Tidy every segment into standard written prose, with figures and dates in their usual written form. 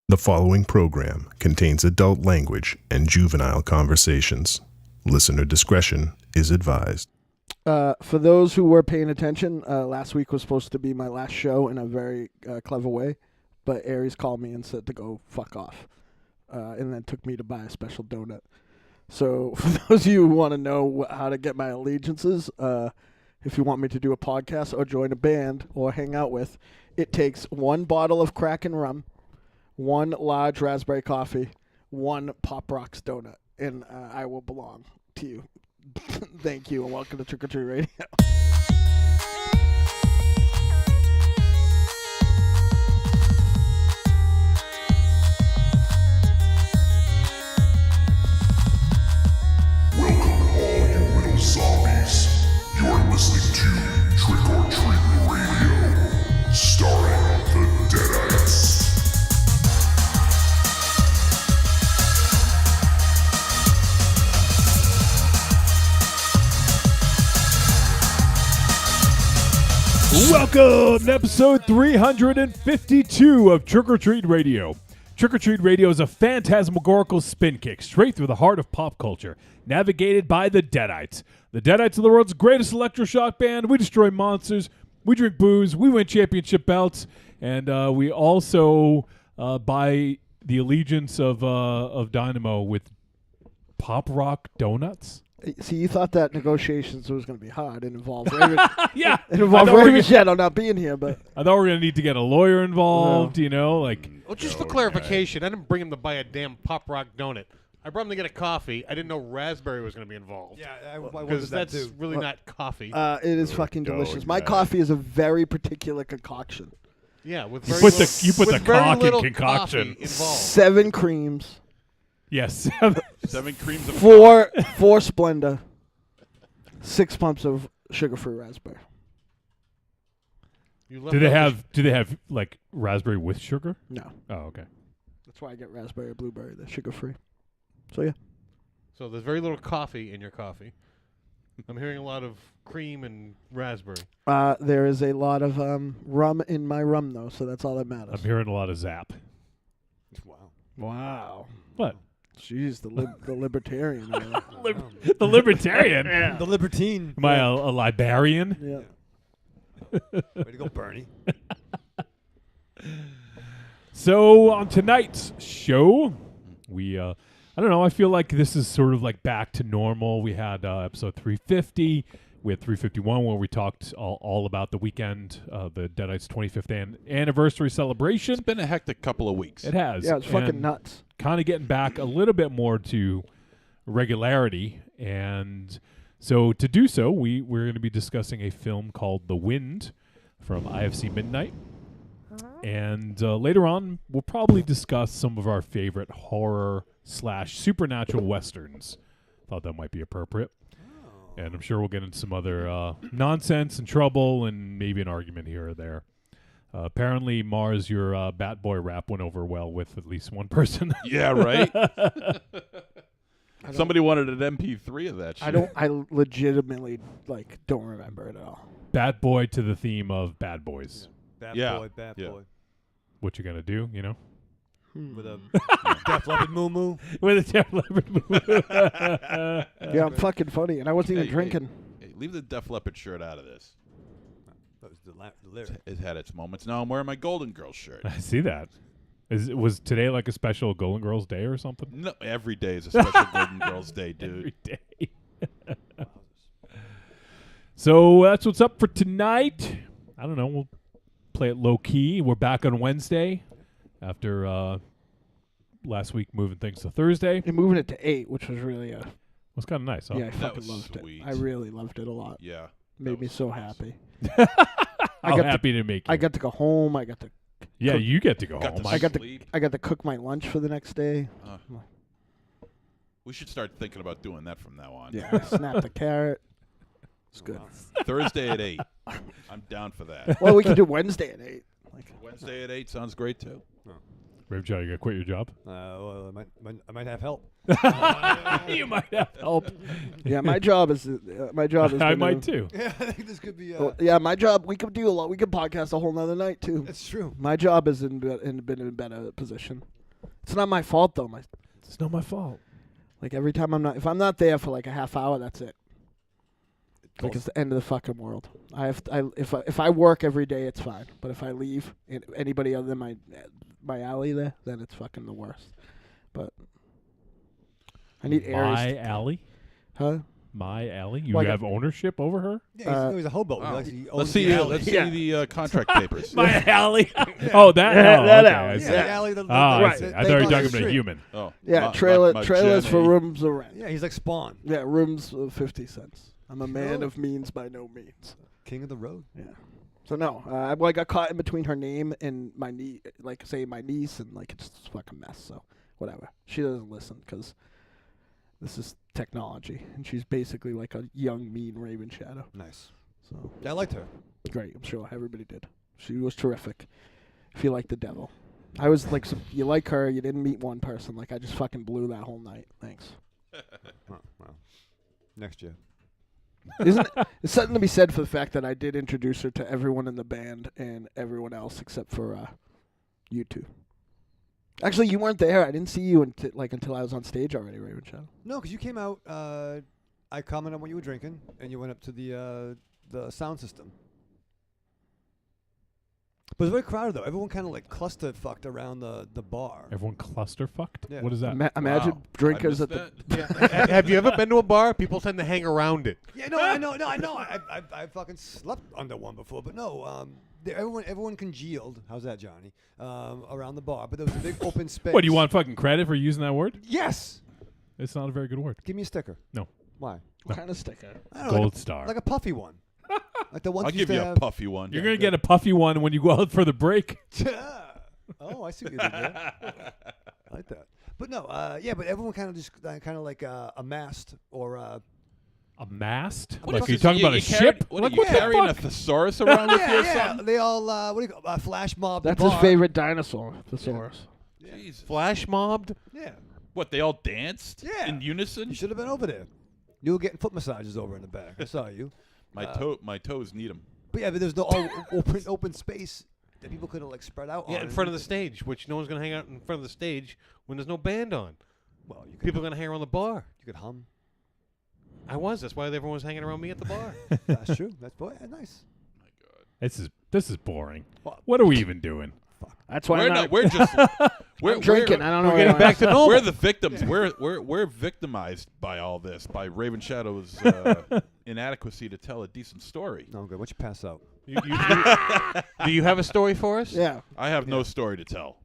The following program contains adult language and juvenile conversations. Listener discretion is advised. For those who were paying attention, last week was supposed to be my last show in a very clever way, but Aries called me and said to go fuck off, and then took me to buy a special donut. So for those of you who want to know how to get my allegiances, if you want me to do a podcast or join a band or hang out with, it takes one bottle of Kraken rum, one large raspberry coffee, one Pop Rocks donut, and I will belong to you. Thank you, and welcome to Trick or Treat Radio. Welcome all you little zombies. You're listening to Trick or Treat Radio, starring the Deadites. Welcome to episode 352 of Trick or Treat Radio. Trick or Treat Radio is a phantasmagorical spin kick straight through the heart of pop culture, navigated by the Deadites. The Deadites are the world's greatest electroshock band. We destroy monsters, we drink booze, we win championship belts, and we also buy the allegiance of Dynamo with Pop Rock donuts. See, you thought that negotiations was going to be hard and involve Raven. Yeah, It involved Raven Shadow not being here, but I thought we were going to need to get a lawyer involved, you know, like... Well, just for clarification, I didn't bring him to buy a damn Pop Rock donut. I brought him to get a coffee. I didn't know raspberry was going to be involved. Yeah, I wondered Because that that's too. really not coffee. it is fucking delicious. My coffee is a very particular concoction. Yeah, with You very put little, you put the with very cock in little concoction. coffee involved. 7 creams, Yes. 7 creams of 4 Splenda, 6 pumps of sugar-free raspberry. You left Do they out have like raspberry with sugar? No, Oh, okay. that's why I get raspberry or blueberry. They're sugar-free. So yeah, so there's very little coffee in your coffee. I'm hearing a lot of cream and raspberry. there is a lot of rum in my rum though, so that's all that matters. I'm hearing a lot of Zap. Wow. Wow. What? Jeez, the libertarian. The libertarian? The libertine. Am I a librarian? Yeah. Way to go, Bernie. So on tonight's show, we I don't know. I feel like this is sort of like back to normal. We had episode 350. We had 351 where we talked all about the weekend, the Deadites' 25th anniversary celebration. It's been a hectic couple of weeks. It has. Yeah, it's fucking And nuts. kind of getting back a little bit more to regularity. And so to do so, we're going to be discussing a film called The Wind from IFC Midnight. And later on, we'll probably discuss some of our favorite horror/supernatural westerns. Thought that might be appropriate. And I'm sure we'll get into some other nonsense and trouble and maybe an argument here or there. Apparently, Mars, your Bat Boy rap went over well with at least one person. Yeah, right? Somebody wanted an MP3 of that shit. I legitimately don't remember it at all. Bat Boy to the theme of Bad Boys. Bad Yeah. boy, bad Yeah. boy. What you gonna do, you know? With a Def Leppard moo moo. With a Def Leppard movie. Yeah, I'm fucking funny, and I wasn't even Hey, drinking. Hey, leave the Def Leppard shirt out of this. That was the lyric. It had its moments. Now I'm wearing my Golden Girls shirt. I see that. Was today like a special Golden Girls Day or something? No, every day is a special Golden Girls Day, dude. Every day. So that's what's up for tonight. I don't know. We'll play it low key. We're back on Wednesday after last week moving things to Thursday. And moving it to 8, which was really Was kind of nice, huh? yeah, I That fucking was loved sweet. it. I really loved it a lot. Yeah. Made that me was so nice. happy. How got to- happy to make you. I got to go home. I got to cook- you get to go Got home. to I got sleep. I got to cook my lunch for the next day. We should start thinking about doing that from now on. Yeah, I snapped the carrot. It's good. Thursday at 8. I'm down for that. Well, we could do Wednesday at 8. Wednesday at 8 sounds great, too. Rave Joe, you gonna quit your job? Well, I might have help. You might have help. Yeah, my job is I might too. Yeah, I think this could be. Yeah, my job. We could do a lot. We could podcast a whole nother night too. That's true. My job is been in a better position. It's not my fault though. It's not my fault. Like every time if I'm not there for like a half hour, that's it. Like it's the end of the fucking world. If I work every day, it's fine. But if I leave anybody other than my alley there, then it's fucking the worst. But I need Aries. My alley? Huh? My alley? You Like have ownership over her? Yeah, he's a hobo. Wow. He owns Let's see. the alley. Let's see the contract papers. My alley? Oh, that alley. that Okay, alley, I see. Yeah, the alley. The, I right. see. I thought you were talking about a human. Oh, Yeah, my trailers for Jenny. rooms of rent. Yeah, he's like Spawn, Yeah, rooms of 50 cents. I'm a man Oh. of means by no means. king of the road. Yeah. So no, I got caught in between her name and my my niece, and like it's just a fucking mess. So whatever. She doesn't listen because this is technology, and she's basically like a young, mean Raven Shadow. Nice. So Yeah, I liked her. great. I'm sure everybody did. She was terrific. If you like the devil, I was like, you like her. You didn't meet one person. Like I just fucking blew that whole night. Thanks. Oh, well, next year. Isn't there's something to be said for the fact that I did introduce her to everyone in the band and everyone else except for you two. Actually, you weren't there. I didn't see you until I was on stage already, Raven Shadow. No, because you came out. I commented on what you were drinking, and you went up to the sound system. But it was very crowded though. Everyone kind of like cluster fucked around the bar. Everyone cluster fucked? Yeah. What is that? Imagine Wow. drinkers I at the. missed that. Yeah. Have you ever been to a bar? People tend to hang around it. Yeah, no, I know. I fucking slept under one before, but no. Everyone congealed. How's that, Johnny? Around the bar, but there was a big open space. What, do you want fucking credit for using that word? Yes. It's not a very good word. Give me a sticker. No. Why? What kind of sticker? I don't know, Gold like star. a, like a puffy one. Like the ones I'll used give to you have. a puffy one. You're going to get a puffy one when you go out for the break. Oh, I see what you did there. I like that. But no, but everyone kind of just kind of like amassed or A mast? What Like, is are you this? talking about a carried- ship? What Like, are you what the carrying a fuck? thesaurus around with you or yeah. something? They all what do you call flash mob? the That's his bar. favorite dinosaur, thesaurus. Jesus. Flash mobbed? Yeah, What, they all danced Yeah. in unison? you should have been over there. You were getting foot massages over in the back. I saw you. My toes need them. But yeah, but there's no open space that people could have like spread out. Yeah, on in front of the stage, which no one's going to hang out in front of the stage when there's no band on. Well, you could People are going to hang around the bar. you could hum. I was. That's why everyone was hanging around me at the bar. That's true. That's nice. This is boring. Well- What are we even doing? That's why We're I'm not. not. We're just. We're drinking. I don't know. We're getting back to normal. We're the victims. We're victimized by all this, by Raven Shadow's inadequacy to tell a decent story. No, I'm good. Why don't you pass out? Do you have a story for us? Yeah. I have no story to tell.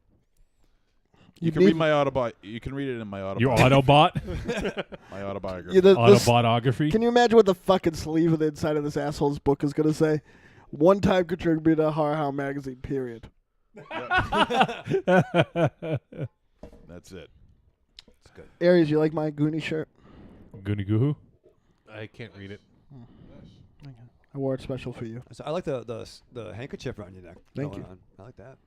You You can read my autobi. You can read it in my Your autobiography. Autobot? My autobiography. Yeah, Autobotography? Can you imagine what the fucking sleeve of the inside of this asshole's book is gonna say? One time contributor to Horror magazine. Period. That's it. It's good. Aries, you like my Goonie shirt? Goony Goo I can't read it. I wore it special for you. So I like the handkerchief around your neck. Thank going you. on. I like that.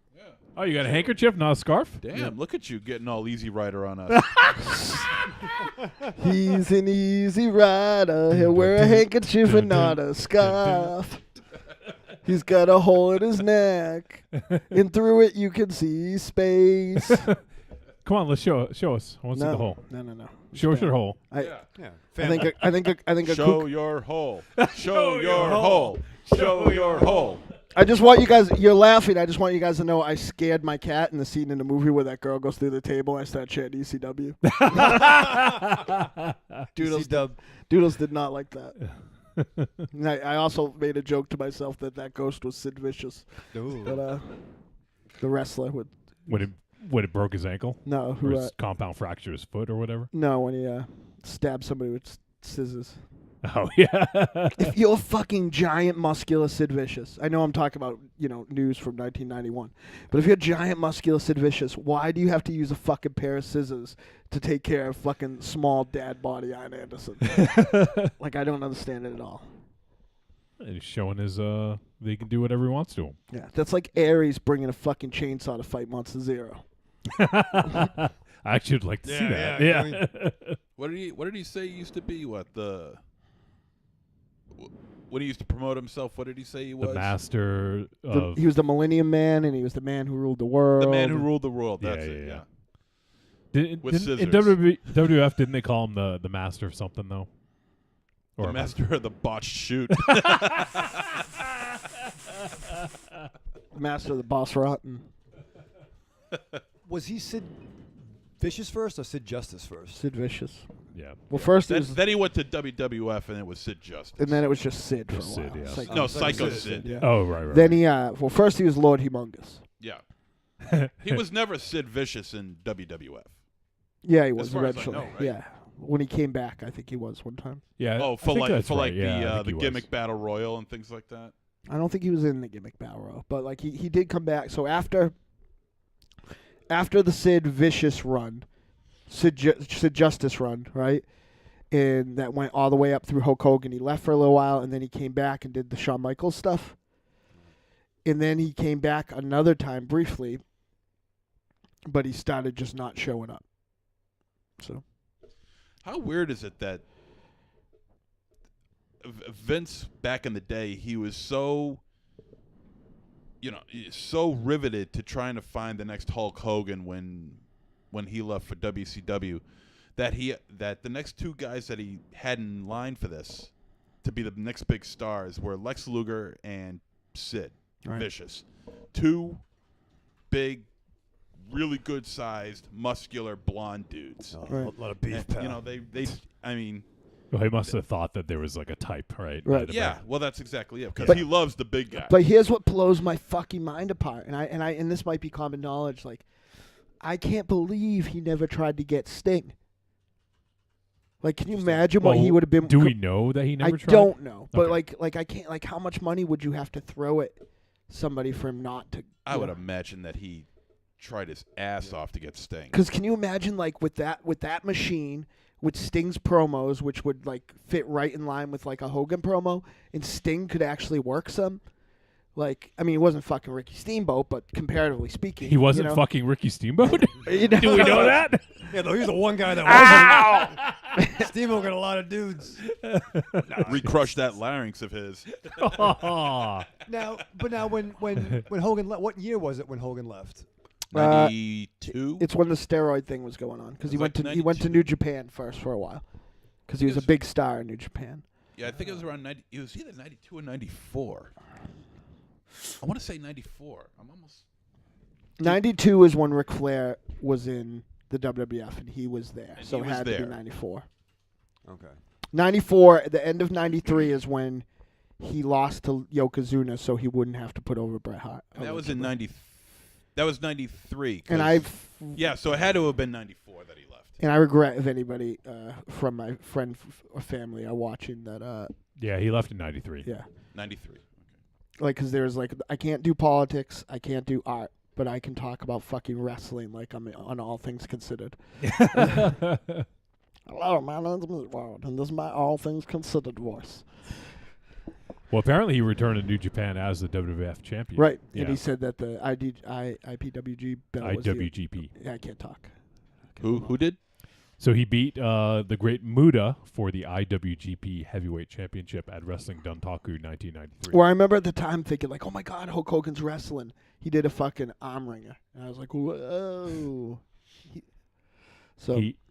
Oh, you got a handkerchief, not a scarf? Damn, look at you getting all easy rider on us. He's an easy rider. He'll wear a handkerchief and not a scarf. He's got a hole in his neck, and through it you can see space. Come on, let's show us. I want to see the hole. No. Show us your hole. Yeah. I think a Show kook. your hole. Show your hole. Show your hole. I just want you guys. You're laughing. I just want you guys to know I scared my cat in the scene in the movie where that girl goes through the table. I start chanting ECW. Doodles did not like that. And I also made a joke to myself that ghost was Sid Vicious, but the wrestler would When it broke his ankle? no Or who his compound fractured his foot or whatever? no when he stabbed somebody with scissors. Oh, yeah. If you're fucking giant muscular Sid Vicious, I know I'm talking about news from 1991, but if you're giant muscular Sid Vicious, why do you have to use a fucking pair of scissors to take care of fucking small dad body Ian Anderson? Like I don't understand it at all. He's showing his, they can do whatever he wants to him. Yeah, that's like Ares bringing a fucking chainsaw to fight Monster Zero. I actually would like to see that. yeah, Yeah. What did he say he used to be? When he used to promote himself, what did he say he was? The master of... He was the Millennium Man, and he was the man who ruled the world. The man who ruled the world. Yeah, That's yeah, it. yeah. Yeah. With didn't, in scissors. WWF, didn't they call him the master of something though? The master of the botched shoot. Master of the Boss Rotten. Was he Sid Vicious first or Sid Justice first? Sid Vicious. Yeah. Well, first it was, Then he went to WWF, and it was Sid Justice. and then it was just Sid for a Just Sid, while. yeah. Psycho- No, Psycho Psycho Sid. Sid. Yeah. Oh, right. Then he, well, first he was Lord Humongous. Yeah. He was never Sid Vicious in WWF. Yeah, he was far as I eventually. know, right? Yeah, when he came back, I think he was one time. Yeah. Oh, I for think like that's right. Yeah, I the think he was. gimmick battle royal and things like that. I don't think he was in the gimmick battle royal, but like he did come back. So after the Sid Vicious run, Sid Justice run, right, and that went all the way up through Hulk Hogan. He left for a little while, and then he came back and did the Shawn Michaels stuff, and then he came back another time briefly, but he started just not showing up. So How weird is it that Vince back in the day, he was so, so riveted to trying to find the next Hulk Hogan when he left for WCW, that the next two guys that he had in line for this to be the next big stars were Lex Luger and Sid Vicious, two big, really good sized, muscular blonde dudes. Right. A lot of beef. And, pal. I mean. Well, he must have thought that there was like a type, right? Right. Yeah, well, that's exactly it, because But- he loves the big guy. But here's what blows my fucking mind apart, and this might be common knowledge. Like, I can't believe he never tried to get Sting. Like, can you imagine what he Well, would have been? Do we know that he never I tried? don't know, but Okay. like I can't. Like, how much money would you have to throw at somebody for him not to? I would imagine that he tried his ass off to get Sting. Because can you imagine, like, with that machine, with Sting's promos, which would like fit right in line with like a Hogan promo, and Sting could actually work some. Like, I mean, he wasn't fucking Ricky Steamboat, but comparatively speaking, He wasn't you know? fucking Ricky Steamboat? You know? Do we know that? Yeah, though he's the one guy that wasn't. Steve-O got a lot of dudes. Recrush that larynx of his. Aw. Now, when Hogan left, what year was it when Hogan left? 92? It's when the steroid thing was going on because he It was went like to he went to 92. New Japan first for a while because he was a big star in New Japan. Yeah, I think it was around 90. It was either 92 or 94. I want to say 94. I'm almost. 92 is when Ric Flair was in the WWF and he was there, And so he it was had to there. be 94. Okay. 94, at the end of 93 is when he lost to Yokozuna, so he wouldn't have to put over Bret Hart. And that was in 90. That was 93. And 'cause- Yeah, so it had to have been 94 that he left. And I regret if anybody from my friend or family are watching that. Yeah, he left in 93. Yeah, 93. like because there's like I can't do politics, I can't do art, but I can talk about fucking wrestling like I'm on All Things Considered. Hello, my name's Meatwad, and this is my All Things Considered voice. Well, apparently he returned to New Japan as the WWF champion. Right, Yeah. and he said that the IPWG belt was the, IWGP. yeah, I can't talk. Who did? So he beat the great Muda for the IWGP Heavyweight Championship at Wrestling Duntaku 1993. Well, I remember at the time thinking like, oh my God, Hulk Hogan's wrestling. He did a fucking arm wringer, and I was like, whoa.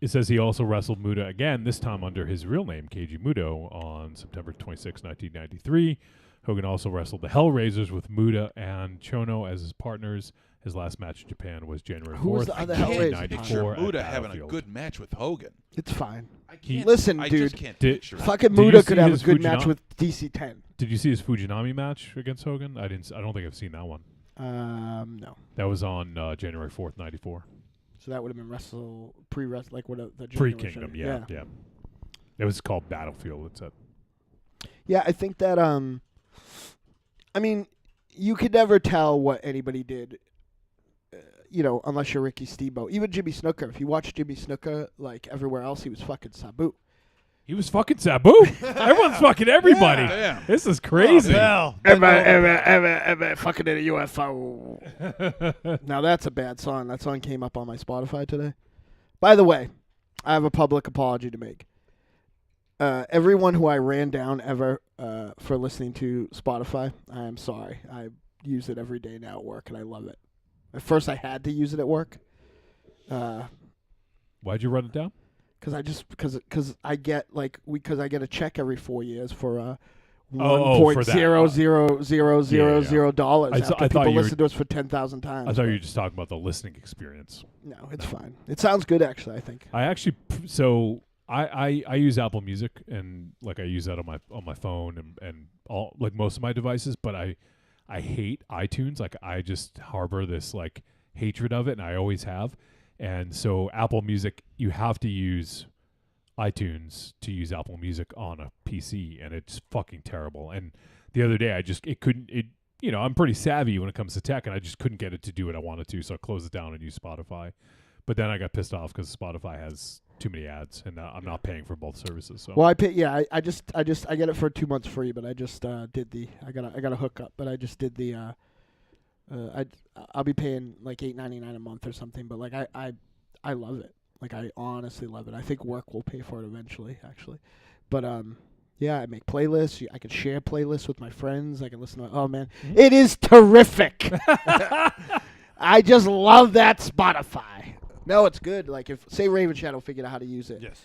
It says he also wrestled Muda again, this time under his real name, Keiji Muto, on September 26, 1993. Hogan also wrestled the Hellraisers with Muda and Chono as his partners. His last match in Japan was January 4th, Who was the other Hellraiser? 1994 Picture at Muda having a Battlefield. good match with Hogan. It's fine. I He- can't, Listen, I dude. just can't Did- picture it. Fucking Did you Muda see could have a his good match Fujinami? with DC-10. Did you see his Fujinami match against Hogan? I didn't. I don't think I've seen that one. No. That was on January 4th, 94. So that would have been pre-wrestle, like what the Pre January Kingdom, show. yeah. It was called Battlefield. It said. Yeah, I think that I mean, you could never tell what anybody did, unless you're Ricky Steamboat. Even Jimmy Snuka. If you watch Jimmy Snuka, like everywhere else, he was fucking Sabu. He was fucking Sabu. Everyone's fucking everybody. Yeah. This is crazy. Ever fucking in a UFO. Now that's a bad song. That song came up on my Spotify today. By the way, I have a public apology to make. Everyone who I ran down ever for listening to Spotify, I am sorry. I use it every day now at work, and I love it. At first, I had to use it at work. Why'd you run it down? Because I get I get a check every 4 years for for $1.00000 I after thought people you were- listen to us for 10,000 times. I thought you were but just talking about the listening experience. no, it's fine. It sounds good actually. I think. I actually I use Apple Music, and like I use that on my phone and all, like most of my devices, but I hate iTunes. Like I just harbor this like hatred of it, and I always have. And so Apple Music, you have to use iTunes to use Apple Music on a PC, and it's fucking terrible. And the other day I'm pretty savvy when it comes to tech, and I just couldn't get it to do what I wanted to, so I closed it down and used Spotify. But then I got pissed off because Spotify has too many ads, and I'm not paying for both services. So Well, I pay. Yeah, I get it for 2 months free, but I just did the. I got a hookup, but I just did the. I'll be paying like $8.99 a month or something, but like I love it. Like I honestly love it. I think work will pay for it eventually, actually. But yeah, I make playlists. I can share playlists with my friends. I can listen to. Oh man, it is terrific. I just love that Spotify. No, it's good. Like if say Raven Shadow figured out how to use it. Yes.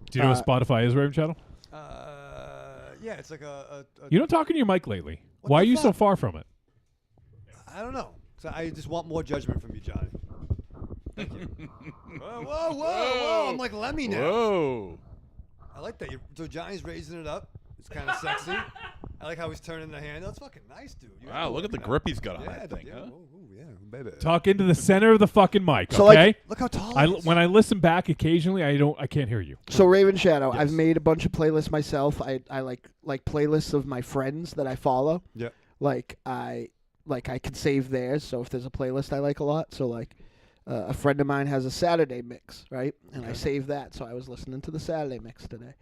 do you know what Spotify is, Raven Shadow? Yeah, it's like a You don't talk in your mic lately. What Why the are you so fuck? far from it? I don't know. So I just want more judgment from you, Johnny. Thank you. Whoa! I'm like Lemmy now. Whoa. I like that. So Johnny's raising it up. It's kind of sexy. I like how he's turning the handle. It's fucking nice, dude. Wow, look at the grip he's got on Yeah, that thing, yeah, huh? yeah, baby. Talk into the center of the fucking mic, So, okay? like, Look how tall he is. When I listen back occasionally, I can't hear you. So Raven Shadow, Yes. I've made a bunch of playlists myself. I like playlists of my friends that I follow. Yeah. Like I can save theirs. So if there's a playlist I like a lot, so like a friend of mine has a Saturday mix, right? And I save that. So I was listening to the Saturday mix today.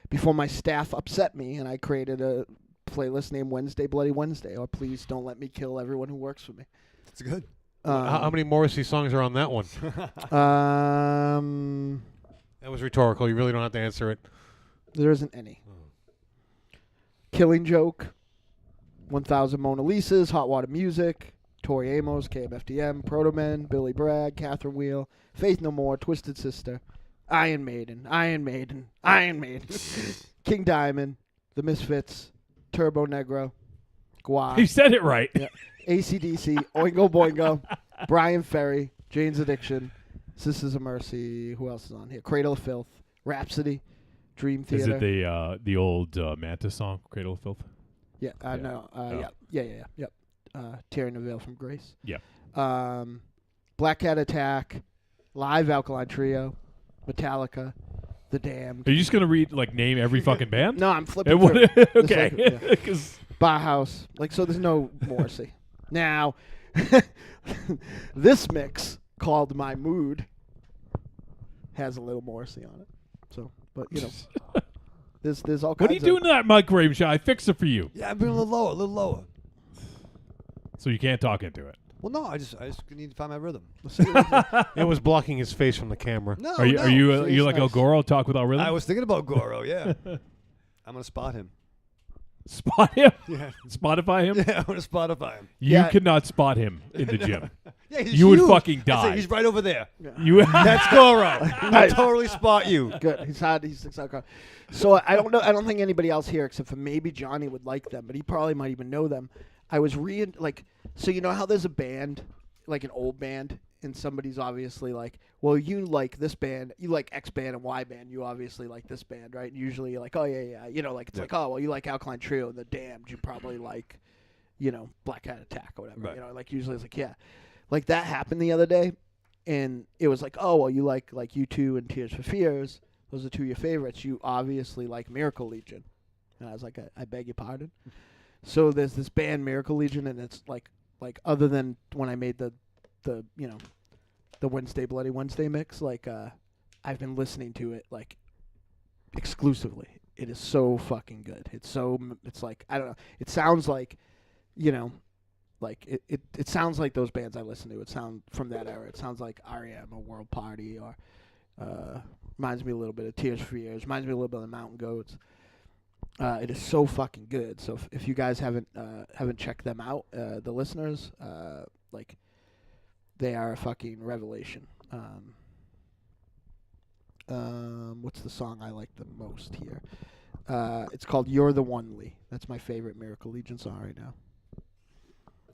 Before my staff upset me, and I created a playlist named Wednesday Bloody Wednesday, or Please Don't Let Me Kill Everyone Who Works for Me. It's good. How many Morrissey songs are on that one? That was rhetorical. You really don't have to answer it. There isn't any. Killing Joke, 1000 Mona Lisas, Hot Water Music, Tori Amos, KMFDM, Proto Men, Billy Bragg, Catherine Wheel, Faith No More, Twisted Sister, Iron Maiden, King Diamond, The Misfits, Turbo Negro, Gua, You said it right. yeah, AC/DC, Oingo Boingo, Brian Ferry, Jane's Addiction, Sisters of Mercy, who else is on here? Cradle of Filth, Rhapsody, Dream Is Theater. it the old Mantis song, Cradle of Filth? Yeah, no, yeah. Tearing the Veil from Grace. Yeah. Black Cat Attack, Live Alkaline Trio, Metallica, The Damned. Are you just gonna name every fucking band? No, I'm flipping And what- through. Just okay. like, 'Cause- Bauhaus. So there's no Morrissey. Now, this mix called My Mood has a little Morrissey on it. So, but there's all kinds what are you doing to that mic, Raven Shaw? I fixed it for you, Yeah, I've been a little lower. so you can't talk into it. Well, no, I just need to find my rhythm. It was blocking his face from the camera. No, Are you no. are you See, you it's like nice. El Goro, talk without rhythm? I was thinking about Goro. Yeah, I'm gonna spot him. Spot him. Yeah, Spotify him. yeah, I'm gonna Spotify him. You Yeah. cannot spot him in the gym. Yeah, he's You would huge. fucking That's it, die. He's right over there. You. That's Goro. I totally spot you. Good. He's hot. He sticks out. So I don't know. I don't think anybody else here, except for maybe Johnny, would like them, but he probably might even know them. I was so you know how there's a band, like an old band, and somebody's obviously like, well, you like this band, you like X band and Y band, you obviously like this band, right? And usually you're like, oh yeah, it's like, oh well, you like Alkaline Trio and The Damned, you probably like, Black Cat Attack or whatever. Right. Like usually it's like, yeah, like that happened the other day, and it was like, oh well, you like U2 and Tears for Fears. Those are two of your favorites. You obviously like Miracle Legion. And I was like, I beg your pardon. So there's this band Miracle Legion, and it's like other than when I made the Wednesday Bloody Wednesday mix, I've been listening to it exclusively. It is so fucking good. It's like, I don't know. It sounds like, it sounds like those bands I listen to. It sounds from that era. It sounds like R.E.M. or World Party, or reminds me a little bit of Tears for Fears. Reminds me a little bit of the Mountain Goats. It is so fucking good. So if you guys haven't checked them out, the listeners, they are a fucking revelation. What's the song I like the most here? It's called "You're the One, Lee." That's my favorite Miracle Legion song right now.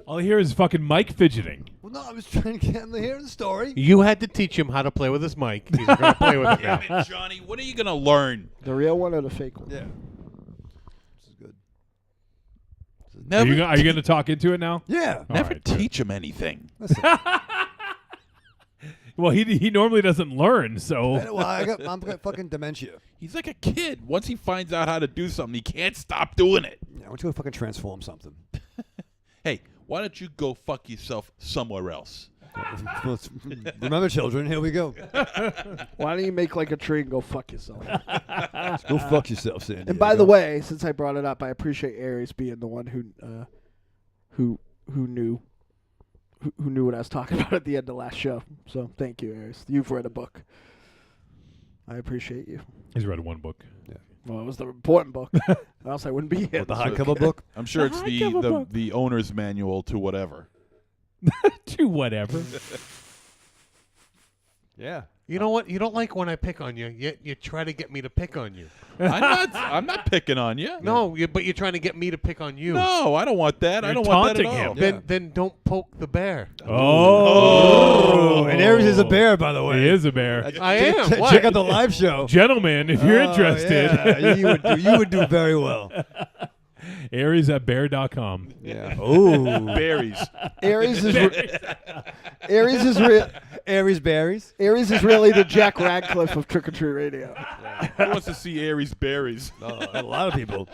All I hear is fucking Mike fidgeting. Well, no, I was trying to get him to hear the story. You had to teach him how to play with his mic. He's going to play with it now. Damn it, Johnny, when are you gonna learn? The real one or the fake one? Yeah. This is good. Never, Are you going to talk into it now? Yeah. All never right. teach him anything. Listen, Well, he normally doesn't learn, so well, I'm got fucking dementia. He's like a kid. Once he finds out how to do something, he can't stop doing it. Yeah, I want you to fucking transform something. Hey, why don't you go fuck yourself somewhere else? Remember, children, here we go. Why don't you make like a tree and go fuck yourself? Go fuck yourself, Sandy. And by the way, since I brought it up, I appreciate Aries being the one who knew what I was talking about at the end of last show. So thank you, Aries. You've read a book. I appreciate you. he's read one book. Well, it was the important book. Or else I wouldn't be here. the hardcover book. I'm sure The it's hardcover book. the owner's manual to whatever. To whatever. Yeah. You know what? You don't like when I pick on you, yet you try to get me to pick on you. I'm not picking on you. No, but you're trying to get me to pick on you. No, I don't want that. I You're don't want that at taunting all. him. Yeah. Then don't poke the bear. Oh. And Aries is a bear, by the way. He is a bear. I am. What? Check out the live show. Gentlemen, if you're interested, Yeah, you would do very well. Aries at bear.com. Yeah. Oh. Berries. Aries is Aries is real. Aries berries. Aries is really the Jack Radcliffe of Trick or Treat Radio. Who wants to see Aries berries? A lot of people.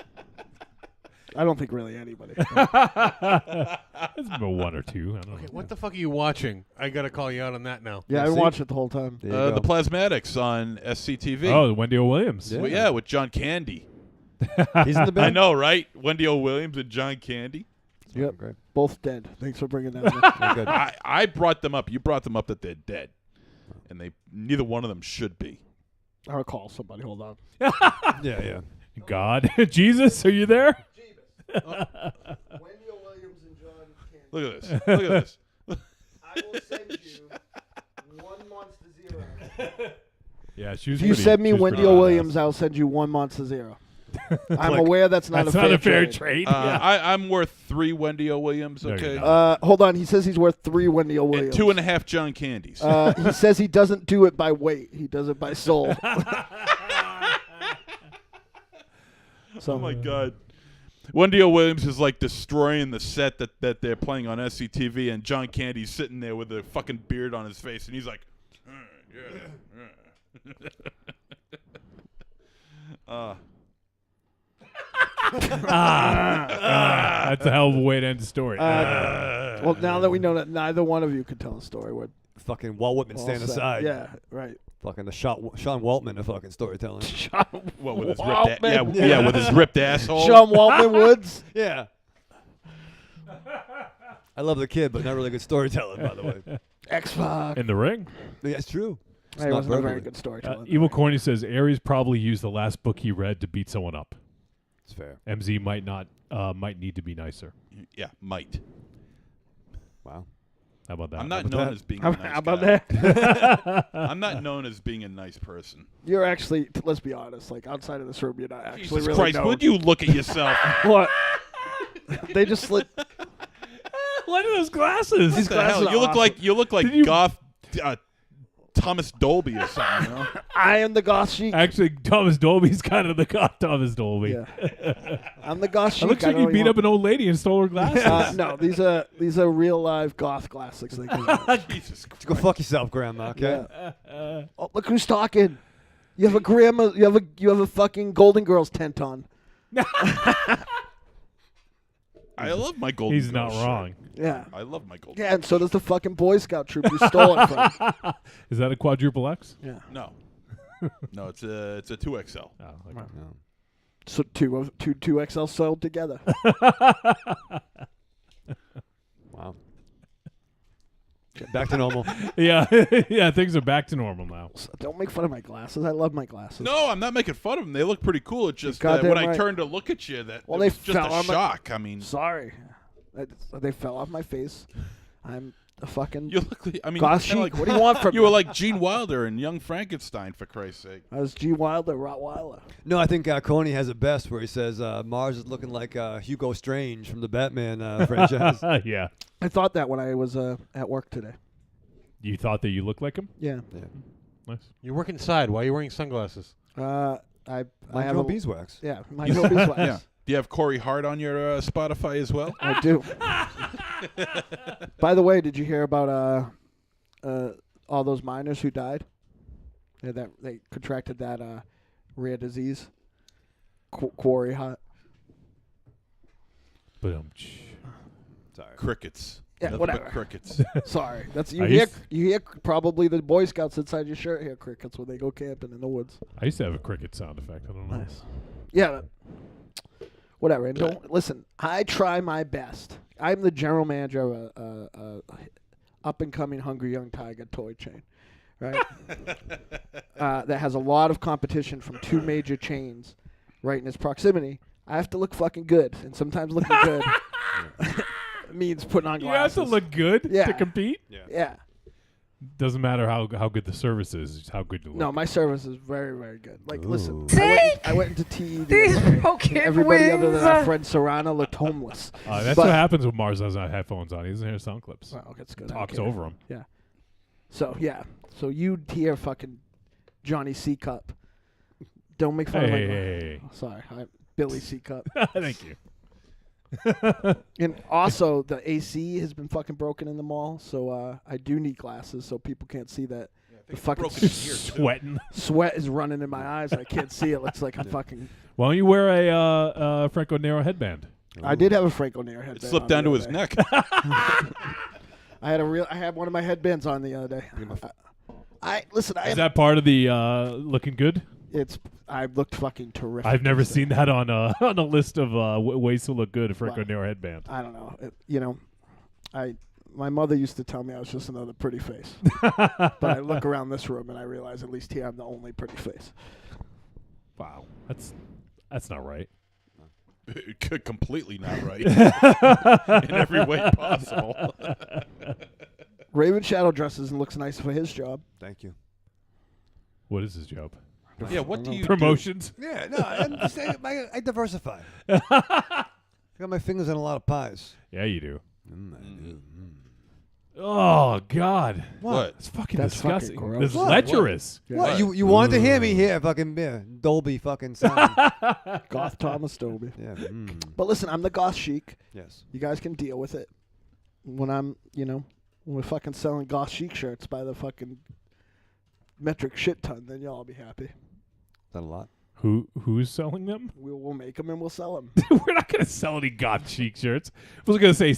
I don't think really anybody. It's been one or two. I don't know. What the fuck are you watching? I gotta call you out on that now. Yeah, I watched it the whole time. There you The go. Plasmatics on SCTV. Oh, Wendy O. Williams. Yeah. Well, yeah, with John Candy. He's in the I band. know, right? Wendy O. Williams and John Candy. Yep. Great. Both dead. Thanks for bringing that up. Very good. I brought them up. You brought them up that they're dead, and neither one of them should be. I'll call somebody. Hold on. Yeah. God. Jesus, are you there? Wendy Williams and John Candy. Look at this. Look at this. I will send you 1 month to 0. Yeah, she was If you pretty- send me she was Wendy pretty O. badass. Williams, I'll send you 1 month to 0. I'm Like, aware that's not That's a not a fair fair trade. trade. Yeah. I'm worth 3 Wendy O. Williams. There you Okay, go. Hold on. He says he's worth 3 Wendy O. and Williams. 2.5 John Candies. He says he doesn't do it by weight. He does it by soul. So, Oh my God. Wendy O. Williams is like destroying the set that they're playing on SCTV, and John Candy's sitting there with a fucking beard on his face, and he's like, That's a hell of a way to end the story. well, now that we know that neither one of you could tell a story, we're Fucking Walt Whitman all stand set. aside. Yeah, right. Fucking the Sean Waltman of fucking storytelling. what with his Waltman. with his ripped asshole. Sean Waltman Woods. Yeah. I love the kid, but not really good storytelling, by the way. X-Pac. In the ring. Yeah, it's true. It's He not wasn't a very verbally. good storyteller. Evil Corny says Aries probably used the last book he read to beat someone up. It's fair. MZ might need to be nicer. Yeah, might. Wow. How about that? I'm not about known that? as being How, a nice how about guy. that? I'm not known as being a nice person. You're actually, let's be honest, like outside of this room, you're not actually Jesus really Christ, known. would you look at yourself? What? They just slid. What are those glasses? These What the hell? glasses are You look like Did you- goth Thomas Dolby or something. You know? I am the goth chic. Actually, Thomas Dolby's kind of the god Thomas Dolby. Yeah. I'm the goth It chic. looks I like don't you really beat up want- an old lady and stole her glasses. No, these are real live goth classics. They came out. Jesus Go fuck yourself, Grandma. Okay. Yeah. Oh, look who's talking. You have a grandma. You have a fucking Golden Girls tent on. I love my Golden He's not Girls shirt. wrong. Yeah. I love my Golden Yeah, and so does the fucking Boy Scout troop you stole it from. Is that a quadruple X? Yeah. No. No, it's a 2XL. Oh, okay. No. So two XL sold together. Wow. Okay, back to normal. Yeah, yeah. Things are back to normal now. So don't make fun of my glasses. I love my glasses. No, I'm not making fun of them. They look pretty cool. It's just goddamn when I right. turned to look at you, that Well, it they was just fell a on my- shock. I mean, Sorry. They fell off my face. I'm a fucking You look like, I mean, goth you're chic. like, What do you want from you me? were like Gene Wilder and Young Frankenstein, for Christ's sake. I was G Wilder, Rottweiler. No, I think Coney has it best where he says Mars is looking like Hugo Strange from the Batman franchise. Yeah. I thought that when I was at work today. You thought that you looked like him? Yeah. Nice. You work inside. Why are you wearing sunglasses? I have no a beeswax. Yeah, my no beeswax. Yeah. Do you have Corey Hart on your Spotify as well? I do. By the way, did you hear about all those miners who died? Yeah, that they contracted that rare disease, quarry hot. But Sorry. Crickets. Yeah, Nothing whatever. but crickets. Sorry, that's I used- you hear probably the Boy Scouts inside your shirt hear crickets when they go camping in the woods. I used to have a cricket sound effect. I don't know. Nice. Yeah. Whatever. And don't listen. I try my best. I'm the general manager of a up and coming Hungry Young Tiger toy chain, right? That has a lot of competition from two major chains, right in its proximity. I have to look fucking good, and sometimes looking good means putting on You have glasses. to look good Yeah. to compete? Yeah. Doesn't matter how good the service is, it's how good you look. No, my service is very, very good. Like, listen, See? I went into TE. These broken Everybody other than our wings. friend Serrano looked homeless. That's But- what happens when Mars doesn't have headphones on. He doesn't hear sound clips. Well, that's good. Talks Okay. over them. So yeah, so you hear fucking Johnny C Cup. Don't make fun of my. Hey. Oh, sorry, Billy C Cup. Thank you. And also, the AC has been fucking broken in the mall, so I do need glasses so people can't see that. The fucking broken in here, too. Sweating. sweat is running in my eyes. I can't see it. Looks like I'm fucking. Why don't you wear a Franco Nero headband? I did have a Franco Nero headband. It slipped on down the to other his day. neck. I had one of my headbands on the other day. Listen. Is that part of the looking good? I looked fucking terrific. I've never this day. seen that on a list of ways to look good. A Franco Wow. Nero headband. I don't know. My mother used to tell me I was just another pretty face. But I look around this room and I realize at least here I'm the only pretty face. Wow, that's not right. Completely not right. In every way possible. Raven Shadow dresses and looks nice for his job. Thank you. What is his job? Yeah, what do you do? Promotions. Yeah, no, I'm just saying, I diversify. I got my fingers in a lot of pies. Yeah, you do. I do. Oh God, What? it's fucking That's fucking disgusting. gross. This is What? lecherous. What? You wanted to hear me here? Fucking Dolby fucking sound. Goth Thomas Dolby. Yeah. But listen, I'm the goth chic. Yes. You guys can deal with it. When we're fucking selling goth chic shirts by the fucking metric shit ton, then y'all will be happy. Is that a lot? Who's selling them? We'll make them and we'll sell them. We're not gonna sell any goth chic shirts. I was gonna say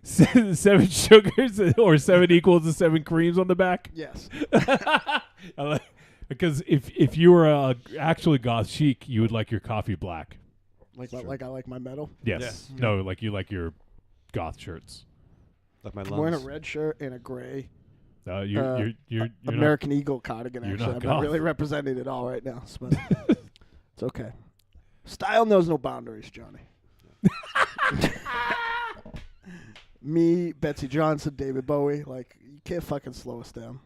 7 sugars or 7 equals to 7 creams on the back. Yes. Because if you were actually goth chic, you would like your coffee black. Like I like my metal. Yes. Yes. No, like you like your goth shirts. Like my I'm wearing a lungs. red shirt and a gray You're not, American Eagle cardigan. you're Actually, not I'm goth. not really representing it all right now, but it's okay. Style knows no boundaries, Johnny. Me, Betsy Johnson, David Bowie, like you can't fucking slow us down.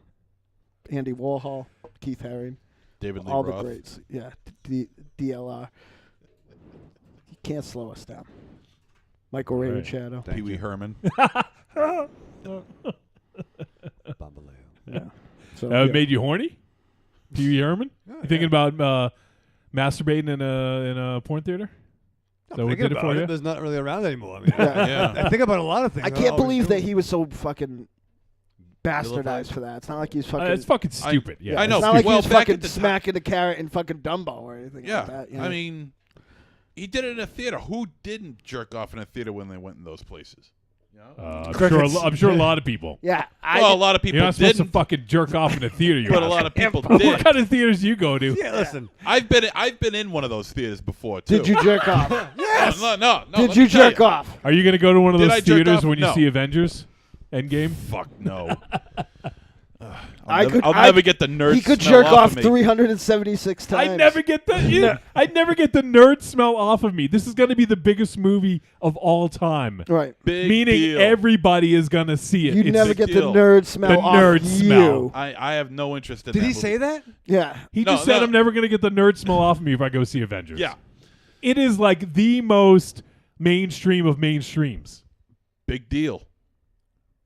Andy Warhol, Keith Haring, David Lee all Roth. the greats. Yeah, DLR. You can't slow us down. Michael Raven Right. Shadow. Thank Pee Wee you. Herman. Bambaleo. Yeah. So That yeah. made you horny? Pee Wee Herman? You thinking about masturbating in a porn theater? Is that what Thinking did it about for you? There's not really around anymore. I mean, Yeah. Yeah. I think about a lot of things. I can't believe that he was so fucking bastardized Vilified. for that. It's not like he's fucking. It's fucking stupid. Yeah. I know. It's not like Well, he was back fucking at the time- smacking the carrot in fucking Dumbo or anything Yeah. like that. You know? I mean, he did it in a theater. Who didn't jerk off in a theater when they went in those places? I'm sure a lot of people. yeah. Well, a lot of people You're not supposed to didn't, fucking jerk off in a theater. You but a asshole. lot of people What did. kind of theaters do you go to? Yeah, listen. I've been in one of those theaters before too. Did you jerk off? Yes. No. Did let you me tell jerk off? Are you going to go to one of Did those I jerk theaters off? when you No. see Avengers Endgame? Fuck no. I'll never get the nerd. He could smell jerk off off of me. 376 times. I'd never get the nerd smell off of me. This is going to be the biggest movie of all time. Right. Big Meaning deal. everybody is going to see it. You'd It's- never big get the deal. nerd smell The off nerd you. smell. I have no interest in Did that he movie. say that? Yeah. He No, just said no. I'm never going to get the nerd smell off of me if I go see Avengers. Yeah. It is like the most mainstream of mainstreams. Big deal.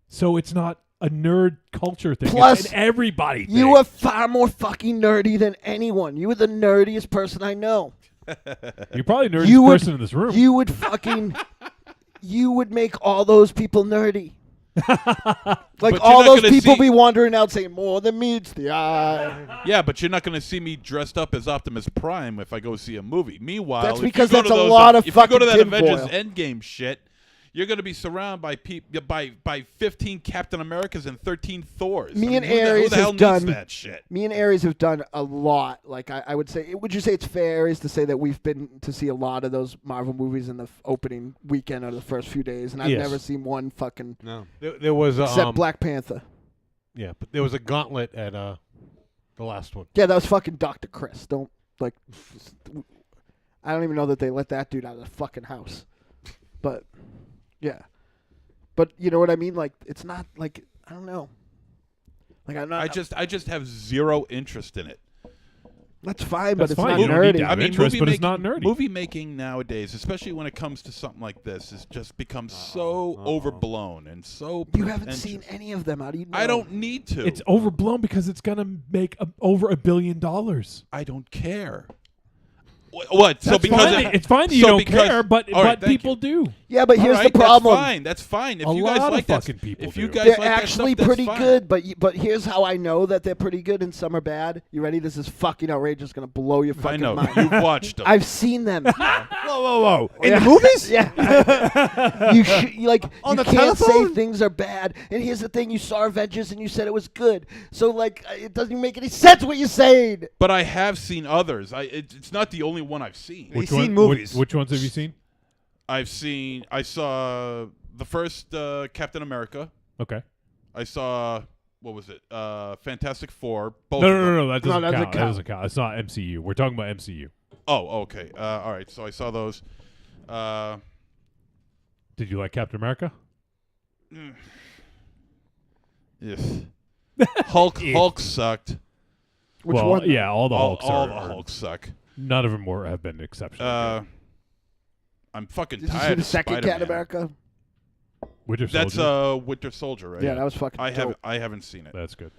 So it's not a nerd culture thing. Plus, it's an everybody thing. You are far more fucking nerdy than anyone. You are the nerdiest person I know. You're probably the nerdiest You would- person in this room. You would fucking... you would make all those people nerdy. Like you're all not those gonna people see- be wandering out saying, more than meets the eye. Yeah, but you're not going to see me dressed up as Optimus Prime if I go see a movie. Meanwhile, That's if you because go that's to a those, lot of if you go to that fucking Avengers tinfoil. Endgame shit, you're going to be surrounded by 15 Captain Americas and 13 Thors. Me and who the Aries hell have needs done- that shit? Me and Aries have done a lot. Like I would say, would you say it's fair, Aries, to say that we've been to see a lot of those Marvel movies in the opening weekend or the first few days, and I've Yes. never seen one fucking No. There was except Black Panther. Yeah, but there was a gauntlet at the last one. Yeah, that was fucking Dr. Chris. Don't like. I don't even know that they let that dude out of the fucking house. But yeah, but you know what I mean. Like it's not like I don't know. Like I'm not. I just have zero interest in it. That's fine, but That's it's fine. not You don't need nerdy. to have interest, but it's not nerdy. Movie making nowadays, especially when it comes to something like this, has just become so overblown and so. You haven't pretentious. seen any of them. How do you know? I don't need to. It's overblown because it's going to make over $1 billion. I don't care. What? So That's because fine. It's fine that you so don't because- care, but all right, thank people you. do. Yeah, but All here's right, the problem. That's fine. If A you guys lot of like that, fucking people if you do. guys They're like that actually stuff, that's pretty fine. good, but here's how I know that they're pretty good and some are bad. You ready? This is fucking outrageous. Gonna blow your I fucking know mind. you've watched them. I've seen them. Whoa. In Yeah. the movies? Yeah. you like On you the can't telephone? say things are bad. And here's the thing: you saw Avengers and you said it was good. So like, it doesn't even make any sense what you're saying. But I have seen others. It's not the only one I've seen. He's seen movies. Which ones have you seen? I saw the first Captain America. Okay. I saw what was it? Fantastic Four. Both. No, of them. that doesn't that doesn't count. That count. doesn't count. It's not MCU. We're talking about MCU. Oh, okay. All right. So I saw those. Did you like Captain America? Yes. Hulk sucked. Which well, one? yeah, all the Hulks all are. the Hulks suck. None of them have been exceptional. I'm fucking Did you see tired the of second Spider-Man. Captain America? Winter That's Soldier. Winter Soldier, right? Yeah, that was fucking. dope. I haven't seen it. That's good.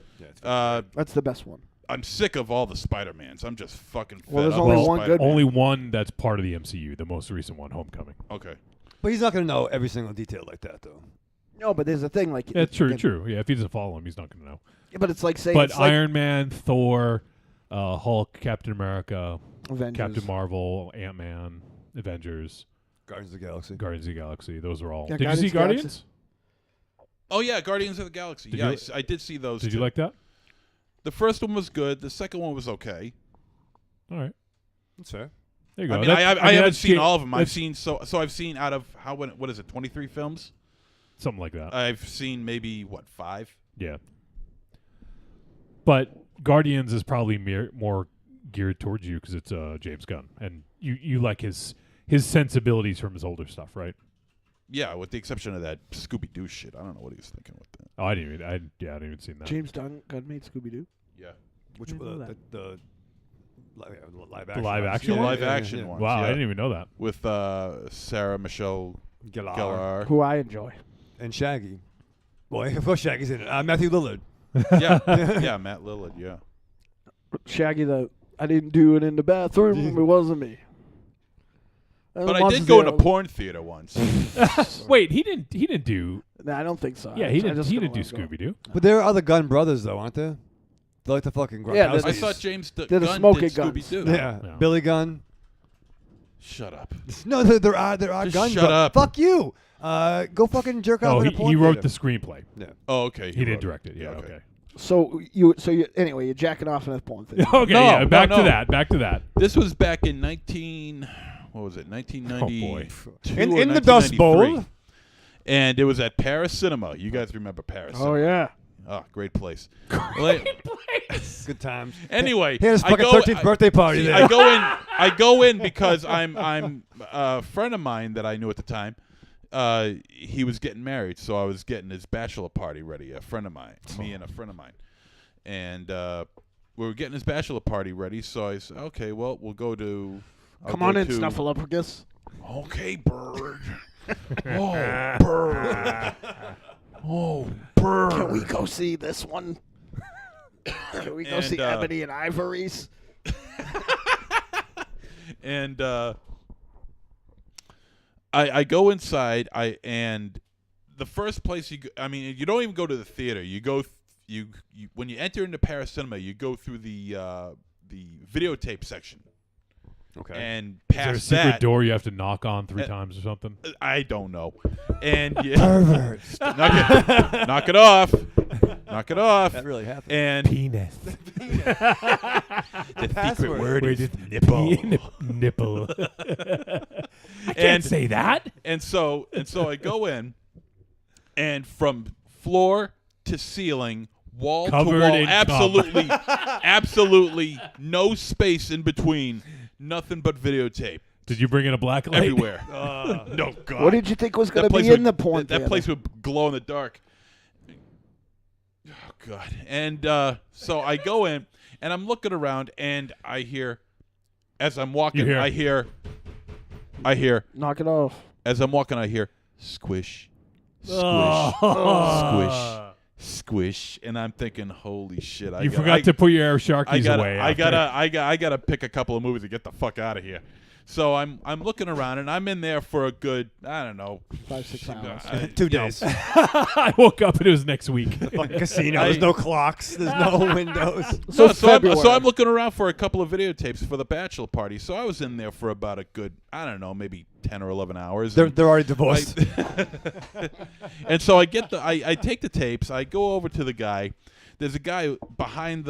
That's the best one. I'm sick of all the Spider-Mans. I'm just fucking fed Well, there's up only with one Spider-Man. good one. Only one that's part of the MCU, the most recent one, Homecoming. Okay. But he's not going to know every single detail like that, though. No, but there's a thing like. Yeah, true. Yeah, if he doesn't follow him, he's not going to know. But it's like saying. But it's like Iron Man, Thor, Hulk, Captain America, Avengers. Captain Marvel, Ant-Man, Avengers, Guardians of the Galaxy. Guardians of the Galaxy. Those are all. Yeah, Did you see Guardians of the Galaxy. Guardians? Oh yeah, Guardians of the Galaxy. Did Yeah, you- I did see those. Did two. you like that? The first one was good. The second one was okay. All right. That's fair. There you go. I mean, That's- I haven't that's seen ga- all of them. I've that's seen I've seen out of what is it? 23 films. something like that. I've seen maybe 5. Yeah. But Guardians is probably more geared towards you because it's James Gunn, and you like his sensibilities from his older stuff, right? Yeah, with the exception of that Scooby Doo shit. I don't know what he was thinking with that. Oh, I didn't even see that. James Gunn made Scooby Doo. Yeah, Which didn't know the live The action. live ones. action the one? live action yeah. ones. Wow, yeah. I didn't even know that. With Sarah Michelle Gellar. Who I enjoy. And Shaggy. Boy, of course Shaggy's in it. Matthew Lillard. yeah, Matt Lillard. Yeah. Shaggy, I didn't do it in the bathroom. It wasn't me. But I did go in a porn theater once. Wait, he didn't do. No, I don't think so. Yeah, he didn't do Scooby Doo. But there are other Gunn brothers, though, aren't there? They're like the fucking Yeah, Gronkowskis. I thought James They're the Gunn smoking did guns. Scooby Doo. Yeah. Yeah. Billy Gunn. Shut up. No, there are Just Gunn. shut up. Fuck you. Go fucking jerk off Oh, in a he porn wrote the theater. screenplay. Yeah. Oh, okay. He didn't wrote direct it. Yeah, okay. So anyway, you're jacking off in a porn thing. Okay, No, yeah, no, back no. to that. Back to that. This was back in 1992 In or the Dust Bowl. 1993. And it was at Paris Cinema. You guys remember Paris Oh Cinema. yeah. Oh, great place. Good times. Anyway, Here's I fucking go- 13th birthday party there. I go in because I'm a friend of mine that I knew at the time. He was getting married, so I was getting his bachelor party ready. A friend of mine, me and a friend of mine, and we were getting his bachelor party ready. So I said, "Okay, well, we'll go to." Come on in, Snuffleupagus. Okay, bird. Oh, bird. Oh, bird. Can we go see this one? Can we go And, see Ebony and Ivories? And I go inside. And the first place you don't even go to the theater. You go you when you enter into Paris Cinema, you go through the videotape section. Okay. And Is there a past secret that, door you have to knock on 3 times or something? I don't know. And Perverts. knock it off. Knock it off. That really happened. And Penis. the secret password. word Where is did nipple. nipple. I can't And- say that. And so I go in, and from floor to ceiling, wall Covered to wall, in cum. absolutely no space in between, nothing but videotape Did you bring in a black light? everywhere. No God. What did you think was going to place be would- in the porn That theater? place would glow in the dark. Oh God. And so I go in, and I'm looking around, and I hear, as I'm walking, You hear? I hear. Knock it off. As I'm walking, I hear squish, squish, Oh. squish, and I'm thinking, holy shit! You forgot to put your Air Sharkies I away. gotta pick a couple of movies to get the fuck out of here. So I'm looking around, and I'm in there for a good, I don't know, 5-6 hours. 2 days. I woke up and it was next week. Fucking casino. There's no clocks. There's no windows. So So I'm looking around for a couple of videotapes for the bachelor party. So I was in there for about a good, I don't know, maybe 10 or 11 hours. They're And already divorced. and so I take the tapes. I go over to the guy. There's a guy behind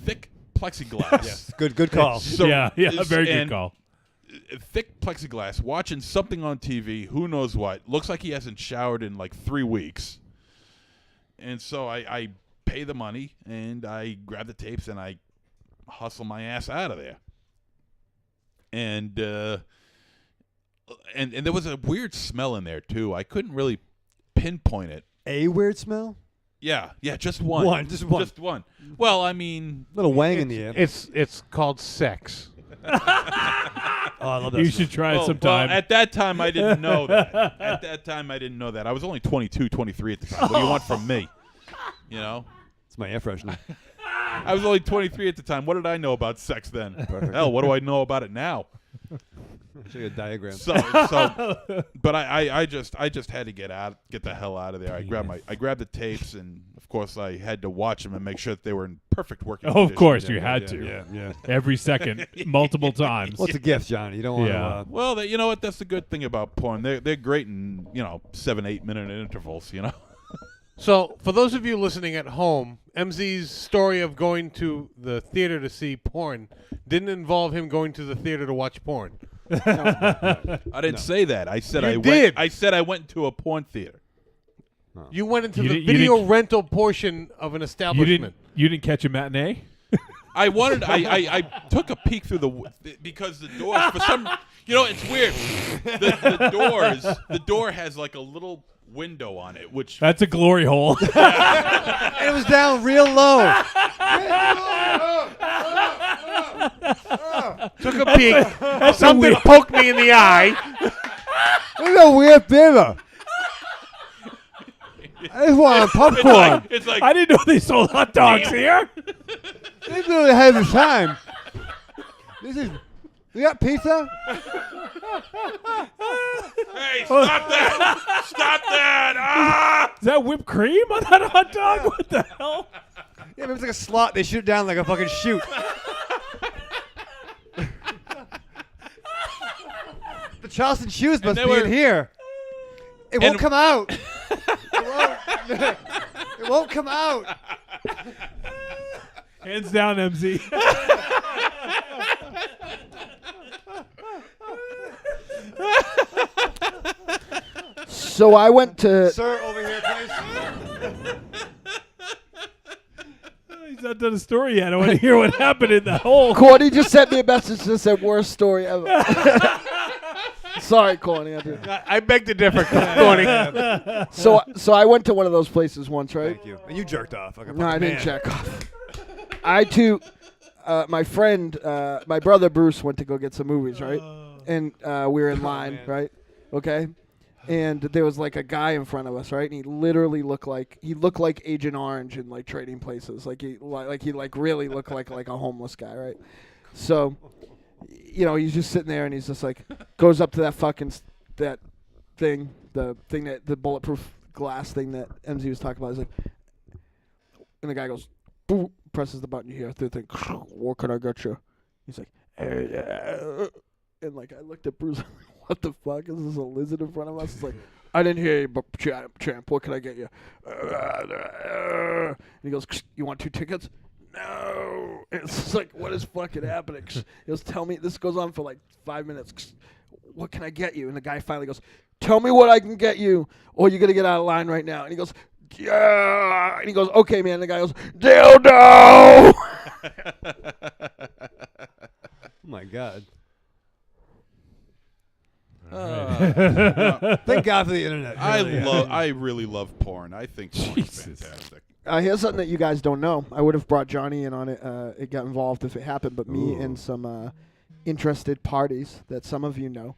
thick plexiglass. Yes. Good call. So yeah, very good and call. Thick plexiglass, watching something on TV, who knows what. Looks like he hasn't showered in like 3 weeks. And so I pay the money, and I grab the tapes, and I hustle my ass out of there. And there was a weird smell in there, too. I couldn't really pinpoint it. A weird smell? Yeah, just one. Just one. Just one. Well, I mean, Little wang in the air. It's called sex. Oh, I love that You smell. should try it well, sometime. at that time, I didn't know that. At that time, I didn't know that. I was only 22, 23 at the time. What do you want from me? You know? It's my air freshener. I was only 23 at the time. What did I know about sex then? Perfect. Hell, what do I know about it now? Show you a diagram. So but I just had to get the hell out of there. I grabbed the tapes, and of course I had to watch them and make sure that they were in perfect working Oh, condition. of course, you Yeah, had yeah, to. Yeah. Every second, multiple times. What's a gift, Johnny? You don't want Yeah. to. Well, you know what? That's the good thing about porn. They're great in 7-8 minute intervals. So, for those of you listening at home, MZ's story of going to the theater to see porn didn't involve him going to the theater to watch porn. I didn't say that. I said You I did. went. I said I went to a porn theater. You went into You the didn't- you video didn't- rental portion of an You establishment. didn't catch a matinee? I wanted. I took a peek through because the doors for some. It's weird. The door has like a little window on it, which That's a glory hole. And it was down real low. Took a peek. Something poked me in the eye. Look at weird theater. I just want popcorn. it's like I didn't know they sold hot dogs here. This really has a time. You got pizza? hey, stop that! Stop that! Ah! Is that whipped cream on that hot dog? What the hell? Yeah, maybe it's like a slot. They shoot it down like a fucking chute. The Charleston shoes must they be were- in here. It won't and- come out. It won't come out. Hands down, MZ. So I went to Sir, over here, please. not done a story yet. I want to hear what happened in the whole. Corny just sent me a message that said worst story ever. Sorry, Corny. I beg to differ, Corny. So I went to one of those places once, right? Thank you. And you jerked off. Like a No, I fucking didn't man. check off. I too, my friend, my brother Bruce went to go get some movies, right? And we were in line, man. right? Okay. And there was like a guy in front of us, right? And he literally looked like Agent Orange in like Trading Places, like he really looked like a homeless guy, right? So, he's just sitting there and he's just like goes up to that fucking the bulletproof glass thing that MZ was talking about. He's like, and the guy goes, boop, presses the button. You hear the thing. What can I get you? He's like, and like I looked at Bruce. What the fuck? Is this a lizard in front of us? It's like, I didn't hear you, but champ, what can I get you? And he goes, you want 2 tickets? No. And it's just like, what is fucking happening? He goes, tell me. This goes on for like 5 minutes. What can I get you? And the guy finally goes, tell me what I can get you, or you're going to get out of line right now. And he goes, yeah. And he goes, okay, man. And the guy goes, dildo. Oh my God. No, Thank God for the internet. Really. I really love porn. I think porn is fantastic. Here's something that you guys don't know. I would have brought Johnny in on it. It got involved if it happened, but me and some interested parties that some of you know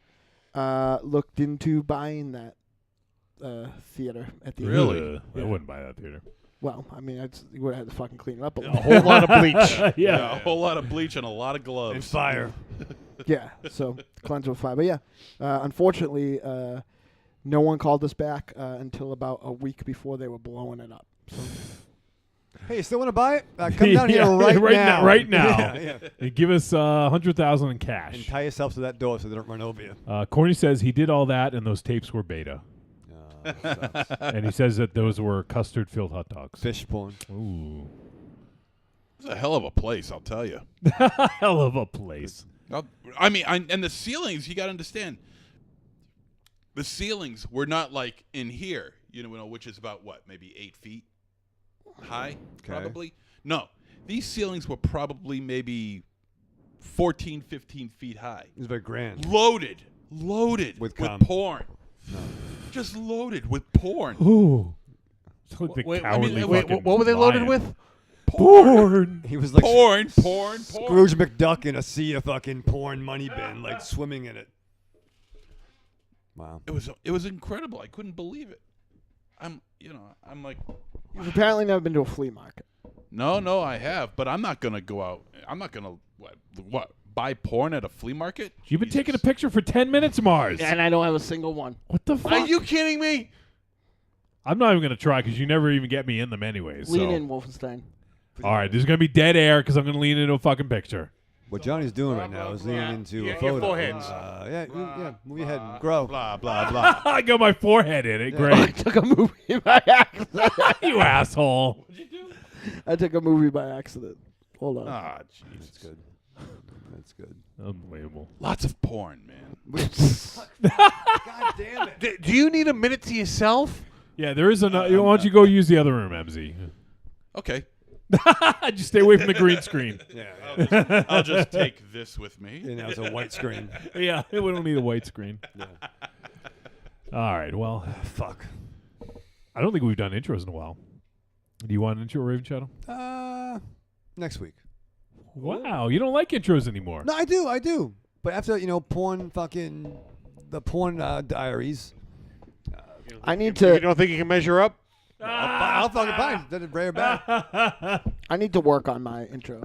looked into buying that theater at the Really? I wouldn't buy that theater. Well, I mean, you would have had to fucking clean it up a A little. whole lot of bleach. Yeah, a whole lot of bleach and a lot of gloves. And fire. Yeah, so cleanse with fire. But yeah, unfortunately, no one called us back until about a week before they were blowing it up. So Hey, you still want to buy it? Come down here right now. Right now. Yeah, yeah. And give us $100,000 in cash. And tie yourself to that door so they don't run over you. Corny says he did all that, and those tapes were beta. Sucks. And he says that those were custard-filled hot dogs. Fish porn. Ooh. It's a hell of a place, I'll tell you. Hell of a place. And the ceilings, you got to understand. The ceilings were not like in here, which is about maybe 8 feet high, probably. No, these ceilings were probably maybe 14, 15 feet high. It was very grand. Loaded With with cum. porn. No. Just loaded with porn. Ooh. It's like the Wait, cowardly what fucking were they loaded lion. with? Porn. He was like Porn. Scrooge McDuck in a sea of fucking porn money bin, like swimming in it. Wow. It was incredible. I couldn't believe it. I'm like, you've apparently never been to a flea market. no, I have, but I'm not gonna go out. I'm not gonna buy porn at a flea market. You've been Jesus. taking a picture for 10 minutes, Mars. And I don't have a single one. What the fuck? Are you kidding me? I'm not even going to try because you never even get me in them anyways. Lean so. in, Wolfenstein. All right, there's going to be dead air because I'm going to lean into a fucking picture. What Johnny's doing right now is leaning into Yeah, a your photo. foreheads. Yeah, move your head and grow. Blah blah blah. I got my forehead in it. I Great. took a movie by accident. You asshole. I took a movie by accident. Hold on. Ah, That's Jesus. good. That's good. Unbelievable. Lots of porn, man. God damn it. Do you need a minute to yourself? Yeah, there is another. Why don't you go use the other room, MZ? Okay. Just stay away from the green screen. Yeah. I'll just take this with me. And now it's a white screen. Yeah, we don't need a white screen. Yeah. All right, well, Fuck. I don't think we've done intros in a while. Do you want an intro, Raven Shadow? Next week. Wow, you don't like intros anymore. No, I do. But after, porn the porn diaries. I need You to. don't think you can measure up? I'll fucking fine. Then it bring it back. I need to work on my intro.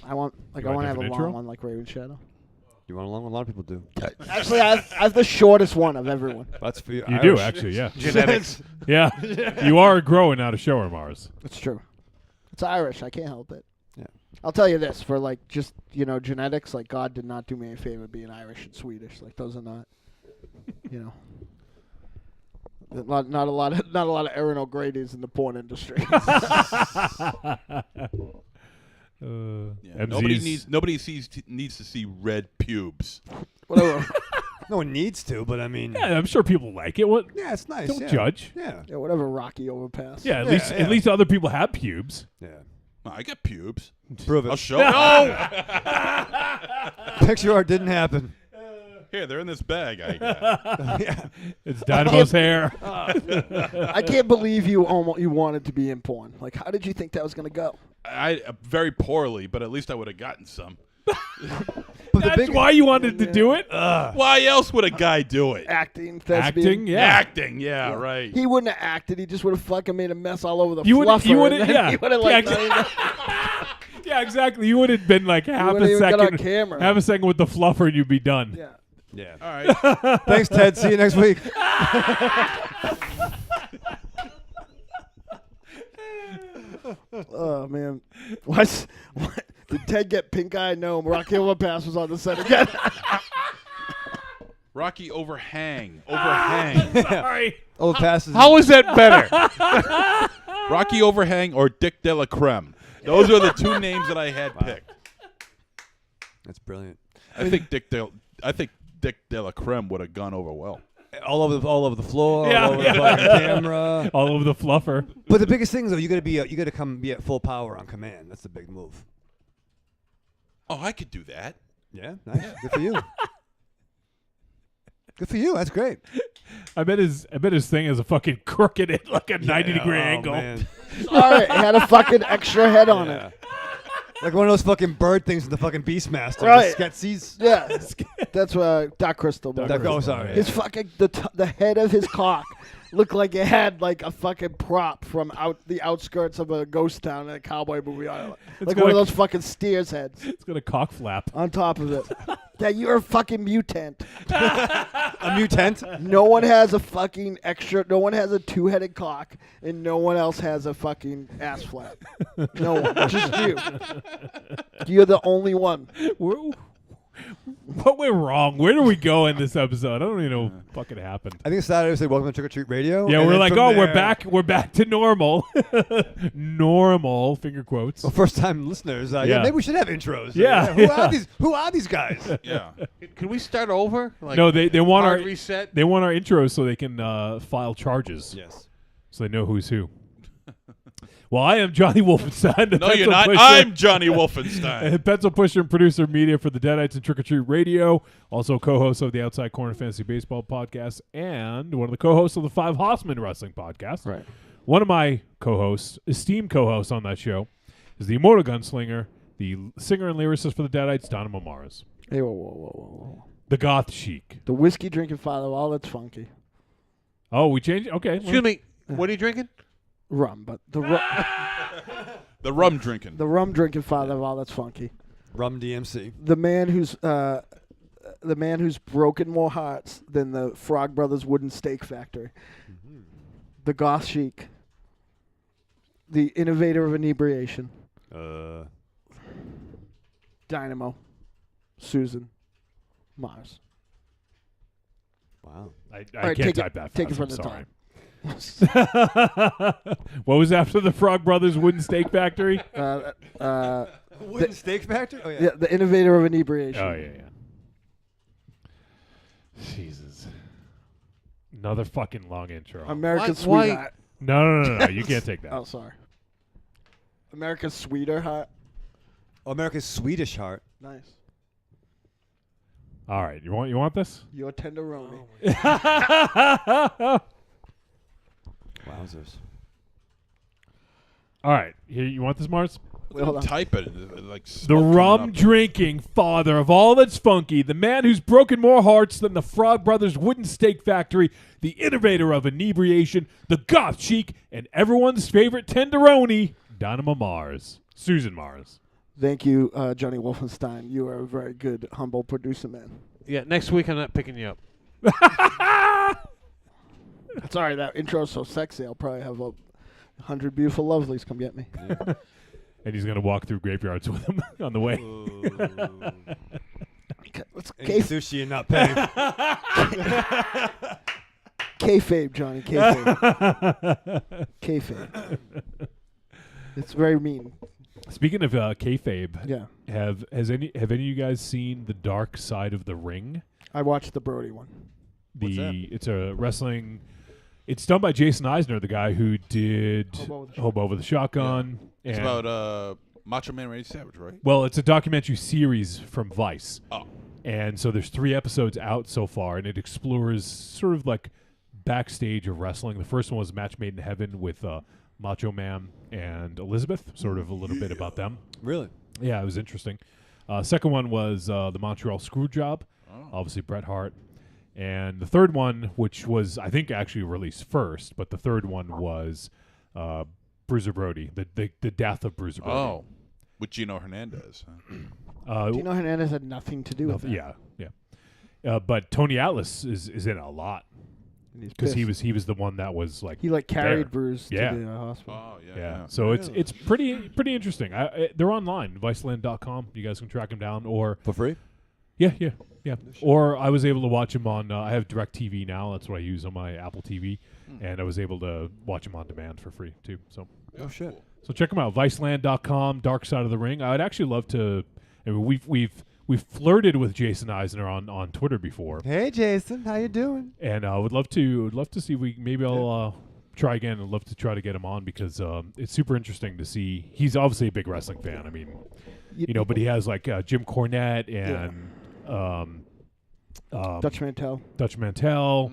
I want You to want a have a different long intro? one like Raven Shadow. You want a long one? A lot of people do. Actually, I have the shortest one of everyone. That's for you. You do, actually, yeah. Genetics. Yeah. You are growing out of shower, Mars. It's true. It's Irish. I can't help it. Yeah. I'll tell you this, for like just genetics, like God did not do me a favor being Irish and Swedish. Like those are not, not a lot of Aaron O'Grady's in the porn industry. Yeah, nobody needs to see red pubes. Whatever. No one needs to, but I mean. Yeah, I'm sure people like it. What? Yeah, it's nice. Don't yeah. judge. Yeah. Yeah, whatever. Rocky overpass. Yeah, Yeah, at least other people have pubes. Yeah. I got pubes. Prove it. I'll show you. Picture art didn't happen. Here, they're in this bag I got. Yeah. It's Dynamo's hair. I can't believe you wanted to be in porn. Like, how did you think that was gonna go? I very poorly, but at least I would have gotten some. But That's why you wanted to do it? Why else would a guy do it? Acting, thespian. Acting? Yeah. Acting, yeah, right. He wouldn't have acted. He just would have fucking made a mess all over the You would fluffer. you would and then yeah. He would have like yeah, not even- yeah, exactly. You would have been like half wouldn't a even get on second. camera. Half a second with the fluffer and you'd be done. Yeah. Yeah. All right. Thanks, Ted. See you next week. Oh man, what? Did Ted get pink eye? No, Rocky Overpass was on the set again. Rocky Overhang. Overhang. Sorry. Oh, passes. How is that better? Rocky Overhang or Dick De La Creme. Those are the two names that I had picked. That's brilliant. I think Dick De La Creme would have gone over well. All over the floor, Yeah, all over yeah. the fucking camera. All over the fluffer. But the biggest thing though, you gotta come be at full power on command. That's the big move. Oh, I could do that. Yeah, nice. Good for you. Good for you. That's great. I bet his thing is a fucking crooked at like a 90-degree Oh, angle. man. All right, it had a fucking extra head on Yeah. it. Like one of those fucking bird things in the fucking Beastmaster. Right. Skeksis. Yeah, that's Dark Crystal. Oh, sorry. His fucking the head of his cock looked like it had like a fucking prop from the outskirts of a ghost town in a cowboy movie. Like one gonna- of those fucking steer's heads It's got a cock flap. on top of it. Yeah, you're a fucking mutant. A mutant. No one has a fucking extra. No one has a two-headed cock, and no one else has a fucking ass flap. No one, just you. You're the only one. What went wrong? Where do we go in this episode? I don't even know what fucking happened. I think Saturday said welcome to Trick or Treat Radio. Yeah, and we're then like, from oh, there- we're back to normal. Normal, finger quotes. Well, first time listeners. Yeah, Yeah. maybe we should have intros. Yeah. Who are these guys? Yeah. Can we start over? Like No, they want our hard reset. they want our intros so they can file charges. Yes. So they know who's who. Well, I am Johnny Wolfenstein. The No, you're pencil not. pusher. I'm Johnny Wolfenstein. Pencil pusher and producer of media for the Deadites and Trick or Treat Radio. Also co-host of the Outside Corner Fantasy Baseball podcast and one of the co-hosts of the Five Horsemen Wrestling podcast. Right. One of my co-hosts, esteemed co-hosts on that show, is the immortal gunslinger, the singer and lyricist for the Deadites, Donna Mamaras. Hey, whoa. The Goth Chic. The whiskey drinking father of all that's funky. Oh, we changed? Okay. Excuse me. What are you drinking? Rum, but the The rum drinking. the rum drinking father of all that's funky. Rum DMC. The man who's broken more hearts than the Frog Brothers Wooden Steak Factory. The Goth Chic. The innovator of inebriation. Dynamo. Susan. Mars. Wow. I right, can't take it- type that fast. take it from I'm the sorry. top. What was after the Frog Brothers Wooden Steak Factory? Wooden Steak Factory? Oh, yeah. Yeah, the innovator of inebriation. Oh, yeah. Jesus. Another fucking long intro. America's Why- Sweetheart. No. You can't take that. Oh, sorry. America's Sweetheart. Oh, America's Swedish Heart. Nice. All right. You want this? Your tenderoni. Wowzers. All right. Here, you want this, Mars? Wait, hold on. Type it. Like The smoke coming rum up. drinking father of all that's funky, the man who's broken more hearts than the Frog Brothers Wooden Steak Factory, the innovator of inebriation, the goth chic, and everyone's favorite tenderoni, Dynamo Mars. Susan Mars. Thank you, Johnny Wolfenstein. You are a very good, humble producer, man. Yeah, next week I'm not picking you up. Sorry, that intro's so sexy. I'll probably have 100 beautiful lovelies come get me. And he's going to walk through graveyards with him on the way. Let's And sushi and not paying. kayfabe, Johnny. Kayfabe. Kayfabe. It's very mean. Speaking of kayfabe, Yeah. have any of you guys seen The Dark Side of the Ring? I watched the Brody one. What's that? It's a wrestling. It's done by Jason Eisner, the guy who did Hobo with a Shotgun. It's and- about Macho Man Randy Savage, right? Well, it's a documentary series from Vice. Oh. And so there's 3 episodes out so far, and it explores sort of like backstage of wrestling. The first one was Match Made in Heaven with Macho Man and Elizabeth, sort of a little bit about them. Really? Yeah, it was interesting. Second one was the Montreal Screwjob, obviously Bret Hart. And the third one, which was, I think, actually released first, but the third one was Bruiser Brody, the death of Bruiser Brody. Oh, with Gino Hernandez. Huh? Gino Hernandez had nothing to do with it. Yeah. But Tony Atlas is in it a lot because he was the one that was like He carried there. Bruce Yeah. to the hospital. Oh, yeah. Yeah. So it's pretty interesting. They're online, Viceland.com. You guys can track them down or For free? yeah. Or I was able to watch them on. I have DirecTV now. That's what I use on my Apple TV, and I was able to watch them on demand for free too. So Oh, shit. so check them out. Viceland.com. Dark Side of the Ring. I'd actually love to. I mean, we've flirted with Jason Eisner on Twitter before, Hey, Jason. How you doing? and I would love to see if we maybe I'll try again. I'd love to try to get him on because it's super interesting to see. He's obviously a big wrestling fan. I mean, but he has like Jim Cornette and. Dutch Mantel. Dutch Mantel.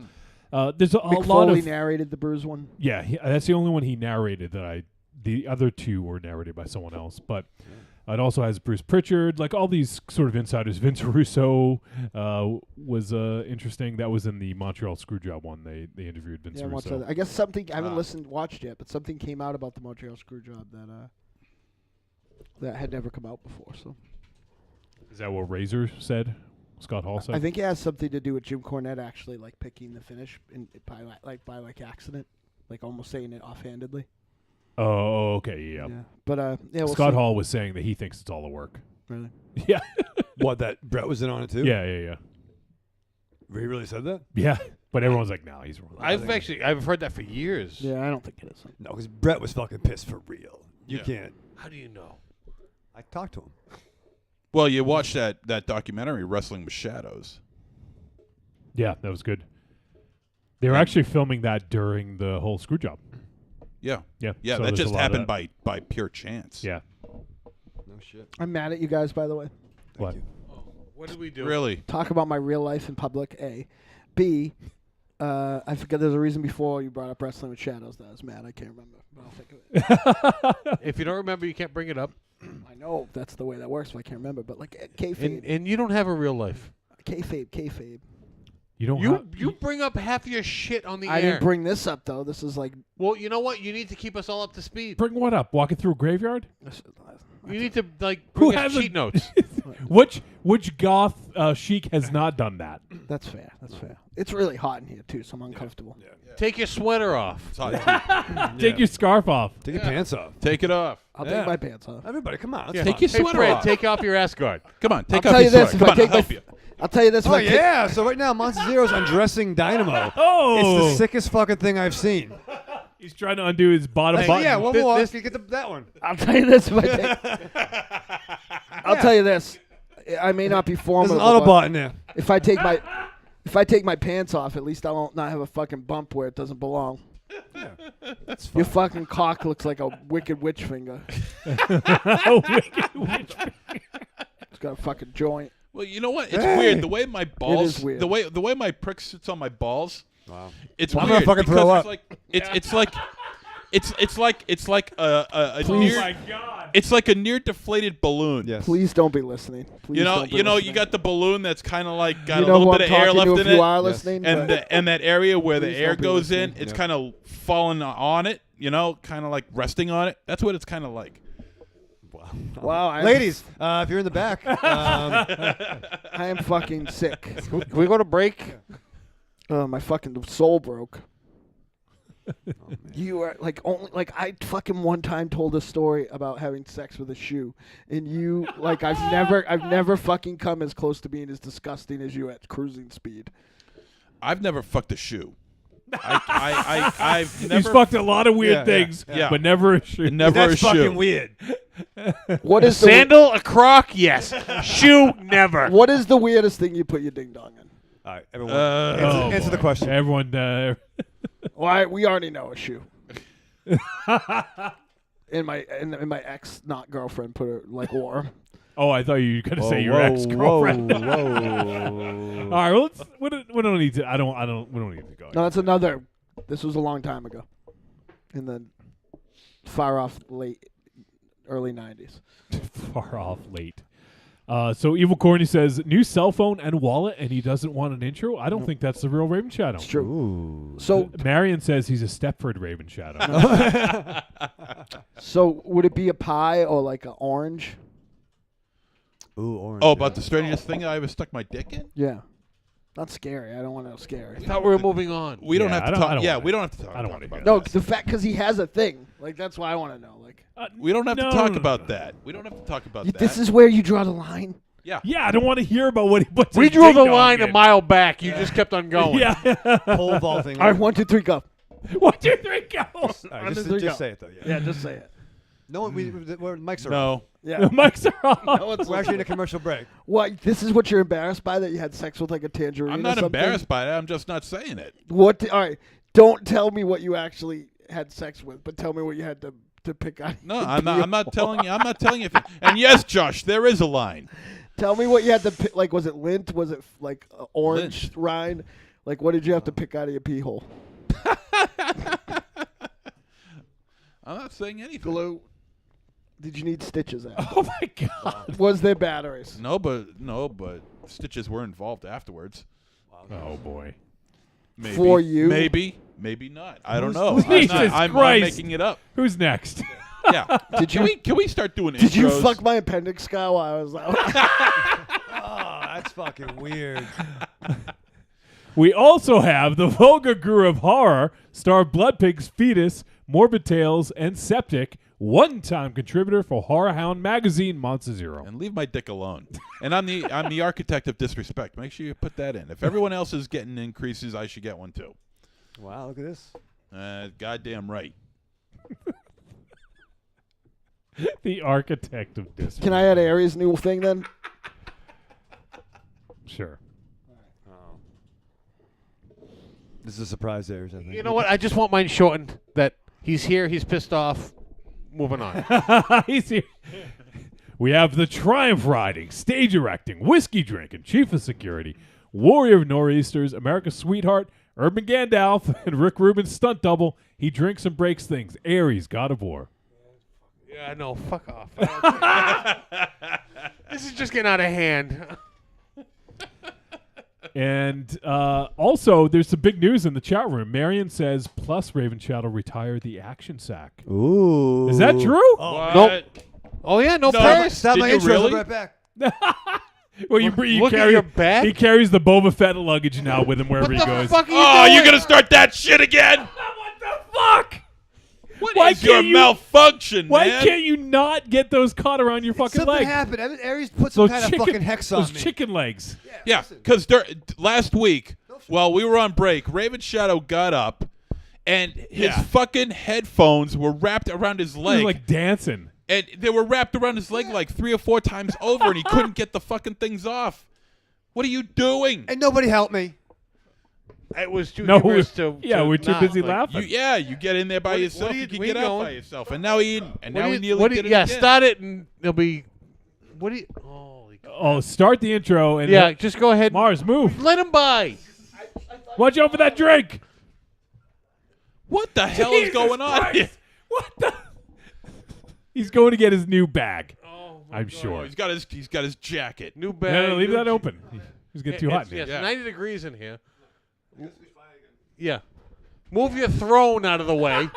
There's a Mick lot Foley of narrated the Bruise one. yeah. That's the only one he narrated the other 2 were narrated by someone else. But it also has Bruce Pritchard, like all these sort of insiders. Vince Russo was interesting. That was in the Montreal Screwjob one. They interviewed Vince Yeah, Russo. I guess something I haven't watched yet, but something came out about the Montreal Screwjob that had never come out before. So Is that what Razor said? Scott Hall said. I think it has something to do with Jim Cornette actually picking the finish by accident, almost saying it offhandedly. Oh, okay, yeah. But we'll Scott see. Hall was saying that he thinks it's all the work. Really? Yeah. What, that Brett was in on it too? Yeah. He really said that? Yeah. But everyone's like, no, he's wrong. I've heard that for years. Yeah, I don't think it is. No, because Brett was fucking pissed for real. You Yeah. can't. How do you know? I talked to him. Well, you watched that documentary, Wrestling with Shadows. Yeah, that was good. They were actually filming that during the whole screw job. Yeah. Yeah. Yeah, so that there's just a lot of happened that. by pure chance. Yeah. No shit. I'm mad at you guys, by the way. What? What did we do? Really? Talk about my real life in public. A, B. I forget. There's a reason before you brought up Wrestling with Shadows that I was mad. I can't remember. But I'll think of it. If you don't remember, you can't bring it up. I know that's the way that works. If I can't remember, but kayfabe, And you don't have a real life. kayfabe. You don't. You bring up half your shit on the I air. didn't bring this up though. This is like Well, you know what? You need to keep us all up to speed. bring what up? Walking through a graveyard? You need to Who bring us hasn't- cheat notes. Which goth chic has not done that? That's fair. That's fair. It's really hot in here too, so I'm uncomfortable. Take your sweater off. It's hot too. Take your scarf off. Take your pants off. Take it off. I'll Yeah. take my pants off. Everybody, come on. Yeah. Take your Hey, sweater Fred, off. take off your ass guard. Come on, take I'll off tell your you this, sweater. if I Come on, take I'll my help you. I'll tell you this. Oh, if I yeah. So right now, Monster Zero's undressing Dynamo. Oh! It's the sickest fucking thing I've seen. He's trying to undo his bottom Hey, button. yeah, one Th- more. this- You get that one. I'll tell you this. If I take, I'll tell you this. I may not be There's formidable. an but Autobot in there. If I take my pants off, at least I won't not have a fucking bump where it doesn't belong. That's Your fine. fucking cock looks like a wicked witch finger. It's got a fucking joint. Well, you know what? It's Hey. weird. The way my balls, is weird. the way my prick sits on my balls. Wow. It's Well, I'm weird gonna fucking because throw it's up. like it's like a Please. near, Oh my God. it's like a near deflated balloon. Yes. Please don't be listening. Please You know, don't be you listening. got the balloon that's kind of like got You a know little who bit I'm of air talking to left if in you it, are listening. and but and that area where the Please air don't be goes in, listening. it's Yeah. kind of falling on it. You know, kind of like resting on it. That's what it's kind of like. wow, Ladies, if you're in the back, I am fucking sick. Can we go to break? My fucking soul broke. You are I fucking one time told a story about having sex with a shoe, and you I've never fucking come as close to being as disgusting as you at cruising speed. I've never fucked a shoe. I've never He's fucked a lot of weird Yeah, things, yeah. but never a shoe. never that's a fucking shoe. weird. What is Sandal, a croc, yes. Shoe, never. What is the weirdest thing you put your ding dong in? All right, everyone, Oh, answer the question. Everyone, Well, we already know a shoe. And my ex, not girlfriend, put her wore 'em. Oh, I thought you were gonna say your ex-girlfriend. All right, well, we don't need to. We don't need to go. No, that's another. This was a long time ago, in the far off early 90s. Far off late. So Evil Corny says new cell phone and wallet, and he doesn't want an intro. I don't think that's the real Raven Shadow. It's true. Ooh. So Marion says he's a Stepford Raven Shadow. So would it be a pie or like an orange? Ooh, orange. Oh, about the strangest thing I ever stuck my dick in? Yeah. Not scary. I don't want to scary. I thought we were moving on. We don't Yeah, have I to don't- I talk. don't Yeah, wanna- we don't have to talk. I don't wanna about go No, that. the fact because he has a thing. That's why I want to know. We don't have No, to talk no, about no. that. We don't have to talk about that. This is where you draw the line. yeah. Yeah, I don't want to hear about what he puts. We his drew ding the dong line a in. mile back. You just kept on going. Yeah. Pole vaulting. All right, 1, 2, 3, go. 1, 2, 3, go. All right, just There you go. say it though. Yeah. Yeah, just say it. No, we're mics are off. No. Yeah. The mics are off. No, it's We're actually in a commercial break. What? This is what you're embarrassed by, that you had sex with like a tangerine? I'm or not something? embarrassed by it. I'm just not saying it. What? All right. Don't tell me what you actually had sex with, but tell me what you had to pick on. No, I'm not. I'm not telling you. I'm not telling you. And yes, Josh, there is a line. Tell me what you had to pick. Like, was it lint? Was it like orange Lint. rind? Like, what did you have to pick out of your pee hole? I'm not saying anything. Glue. Did you need stitches out? Oh my god. Was there batteries? No, but stitches were involved afterwards. Oh boy. Maybe. For you? Maybe not. I don't know. Jesus I'm Christ. making it up. Who's next? Yeah. Can we start doing intros? Did you fuck my appendix, Sky, while I was out? Oh, that's fucking weird. We also have the vulgar guru of horror, star of Blood Pigs, Fetus, Morbid Tales, and Septic, one-time contributor for Horror Hound magazine, Monster Zero. And leave my dick alone. And I'm the architect of disrespect. Make sure you put that in. If everyone else is getting increases, I should get one too. Wow, look at this. Goddamn right. The architect of disrespect. Can I add Aries' new thing then? Sure. This is a surprise, Ayers, I think. You know what? I just want mine shortened. That he's here. He's pissed off. Moving on. He's here. We have the Triumph Riding, Stage Erecting, Whiskey Drinking, Chief of Security, Warrior of Nor'easters, America's Sweetheart, Urban Gandalf, and Rick Rubin's Stunt Double. He drinks and breaks things. Ares, God of War. Yeah, no, fuck off. I don't care. This is just getting out of hand. And also, there's some big news in the chat room. Marion says, plus Raven Shadow retired the action sack. Ooh. Is that true? Oh, Nope. Oh yeah, no purse. Stop Did my you intro. really? Right back. Well, you Look at your bag. He carries the Boba Fett luggage now with him wherever What he the goes. fuck are you Oh, doing? you're gonna start that shit again? What the fuck? Why is your can't you- malfunction, Why man? can't you not get those caught around your fucking Something leg? happened. Aries put some kind of fucking hex on those me. chicken legs. Yeah, listen. because last week, while we were on break, Raven Shadow got up, and his fucking headphones were wrapped around his He leg. was like dancing. And they were wrapped around his leg like 3 or 4 times over, and he couldn't get the fucking things off. What are you doing? And nobody helped me. It was too No, humorous to. we're too not, busy like, laughing. You get in there by What are- yourself. what are You you- can where get you out going? by yourself. And now he nearly did it yeah, again. start it and it'll be. What do you? Holy crap. Oh, start the intro and Yeah, just go ahead. Mars, move. Let him by. Watch out for that drink. What the hell is Jesus going on Christ. here? What the? He's going to get his new bag. Oh, I'm sure. He's got his jacket. New bag. No, leave new that je- open. He's getting too hot in Yes, here. 90 degrees in here. Yeah. Move your throne out of the way.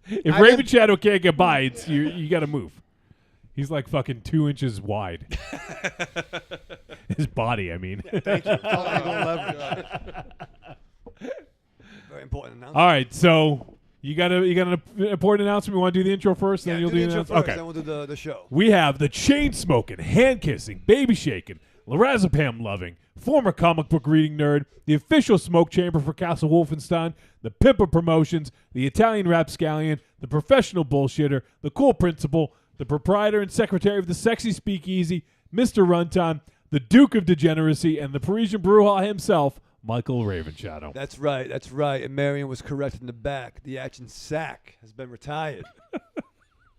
If Raven Shadow can't get by, it's you got to move. He's like fucking 2 inches wide. His body, I mean. Thank you. That's all I gonna leverage. Very important announcement. All right, so you got an important announcement. We want to do the intro first, Yeah, then you'll do the do the intro announcement. first, Okay. then we'll do the show. We have the chain smoking, hand kissing, baby shaking, lorazepam loving, former comic book reading nerd, the official smoke chamber for Castle Wolfenstein, the pimp of promotions, the Italian rapscallion, the professional bullshitter, the cool principal, the proprietor and secretary of the sexy speakeasy, Mr. Runtime, the Duke of Degeneracy, and the Parisian Bruja himself, Michael Ravenshadow. That's right. That's right. And Marion was correct in the back. The action sack has been retired.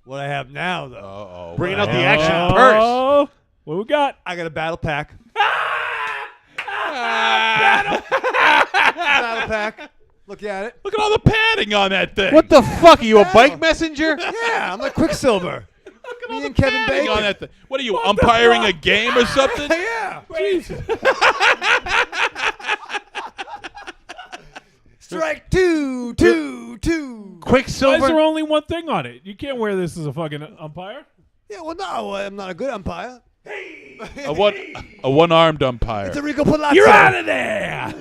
What I have now, though, Uh-oh. Bringing out the action purse. Oh, what we got? I got a battle pack. Battle pack. Look at it. Look at all the padding on that thing. What the fuck? Are you a bike messenger? Yeah, I'm like Quicksilver. Look at Me all the and Kevin padding Bacon. on that thing. What are you, umpiring a game or something? Yeah. Strike two. Why is Quicksilver. there only one thing on it? You can't wear this as a fucking umpire. Yeah, well, no, I'm not a good umpire. A one-armed umpire. It's Enrico Palazzo. You're out of there.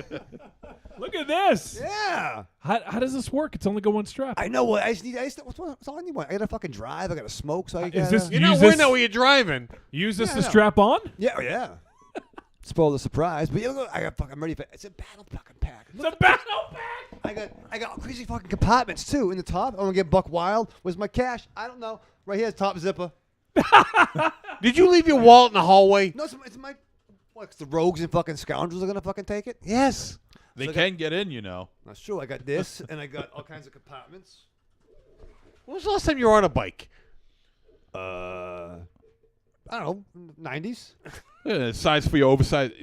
Look at this. Yeah. How does this work? It's only got one strap. I know what I just need. What's all I need? I gotta fucking drive. I gotta smoke. So I gotta. Is this You're not use wearing this, that when you're driving. use this Yeah, to I know. strap on? Yeah, yeah. Spoil the surprise, but you know, I'm ready for. It's a battle fucking pack. It's a battle pack. I got crazy fucking compartments too in the top. I want to get buck wild. Where's my cash? I don't know. Right here's top zipper. Did you leave your wallet in the hallway? No, it's my. What? 'Cause the rogues and fucking scoundrels are gonna fucking take it. Yes. They So I can get in, you know. That's true. I got this, and I got all kinds of compartments. When was the last time you were on a bike? I don't know, 90s. Size for your oversized,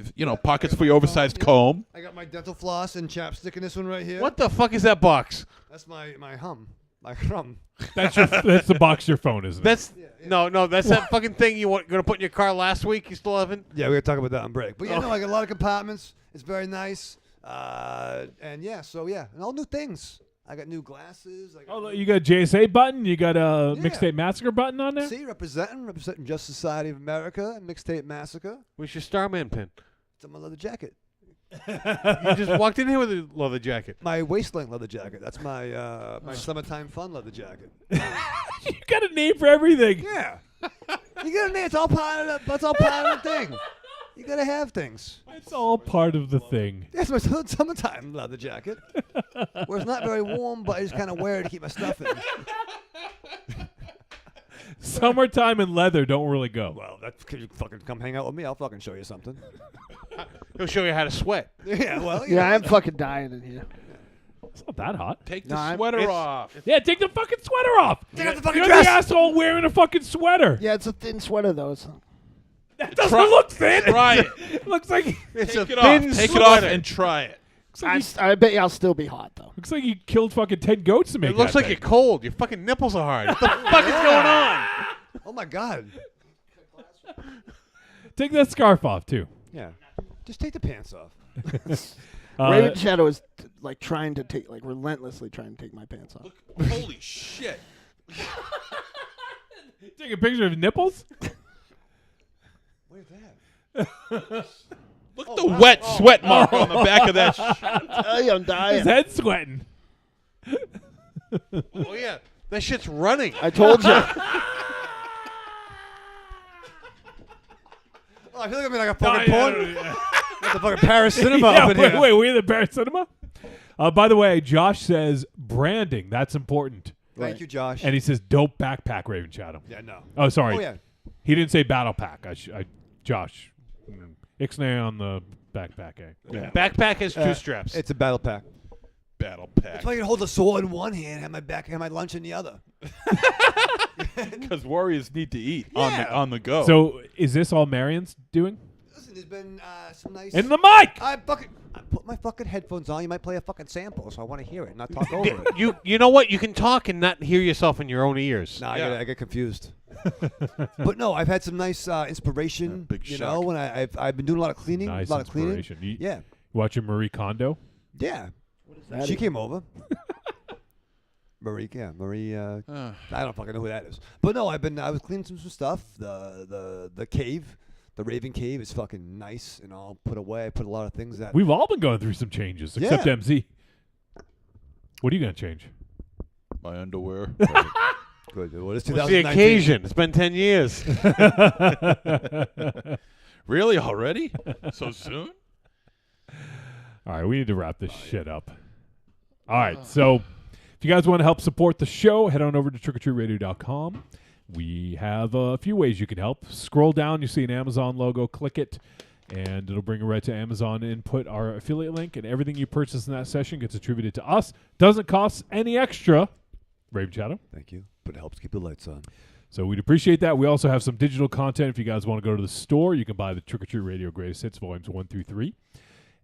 pockets for your oversized comb. I got my dental floss and chapstick in this one right here. What the fuck is that box? That's my hum. That's the box your phone, isn't it? That's no. That's that fucking thing you were gonna put in your car last week. You still haven't. Yeah, we're gonna talk about that on break. But yeah, no, I got a lot of compartments. It's very nice. And yeah, and all new things. I got new glasses. I got Oh, you got a JSA button. You got a Yeah. Mixtape Massacre button on there. See, representing Just Society of America, Mixtape Massacre. Where's your Starman pin? It's on my leather jacket. You just walked in here with a leather jacket. My waist-length leather jacket. That's my my summertime fun leather jacket. You got a name for everything. Yeah. You got a name. It's all part of the thing. You gotta have things. It's all part of the thing. That's my summertime leather jacket. Where it's not very warm, but I just kind of wear it to keep my stuff in. Summertime and leather don't really go. Well, you fucking come hang out with me. I'll fucking show you something. He'll show you how to sweat. Yeah, well, Yeah, I'm fucking dying in here. It's not that hot. Take No, the sweater it's- off. Yeah, take the fucking sweater off. Take off the fucking You're dress. the asshole wearing a fucking sweater. Yeah, it's a thin sweater though. That doesn't look thin. Try it. It looks like It's Take a it off. thin Take it off sweater. and try it. I bet you I'll still be hot though. looks like you killed fucking 10 goats to make It looks that like thing. you're cold. Your fucking nipples are hard. What the fuck is going on? Oh my God. Take that scarf off too. Yeah. Just take the pants off. Raven Shadow is like trying to take, like relentlessly trying to take my pants off. Holy shit. Take a picture of nipples. What is that? Look at the wet sweat mark on the back of that shirt. Oh, yeah, I'm His dying. head's sweating. Oh yeah, that shit's running. I told you. Oh, I feel like I'm in like a fucking porn. Like the fucking Paris cinema Yeah, up in here. wait, we're in the Barrett Cinema? By the way, Josh says branding. That's important. Thank you, Josh. And he says dope backpack, Raven Shadow. Yeah, no. Oh, sorry. Oh, yeah. He didn't say battle pack. Josh. Ixnay on the backpack, eh? Yeah. Backpack has two straps. It's a battle pack. Battle pack. That's why you can hold the sword in one hand, have my lunch in the other. Because warriors need to eat Yeah. on the go. So is this all Marion's doing? Listen, there's been some nice. In the mic! I put my fucking headphones on. You might play a fucking sample, so I want to hear it, not talk over it. You know what? You can talk and not hear yourself in your own ears. No, Yeah. I get confused. But no, I've had some nice inspiration. Big you shock. know, when I've been doing a lot of cleaning. Nice a lot of cleaning. inspiration. You Yeah, watching Marie Kondo? yeah. that She is? came over. Marie. I Uh, don't fucking know who that is. But no, I was cleaning some stuff. The cave, the Raven Cave is fucking nice and all put away. I put a lot of things that. We've all been going through some changes, except Yeah. MZ. What are you going to change? my underwear. Good. Well, it's What's the 2019. occasion? It's been 10 years. Really? Already? So soon? All right, we need to wrap this shit up. All right, so if you guys want to help support the show, head on over to trickortreatradio.com. We have a few ways you can help. Scroll down, you see an Amazon logo, click it, and it'll bring you right to Amazon. Input our affiliate link, and everything you purchase in that session gets attributed to us. Doesn't cost any extra. Raven Shadow. Thank you, but it helps keep the lights on. So we'd appreciate that. We also have some digital content. If you guys want to go to the store, you can buy the Trick or Treat Radio Greatest Hits Volumes 1 through 3.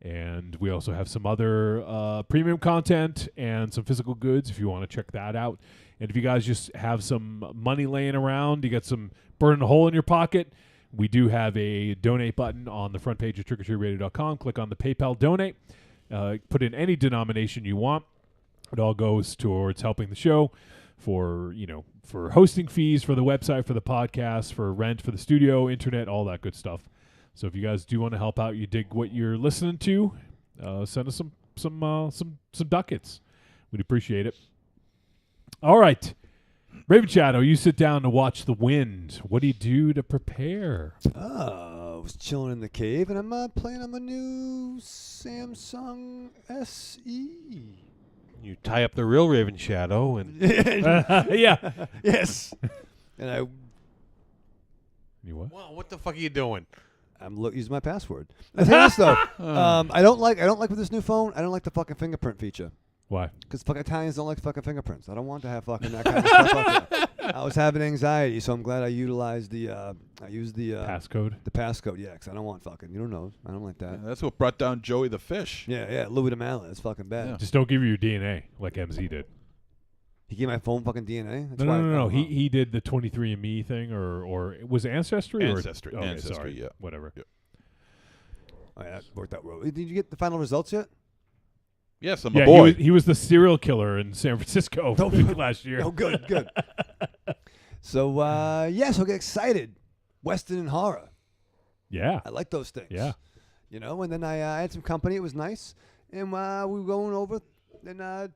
And we also have some other premium content and some physical goods if you want to check that out. And if you guys just have some money laying around, you got some burning a hole in your pocket, we do have a donate button on the front page of trickortreatradio.com. Click on the PayPal donate. Put in any denomination you want. It all goes towards helping the show for hosting fees, for the website, for the podcast, for rent, for the studio, internet, all that good stuff. So if you guys do want to help out, you dig what you're listening to, send us some ducats. We'd appreciate it. All right. Raven Shadow, you sit down to watch the wind. What do you do to prepare? I was chilling in the cave, and I'm playing on my new Samsung SE. You tie up the real Raven Shadow and Yeah. Yes. And You what? wow, what the fuck are you doing? I'm using my password. I tell you this though, I don't like with this new phone. I don't like the fucking fingerprint feature. Why? Because fucking Italians don't like fucking fingerprints. I don't want to have fucking that kind of stuff out there. I was having anxiety, so I'm glad I utilized the Passcode? The passcode, yeah, because I don't want fucking, you don't know. I don't like that. Yeah, that's what brought down Joey the Fish. Yeah, Louis the Mallet. It's fucking bad. Yeah. Just don't give you your DNA like MZ did. He gave my phone fucking DNA? That's No. why He did the 23andMe thing, or was it Ancestry? Ancestry. Or, okay, Ancestry, sorry. yeah. Whatever. Yep. Oh, yeah, that worked out well. Did you get the final results yet? Yes, I'm Yeah, a boy. he was the serial killer in San Francisco last year. Oh, good. So, so get excited. Western and horror. Yeah. I like those things. Yeah. You know, and then I had some company. It was nice. And we were going over, and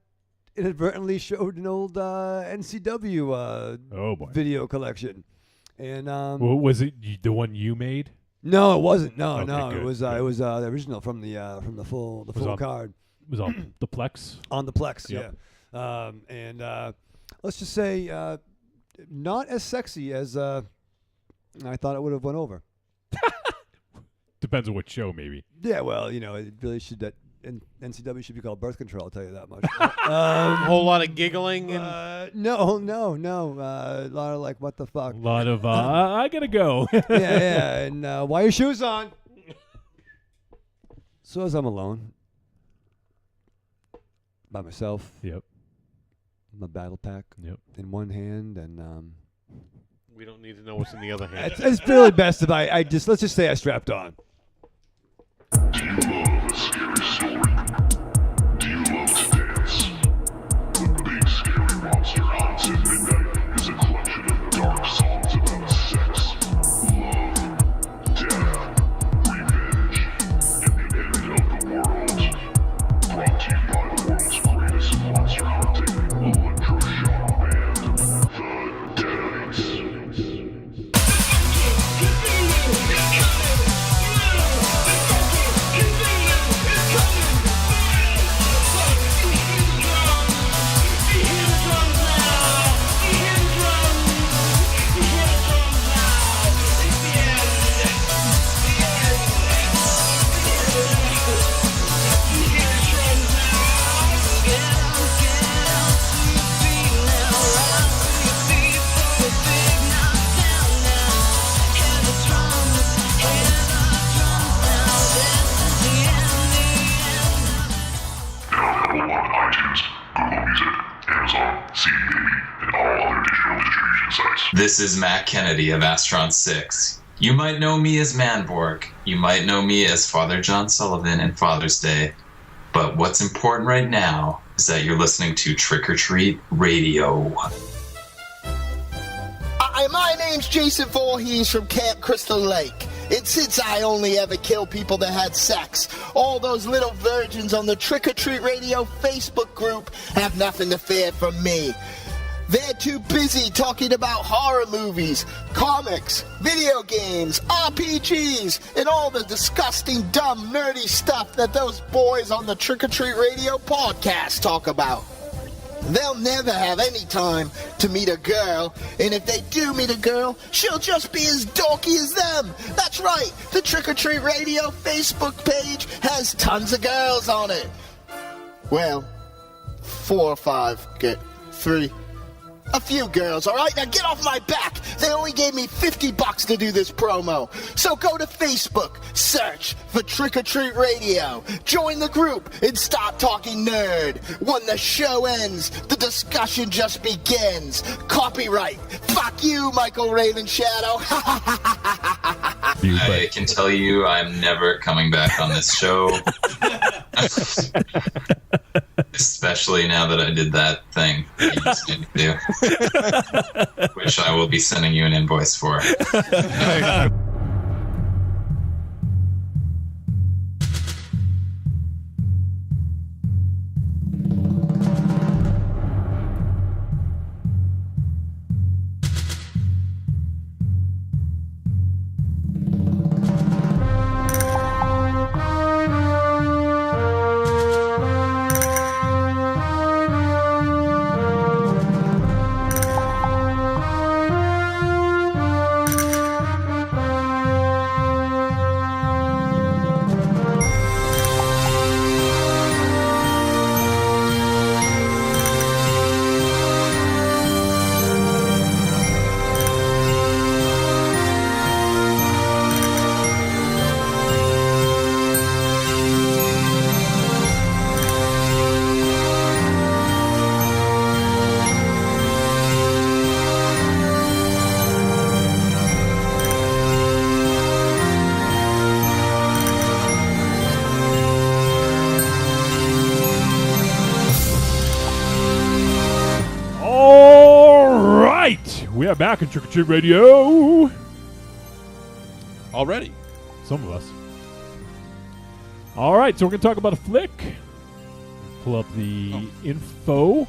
inadvertently showed an old NCW Oh, boy. video collection. And Well, was it the one you made? no, it wasn't. No, Okay, no, good, it was the original from the full on- card It was on the Plex. on the Plex. Yep. Yeah. And let's just say not as sexy as I thought it would have went over. Depends on what show, maybe. Yeah, well, you know, it really should. That NCW should be called birth control. I'll tell you that much. A whole lot of giggling and No. A lot of like, what the fuck? A lot of, I gotta go. yeah. And why are your shoes on? So as I'm alone, by myself, Yep. my battle pack Yep. in one hand, and we don't need to know what's in the other hand. it's really best if I just let's just say I strapped on. Do you love a scary story? Do you love to dance? The Big Scary Monster Haunts at Midnight is a collection of dark songs about sex, love, death, revenge, and the end of the world. Brought to you by the world's greatest monster hunting electroshock band, the Deadites. Available on iTunes, Google Music, Amazon, CD Baby, and all other digital distribution sites. This is Matt Kennedy of Astron 6. You might know me as Manborg. You might know me as Father John Sullivan in Father's Day. But what's important right now is that you're listening to Trick or Treat Radio. My name's Jason Voorhees from Camp Crystal Lake. And since I only ever kill people that had sex, all those little virgins on the Trick or Treat Radio Facebook group have nothing to fear from me. They're too busy talking about horror movies, comics, video games, RPGs, and all the disgusting, dumb, nerdy stuff that those boys on the Trick or Treat Radio podcast talk about. They'll never have any time to meet a girl, and if they do meet a girl, she'll just be as dorky as them. That's right, the Trick or Treat Radio Facebook page has tons of girls on it. Well, 4 or 5, get 3. A few girls, all right? Now get off my back. They only gave me $50 to do this promo. So go to Facebook, search for Trick or Treat Radio, join the group, and start talking nerd. When the show ends, the discussion just begins. Copyright. Fuck you, Michael Raven Shadow. I can tell you I'm never coming back on this show. Especially now that I did that thing that you just made me do. Which I will be sending you an invoice for. We are back at Trick or Treat Radio. Already. Some of us. All right, so we're going to talk about a flick. Pull up the info.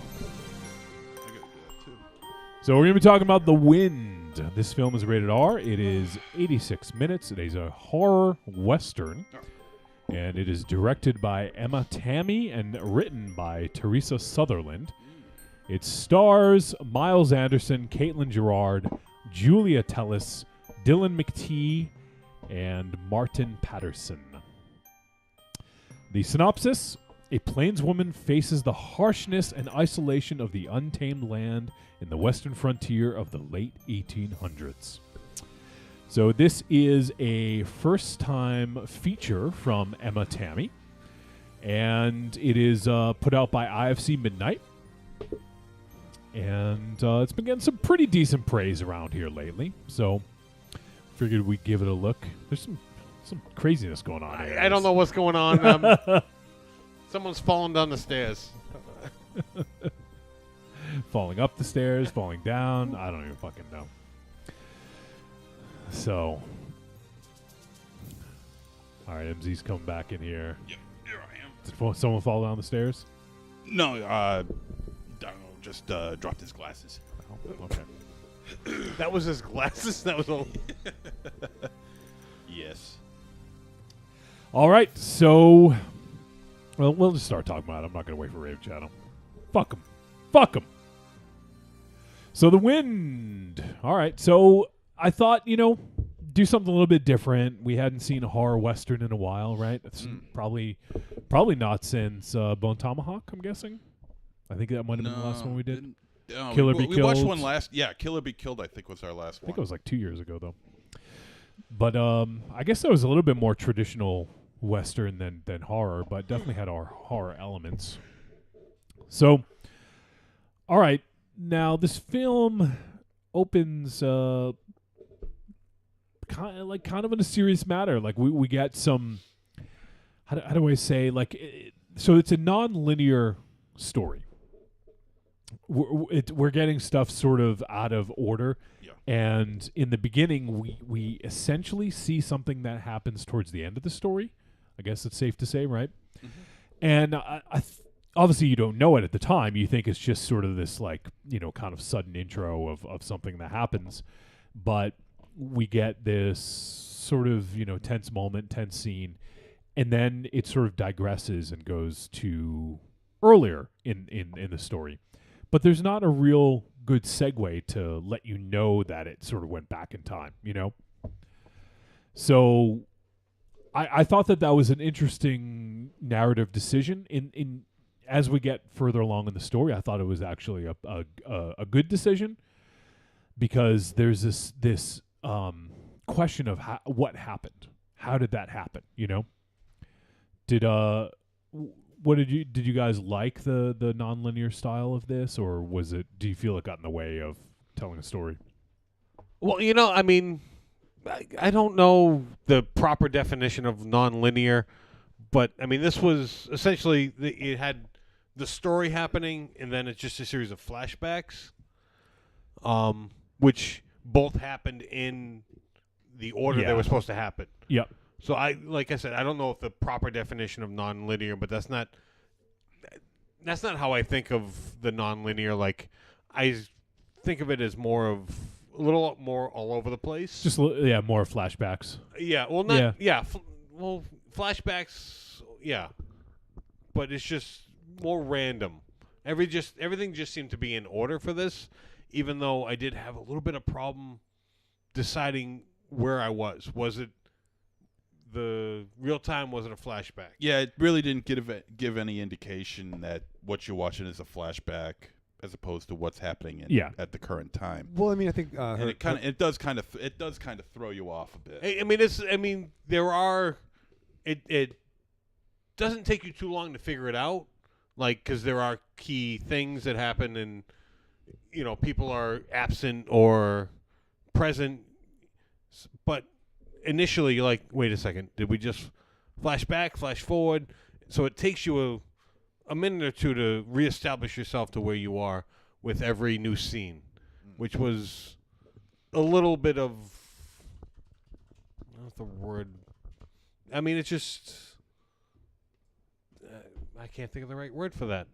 So we're going to be talking about The Wind. This film is rated R. It is 86 minutes. It is a horror western. And it is directed by Emma Tammy and written by Teresa Sutherland. It stars Miles Anderson, Caitlin Gerard, Julia Tellis, Dylan McTee, and Martin Patterson. The synopsis: a plainswoman faces the harshness and isolation of the untamed land in the western frontier of the late 1800s. So this is a first-time feature from Emma Tammy, and it is put out by IFC Midnight. And it's been getting some pretty decent praise around here lately, so figured we'd give it a look. There's some craziness going on here. I don't know what's going on. Someone's falling down the stairs. Falling up the stairs, falling down. I don't even fucking know. So, all right, MZ's coming back in here. Yep, here I am. Did someone fall down the stairs? No, I don't know, just dropped his glasses. Oh, okay. That was his glasses? That was all. Yes. All right, so we'll just start talking about it. I'm not going to wait for Rave Channel. Fuck him. Fuck him. So The Wind. All right, so I thought, do something a little bit different. We hadn't seen a horror western in a while, right? It's probably not since Bone Tomahawk, I'm guessing. I think that might have been the last one we did. Killer Be Killed. We watched one last. Yeah, Killer Be Killed, I think, was our last one. I think it was like 2 years ago, though. But I guess that was a little bit more traditional western than horror, but definitely had our horror elements. So, all right. Now, this film opens kind of in a serious matter. Like, we get some, how do I say, so it's a non-linear story. We're getting stuff sort of out of order. Yeah. And in the beginning, we essentially see something that happens towards the end of the story. I guess it's safe to say, right? Mm-hmm. And obviously you don't know it at the time. You think it's just sort of this kind of sudden intro of something that happens. But we get this sort of, tense moment, tense scene. And then it sort of digresses and goes to earlier in the story, but there's not a real good segue to let you know that it sort of went back in time, you know? So I thought that was an interesting narrative decision. In as we get further along in the story, I thought it was actually a good decision, because there's this question of what happened. How did that happen? You know, did you guys like the nonlinear style of this, or do you feel it got in the way of telling a story? Well, you know, I mean, I don't know the proper definition of nonlinear, but I mean, this was essentially it had the story happening, and then it's just a series of flashbacks, which both happened in the order they were supposed to happen. Yep. So like I said, I don't know if the proper definition of nonlinear, but that's not how I think of the nonlinear. Like, I think of it as a little more all over the place. Just more flashbacks. Yeah. Well, flashbacks. Yeah, but it's just more random. Everything just seemed to be in order for this, even though I did have a little bit of problem deciding where I was. Was it the real time? Was it a flashback? Yeah, it really didn't give any indication that what you're watching is a flashback as opposed to what's happening at the current time. Well, I mean, I think and it does kind of throw you off a bit. It doesn't take you too long to figure it out, like, because there are key things that happen, and you know, people are absent or present, but initially you're like, wait a second, did we just flash back, flash forward? So it takes you a minute or two to reestablish yourself to where you are with every new scene, which was a little bit of, not the word, I mean, it's just, I can't think of the right word for that.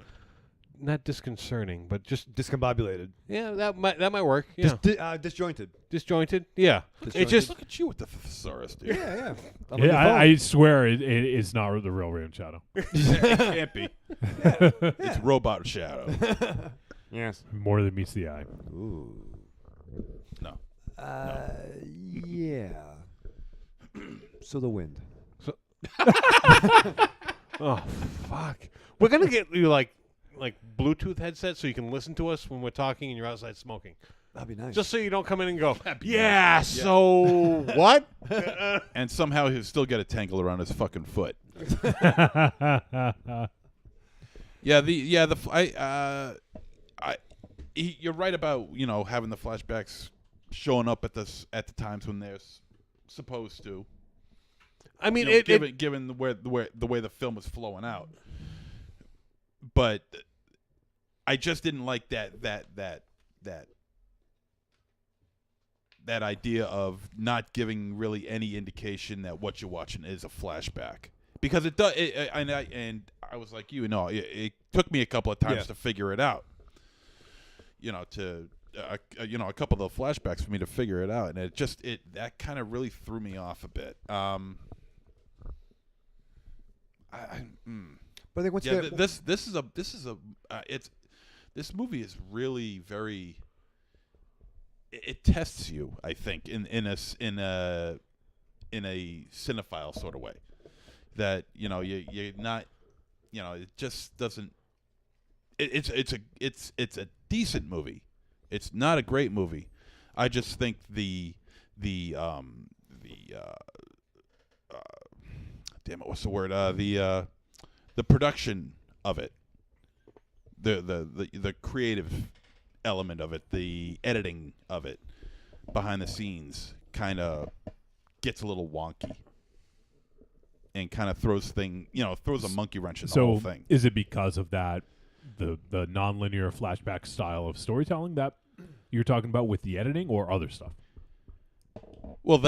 Not disconcerting, but just discombobulated. Yeah, that might work. Yeah, disjointed. Disjointed. Yeah, It just look at you with the thesaurus, dude. Yeah. I swear it is not the real Raven Shadow. It can't be. It's Robot Shadow. Yes. More than meets the eye. Ooh. No. Yeah. So the wind. Oh fuck! We're gonna get you like Bluetooth headsets so you can listen to us when we're talking and you're outside smoking. That'd be nice. Just so you don't come in and go, yeah. So what? And somehow he'll still get a tangle around his fucking foot. You're right about, you know, having the flashbacks showing up at the times when they're supposed to. I mean, you know, given the way the film was flowing out, but I just didn't like that idea of not giving really any indication that what you're watching is a flashback, because it does. And I was like, it took me a couple of times to figure it out. You know, a couple of the flashbacks for me to figure it out, and that kind of really threw me off a bit. But I think once this movie is really very. It tests you, I think, in a cinephile sort of way, that you're not, it just doesn't. It's a decent movie. It's not a great movie. I just think the damn it, what's the word? The production of it, the creative element of it, the editing of it, behind the scenes, kind of gets a little wonky, and kind of throws a monkey wrench in the whole thing. Is it because of that, the nonlinear flashback style of storytelling that you're talking about with the editing, or other stuff? Well,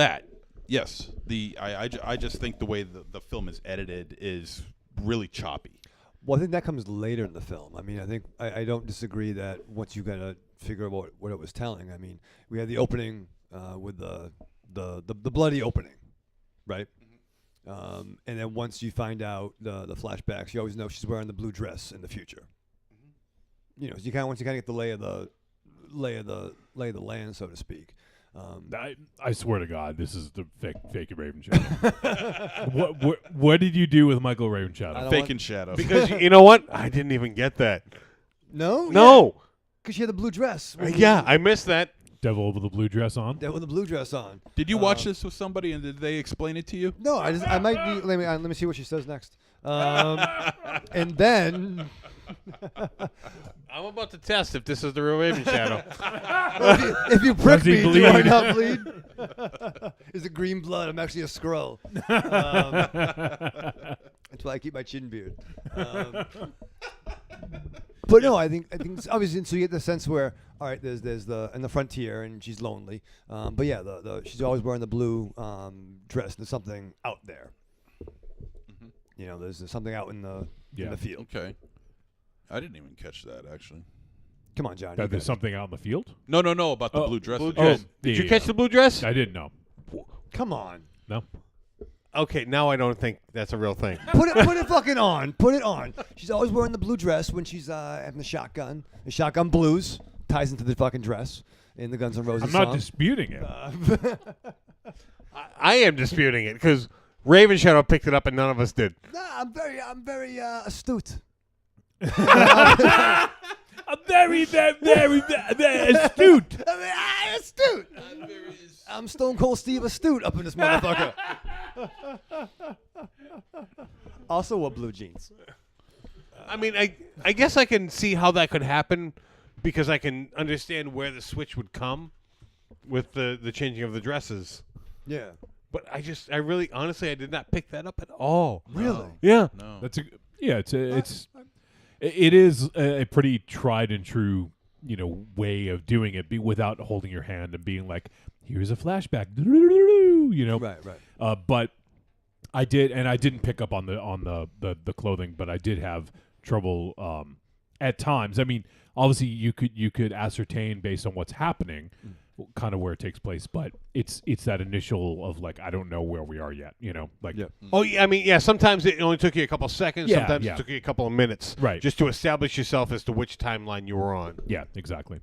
yes. I just think the way the film is edited is really choppy. Well, I think that comes later in the film. I mean, I don't disagree that once you gotta figure out what it was telling. I mean, we had the opening with the bloody opening, right? And then once you find out the flashbacks, you always know she's wearing the blue dress in the future. You know, so once you kind of get the lay of the land, so to speak. I swear to God, this is the fake Raven Shadow. what did you do with Michael Raven Shadow? Faking Shadow. Because you know what? I didn't even get that. No. Because she had the blue dress. Yeah, I missed that. Devil with the blue dress on. Devil with the blue dress on. Did you watch this with somebody and did they explain it to you? No, I might be. Let me see what she says next. And then. I'm about to test if this is the real Raven Shadow. If you prick me, do I bleed? not bleed? Is it green blood? I'm actually a Skrull. That's why I keep my chin beard. But no, I think it's obviously, so you get the sense where, all right, there's the frontier and she's lonely. But yeah, she's always wearing the blue dress. There's something out there. You know, there's something out in the field. Okay. I didn't even catch that, actually. Come on, John. That there's something out in the field? No, about the blue dress. Blue dress. Did you catch the blue dress? I didn't know. Come on. No. Okay, now I don't think that's a real thing. Put it fucking on. Put it on. She's always wearing the blue dress when she's having the shotgun. The shotgun blues ties into the fucking dress in the Guns N' Roses I'm not song. disputing it. I am disputing it because Raven Shadow picked it up and none of us did. Nah, I'm very astute. I'm very astute. Astute. I'm Stone Cold Steve Astute up in this motherfucker. Also wore blue jeans. I mean, I guess I can see how that could happen because I can understand where the switch would come with the changing of the dresses. Yeah. But I really, honestly, I did not pick that up at all. Really? Yeah. No. It is a pretty tried and true, way of doing it, without holding your hand and being like, here's a flashback, Right. But I did, and I didn't pick up on the clothing, but I did have trouble at times. I mean, obviously you could ascertain based on what's happening, kind of where it takes place, but it's that initial of like, I don't know where we are yet, like. Yeah. Oh, yeah. I mean, yeah. Sometimes it only took you a couple seconds. Yeah, Sometimes yeah. it took you a couple of minutes, Right. just to establish yourself as to which timeline you were on. Yeah, exactly.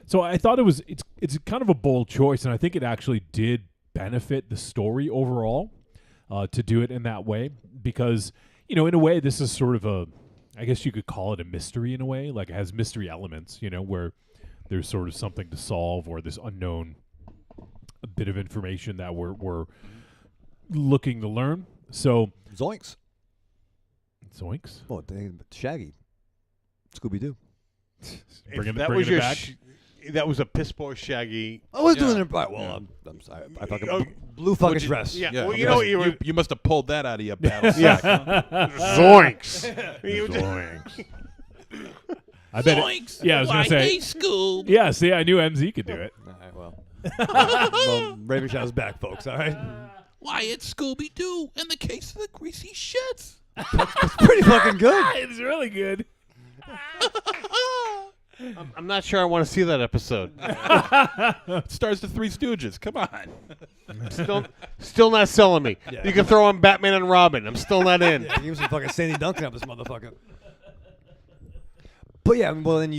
So I thought it's kind of a bold choice, and I think it actually did benefit the story overall to do it in that way, because in a way this is sort of I guess you could call it a mystery in a way, like it has mystery elements, where there's sort of something to solve or this unknown bit of information that we're looking to learn. So Zoinks. Well, Shaggy. Scooby-Doo. bringing that it was your back. that was a piss poor Shaggy. I was Yeah. doing it right. Well, I'm sorry. I fucking Oh, blue fucking dress. Yeah. Yeah. Well, you know what you were. You must have pulled that out of your battle Yeah. sack. Huh? Zoinks. You just- Zoinks. I bet. I was gonna say. Scoob. Yeah. See, I knew MZ could do it. All right, well, Raven Shadow's back, folks. All right. Why, it's Scooby-Doo in the case of the greasy shits. It's pretty fucking good. It's really good. I'm not sure I want to see that episode. It stars the Three Stooges. Come on. Still not selling me. Yeah. You can throw on Batman and Robin. I'm still not in. Yeah, give me some fucking Sandy Duncan up this motherfucker. But yeah, well then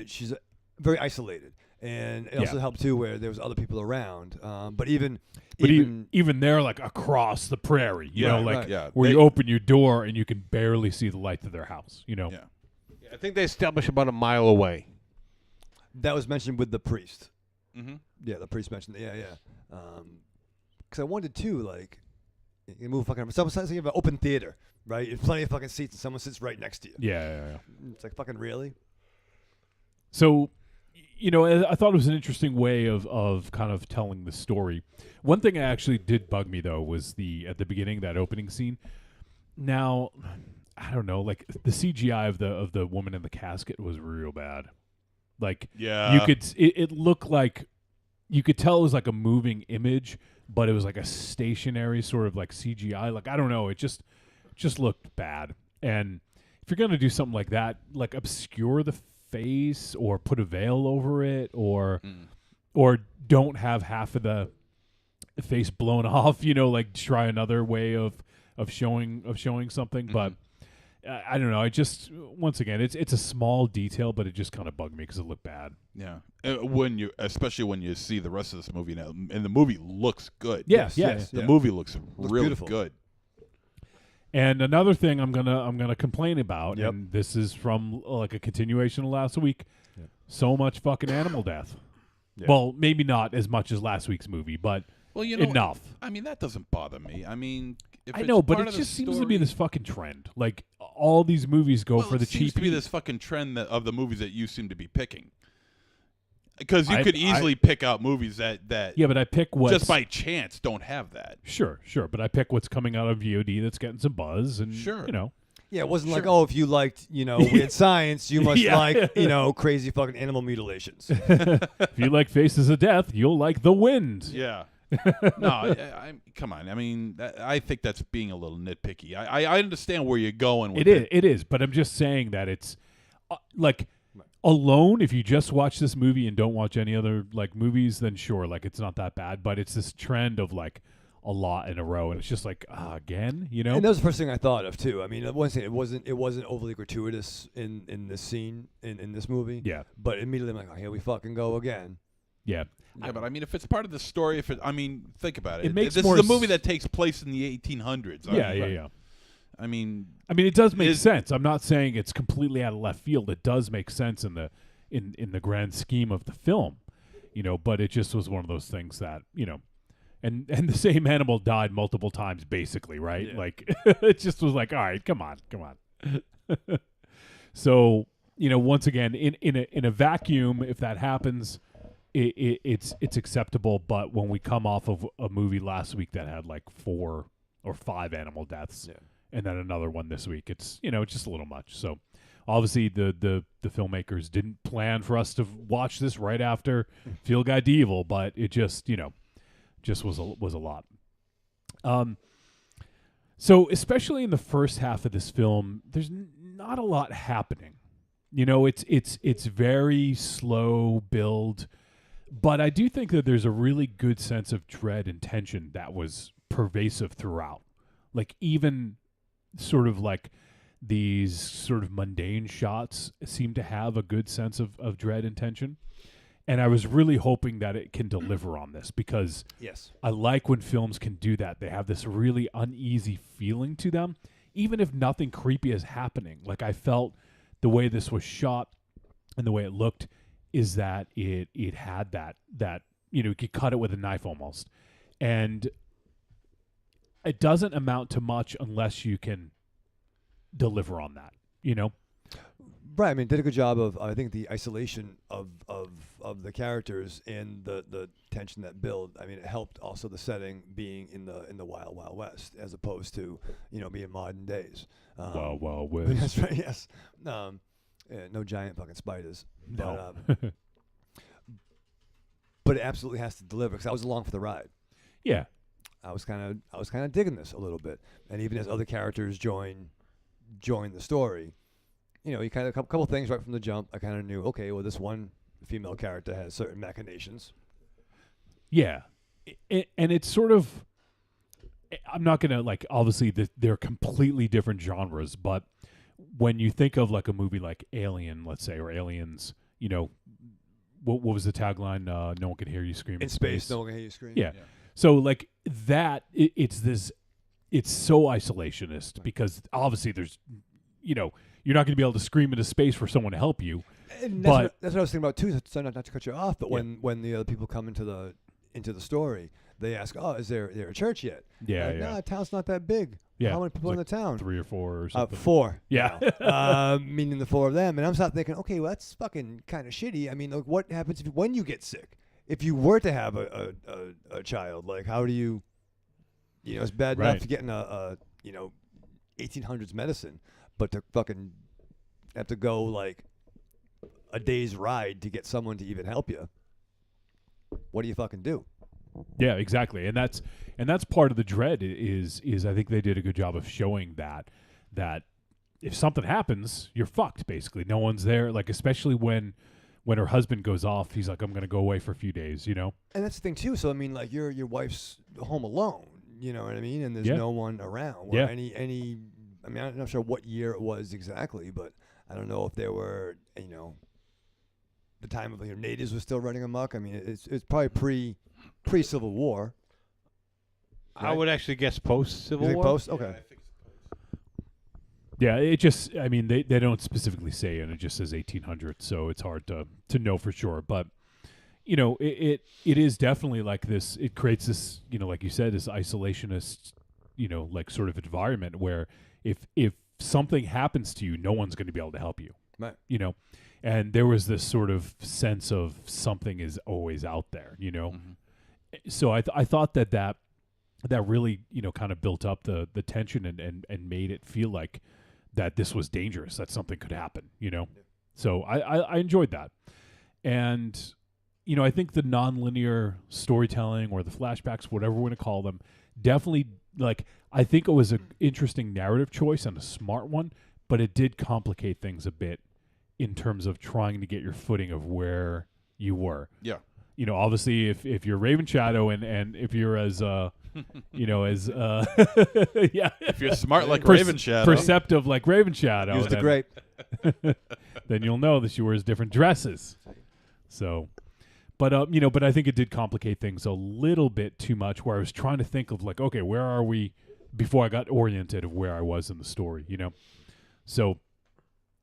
she's very isolated, and it also helped too where there was other people around. But even they're like across the prairie, you know, like right. Yeah, where they- you open your door and you can barely see the light of their house, Yeah. I think they established about a mile away. that was mentioned with the priest. Mm-hmm. Yeah, the priest mentioned it. Yeah. Because I wanted to like, you move fucking. Sometimes you have an open theater, right? There's plenty of fucking seats, and someone sits right next to you. Yeah. It's like fucking really. So, I thought it was an interesting way of kind of telling the story. One thing that actually did bug me though was at the beginning, that opening scene. Now, I don't know, like the CGI of the woman in the casket was real bad. Like, Yeah. you could it looked like you could tell it was like a moving image, but it was like a stationary sort of like CGI. Like, I don't know, it just looked bad. And if you're gonna do something like that, like obscure the face or put a veil over it, or don't have half of the face blown off, like try another way of showing something. But I don't know. I just, once again, it's a small detail, but it just kind of bugged me because it looked bad. Yeah, especially when you see the rest of this movie now, and the movie looks good. Yes. The movie looks really beautiful. good. And another thing I'm gonna complain about, Yep. and this is from like a continuation of last week. Yep. So much fucking animal death. Yeah. Well, maybe not as much as last week's movie, but Well, you know, enough. I mean, that doesn't bother me. I mean, if I it's know, but part it of the just seems to be story- this fucking trend. Like all these movies go Well, for it the seems cheap to be heat. this fucking trend of the movies that you seem to be picking. Because you I- could easily pick out movies that Yeah, but I pick what's just by chance don't have that. Sure, but I pick what's coming out of VOD that's getting some buzz, and Sure. Yeah, it wasn't like, oh, if you liked, weird science, you must Yeah. like, crazy fucking animal mutilations. if you like Faces of Death, you'll like The Wind. Yeah. No, come on. I mean, I think that's being a little nitpicky. I understand where you're going with it. It is, but I'm just saying that it's like alone. If you just watch this movie and don't watch any other like movies, then sure, like it's not that bad. But it's this trend of like a lot in a row, and it's just like again, And that was the first thing I thought of too. I mean, one thing, it wasn't overly gratuitous in this scene in this movie. Yeah. But immediately I'm like, oh, here we fucking go again. Yeah. Yeah, but I mean, if it's part of the story, think about it. It makes this more is a movie that takes place in the 1800s. Yeah. I mean, it does make sense. I'm not saying it's completely out of left field. It does make sense in the grand scheme of the film, But it just was one of those things that and the same animal died multiple times, basically, right? Yeah. Like it just was like, all right, come on. So once again, in a vacuum, if that happens, it's acceptable. But when we come off of a movie last week that had like 4 or 5 animal deaths, and then another one this week, it's it's just a little much. So obviously the filmmakers didn't plan for us to watch this right after Feel Guide to Evil, but it just just was a lot. So especially in the first half of this film, there's not a lot happening. It's very slow build. But I do think that there's a really good sense of dread and tension that was pervasive throughout. Like even sort of like these sort of mundane shots seem to have a good sense of dread and tension. And I was really hoping that it can deliver on this because I like when films can do that. They have this really uneasy feeling to them, even if nothing creepy is happening. Like I felt the way this was shot and the way it looked is that it had that you could cut it with a knife almost. And it doesn't amount to much unless you can deliver on that, Right. I mean, did a good job of, I think, the isolation of the characters and the tension that build. I mean, it helped also the setting being in the Wild Wild West as opposed to, being modern days. Wild Wild West. That's right, yes. Yeah, no giant fucking spiders. No. But it absolutely has to deliver because I was along for the ride. Yeah. I was kind of digging this a little bit, and even as other characters join the story, you kind of a couple things right from the jump. I kind of knew, okay, well, this one female character has certain machinations. Yeah, and it's sort of. I'm not gonna like. Obviously, they're completely different genres, but when you think of like a movie like Alien, let's say, or Aliens, what was the tagline? No one can hear you scream In space, no one can hear you scream. Yeah. So like that, it's so isolationist because obviously there's, you're not going to be able to scream into space for someone to help you. And But that's what I was thinking about too. So not to cut you off, but when the other people come into the story, they ask, "Oh, is there a church yet?" Yeah, like, yeah. Nah, the town's not that big. Yeah. How many people It's in the town? 3 or 4 or something. 4. Yeah. Meaning the 4 of them. And I'm start thinking, okay, well, that's fucking kind of shitty. I mean, like, what happens when you get sick? If you were to have a child, like, how do you, it's bad enough to getting a 1800s medicine, but to fucking have to go like a day's ride to get someone to even help you. What do you fucking do? Yeah, exactly. And that's part of the dread is I think they did a good job of showing that if something happens, you're fucked basically. No one's there, like especially when her husband goes off, he's like, I'm going to go away for a few days, And that's the thing too. So I mean, like your wife's home alone. You know what I mean? And there's Yeah. no one around. Where any. I mean, I'm not sure what year it was exactly, but I don't know if there were, the time of natives were still running amok. I mean, it's probably pre Civil War. I would actually guess post Civil You think War. post? Okay. Yeah, it just, I mean, they don't specifically say, and it just says 1800, so it's hard to know for sure. But, it is definitely like this, it creates this, like you said, this isolationist, like sort of environment where if something happens to you, no one's going to be able to help you. Right. And there was this sort of sense of something is always out there, So I thought that really, kind of built up the tension and made it feel like that this was dangerous, that something could happen, So I enjoyed that. And, I think the nonlinear storytelling or the flashbacks, whatever we're going to call them, definitely, like, I think it was an interesting narrative choice and a smart one, but it did complicate things a bit in terms of trying to get your footing of where you were. Yeah. Obviously, if you're Raven Shadow and if you're as yeah, If you're smart like Raven Shadow, perceptive like Raven Shadow, Use the grape. then you'll know that she wears different dresses. So, but I think it did complicate things a little bit too much. Where I was trying to think of like, okay, where are we before I got oriented of where I was in the story, So,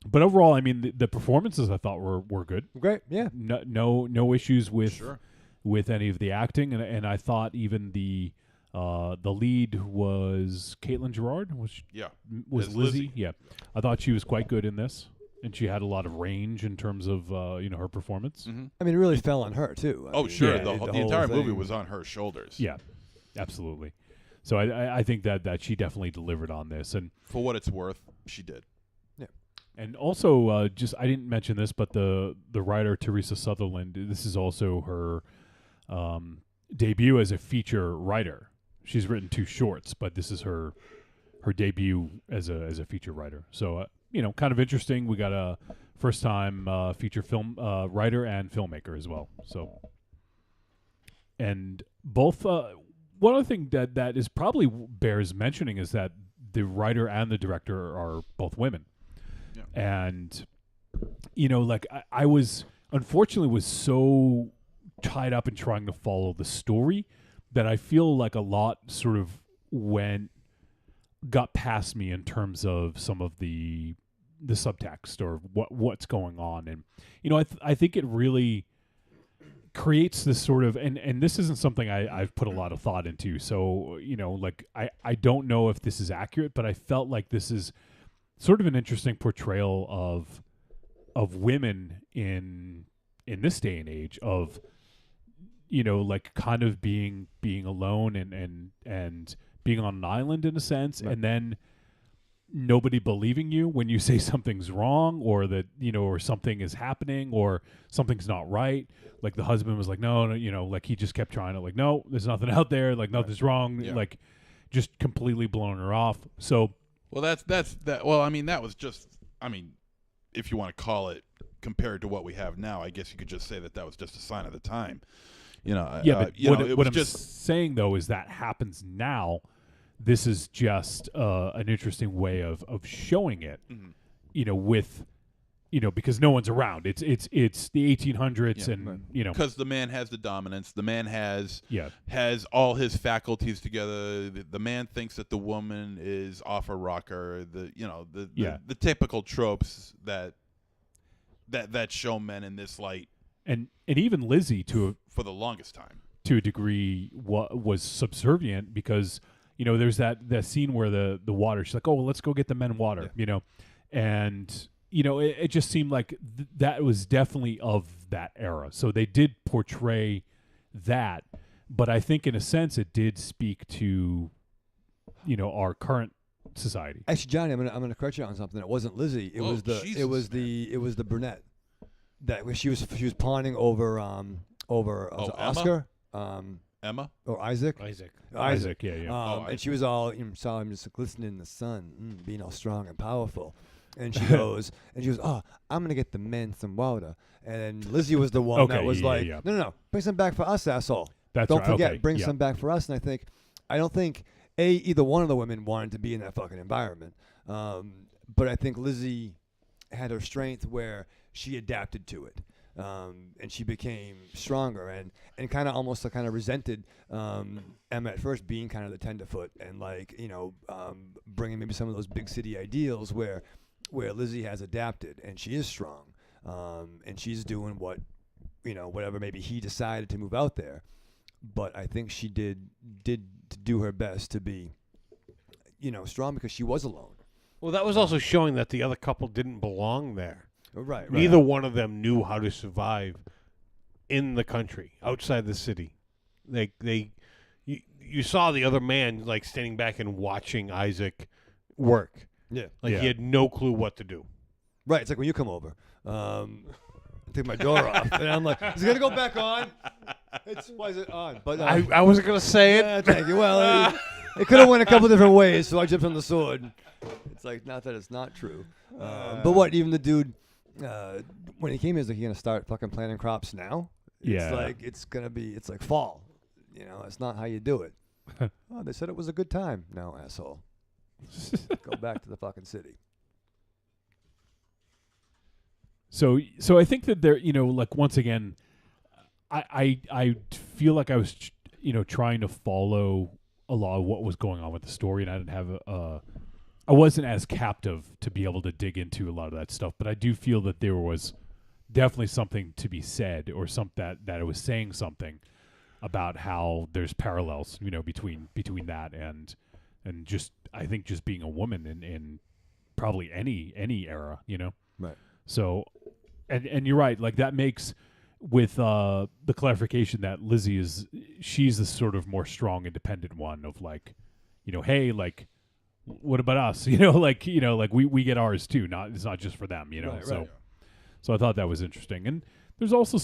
but overall, I mean, the performances I thought were good. Great. Yeah. No issues with Sure. with any of the acting, and I thought even the lead was Caitlin Gerard was As Lizzie. Yeah, I thought she was quite good in this, and she had a lot of range in terms of her performance. Mm-hmm. I mean, it really fell on her too. I Oh, mean, sure. Yeah. The whole entire movie thing. was on her shoulders. Yeah, absolutely. So I think that she definitely delivered on this, and For what it's worth, she did. and also just I didn't mention this, but the writer Teresa Sutherland, this is also her debut as a feature writer. She's written 2 shorts, but this is her debut as a feature writer. So kind of interesting. We got a first time feature film writer and filmmaker as well. So, and both one other thing that is probably bears mentioning is that the writer and the director are both women. Yeah. And like I was unfortunately was so tied up in trying to follow the story that I feel like a lot sort of got past me in terms of some of the subtext or what's going on. And I think it really creates this sort of and this isn't something I've put a lot of thought into, so like I don't know if this is accurate, but I felt like this is sort of an interesting portrayal of women in this day and age of like kind of being alone and being on an island in a sense, right. And then nobody believing you when you say something's wrong or that or something is happening or something's not right. Like the husband was like, no, like he just kept trying to like, no, there's nothing out there, like nothing's wrong, like just completely blowing her off. So well, that's that. Well, I mean, that was just. I mean, if you want to call it compared to what we have now, I guess you could just say that was just a sign of the time. Yeah, but what I'm just saying though is that happens now. This is just an interesting way of showing it, with, because no one's around. It's the 1800s, and because the man has the dominance. The man has has all his faculties together. The man thinks that the woman is off a rocker. The typical tropes that show men in this light. And even Lizzie for the longest time to a degree was subservient because there's that scene where the water, she's like, oh well, let's go get the men water, and it just seemed like that was definitely of that era, so they did portray that, but I think in a sense it did speak to our current society. Actually, Johnny, I'm gonna correct you on something. It wasn't Lizzie. It was the brunette that she was pawning over Oscar. Emma or Isaac. Isaac, yeah. And she was all saw him just glistening in the sun, being all strong and powerful. And she goes, oh, I'm gonna get the men some water. And Lizzie was the one that was no, bring some back for us, asshole. That's Don't right. forget, Okay. bring yeah. some back for us. And I don't think either one of the women wanted to be in that fucking environment. But I think Lizzie had her strength where she adapted to it. And she became stronger and kind of almost kind of resented Emma at first being kind of the tenderfoot and bringing maybe some of those big city ideals where Lizzie has adapted and she is strong and she's doing whatever maybe he decided to move out there. But I think she did do her best to be, strong because she was alone. Well, that was also showing that the other couple didn't belong there. Right. Neither one of them knew how to survive in the country, outside the city. You saw the other man standing back and watching Isaac work. Yeah. He had no clue what to do. Right. It's like when you come over. Take my door off, and I'm like, "Is it gonna go back on?" Why is it on? But I wasn't gonna say it. Yeah, thank you. Well, it could have went a couple different ways, so I jumped on the sword. It's like not that it's not true, but what? Even the dude, when he came, he's like, "You gonna start fucking planting crops now?" Yeah. It's like fall. It's not how you do it. Oh, they said it was a good time. No, asshole. Go back to the fucking city. So I think that there, once again, I feel like I was, trying to follow a lot of what was going on with the story, and I didn't have I wasn't as captive to be able to dig into a lot of that stuff. But I do feel that there was definitely something to be said, or that it was saying something about how there's parallels, between that and just I think just being a woman in probably any era, Right. So, and you're right. That makes with the clarification that Lizzie she's the sort of more strong, independent one of hey, what about us? We get ours too. It's not just for them. Right, so, right. so I thought that was interesting. And there's also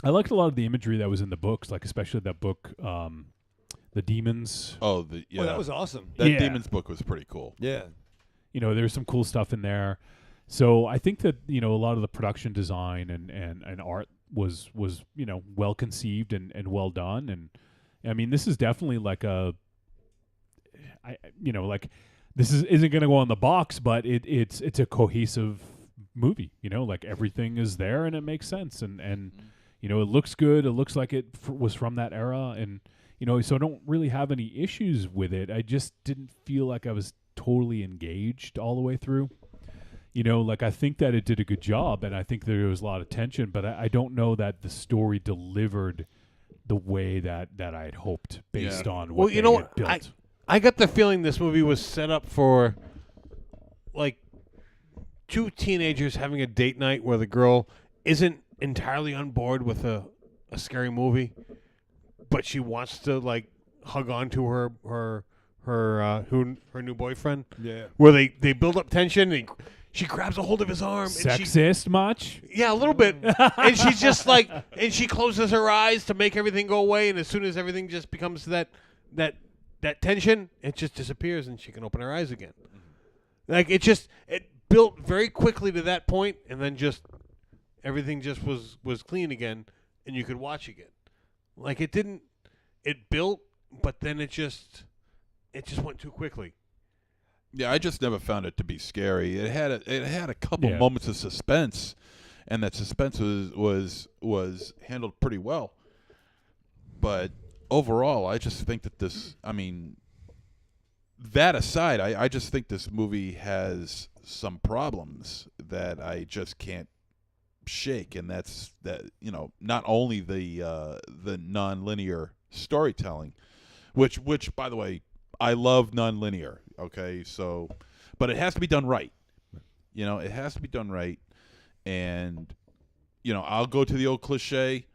I liked a lot of the imagery that was in the books, especially that book, The Demons. Oh, Oh, that was awesome. That Yeah. Demons book was pretty cool. Yeah. There's some cool stuff in there. So I think that a lot of the production design and art was well conceived and well done. And I mean, this is definitely this isn't going to go on the box, but it's a cohesive movie. Everything is there and it makes sense and it looks good. It looks like it was from that era, and so I don't really have any issues with it. I just didn't feel like I was totally engaged all the way through. I think that it did a good job, and I think there was a lot of tension, but I don't know that the story delivered the way that I had hoped based on what they had built. I got the feeling this movie was set up for two teenagers having a date night where the girl isn't entirely on board with a scary movie, but she wants to hug on to her new boyfriend. Yeah. Where they build up tension and she grabs a hold of his arm. Sexist much? Yeah, a little bit. And she's just and she closes her eyes to make everything go away. And as soon as everything just becomes that tension, it just disappears and she can open her eyes again. It built very quickly to that point, and then just everything just was clean again, and you could watch again. It built, but then it just went too quickly. Yeah, I just never found it to be scary. It had a couple moments of suspense, and that suspense was handled pretty well. But overall, I just think that this. I mean, that aside, I just think this movie has some problems that I just can't shake, and that's that. Not only the non-linear storytelling, which by the way, I love non-linear. Okay, so, but it has to be done right. It has to be done right, and I'll go to the old cliche.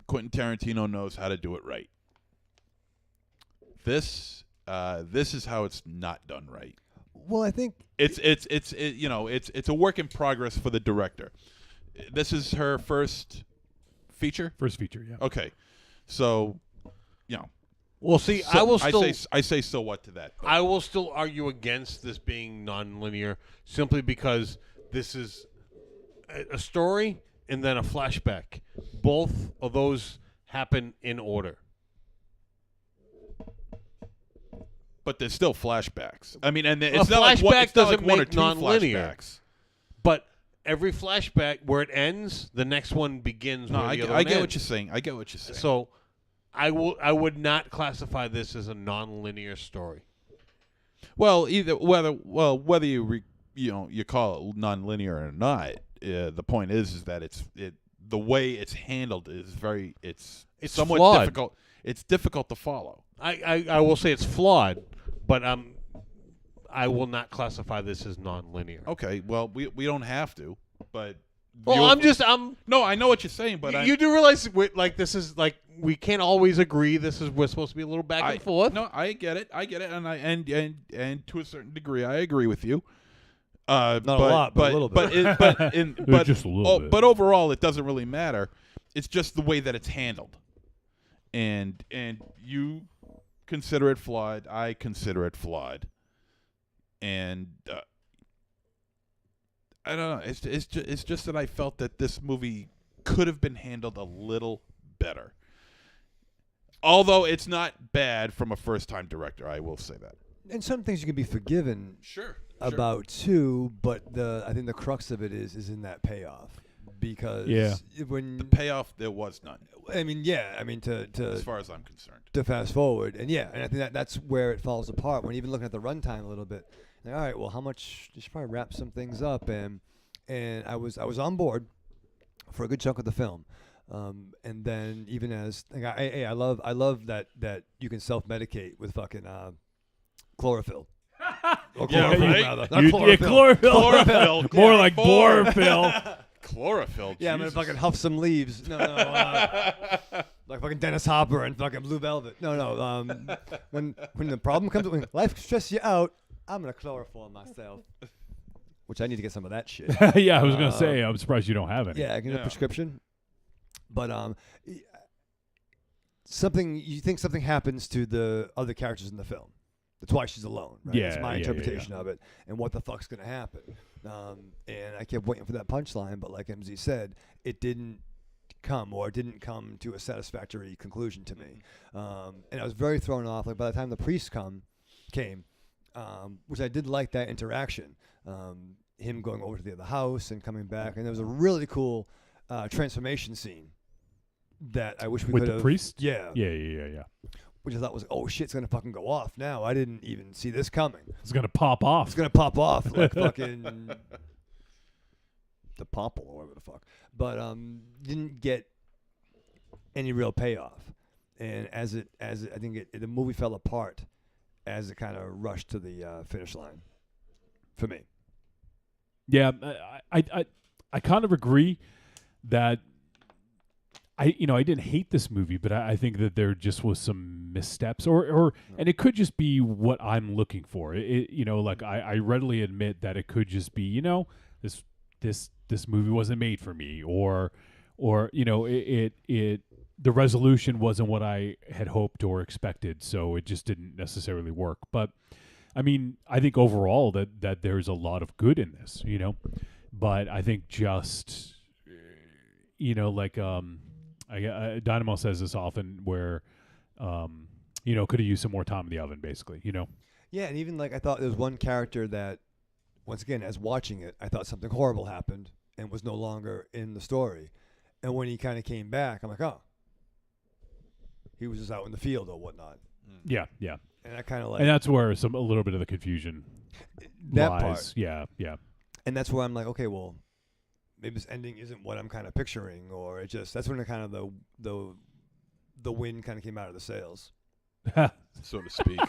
Quentin Tarantino knows how to do it right. This is how it's not done right. Well, I think it's a work in progress for the director. This is her first feature. First feature, yeah. Okay, so Well, see, so I say so what to that. I will still argue against this being non-linear simply because this is a story and then a flashback. Both of those happen in order. But there's still flashbacks. I mean, and A it's not like one, flashback it's not doesn't like one or make two nonlinear. flashbacks. But every flashback where it ends, the next one begins. No, where I the get, other I one get what ends. you're saying. I get what you're saying. So, I would not classify this as a nonlinear story. Well, whether you you call it nonlinear or not, the point is that the way it's handled is it's somewhat flawed. difficult. It's difficult to follow. I will say it's flawed, but I will not classify this as nonlinear. Okay, well we don't have to, but Well, I'm no, I know what you're saying, but you do realize this is like we can't always agree. We're supposed to be a little back and forth. No, I get it, and to a certain degree, I agree with you. Not a lot, but a little bit. But Just a little bit. But overall, it doesn't really matter. It's just the way that it's handled, and you consider it flawed. I consider it flawed, and I don't know. It's just that I felt that this movie could have been handled a little better. Although it's not bad from a first-time director, I will say that. And some things you can be forgiven Sure. about too, but I think the crux of it is in that payoff, because when The payoff, there was none, I mean to as far as I'm concerned. to fast forward, and I think that's where it falls apart. When even looking at the runtime a little bit, like, all right, well, how much you should probably wrap some things up, and I was on board for a good chunk of the film, and then even as like, I love that you can self-medicate with fucking chlorophyll. Or Yeah, chlorophyll, right? rather. Not Yeah, chlorophyll. chlorophyll. More like borophyll. Chlorophyll. Yeah, I'm gonna fucking huff some leaves. No, like fucking Dennis Hopper and fucking Blue Velvet. No. When the problem comes, when life stresses you out, I'm gonna chloroform myself. Which I need to get some of that shit. Yeah, I was gonna say. I'm surprised you don't have any. Yeah, I can get a prescription. But something happens to the other characters in the film. That's why she's alone. Right? Yeah, That's my yeah, interpretation of it, and what the fuck's gonna happen. And I kept waiting for that punchline, but like MZ said, it didn't come to a satisfactory conclusion to me. And I was very thrown off. Like by the time the priest came, which I did like that interaction. Him going over to the other house and coming back, and there was a really cool transformation scene that I wish we With could the have. priest? Yeah. Yeah. Which I thought was, oh shit, it's gonna fucking go off now. I didn't even see this coming. It's gonna pop off. It's gonna pop off like fucking the popple or whatever the fuck. But didn't get any real payoff. And as I think the movie fell apart as it kind of rushed to the finish line for me. Yeah, I kind of agree that I didn't hate this movie, but I think that there just was some missteps, and it could just be what I'm looking for. I readily admit that it could just be, this movie wasn't made for me, or the resolution wasn't what I had hoped or expected, so it just didn't necessarily work. But I mean, I think overall that there's a lot of good in this, but I think just Dynamo says this often, where could have used some more time in the oven, basically. Yeah, and even like I thought there was one character that, once again, as watching it, I thought something horrible happened and was no longer in the story. And when he kind of came back, I'm like, oh, he was just out in the field or whatnot. Yeah. And I kind of like, And that's where a little bit of the confusion that lies. part. Yeah. And that's where I'm like, okay, well, maybe this ending isn't what I'm kind of picturing, or that's when kind of the wind kind of came out of the sails, So to speak.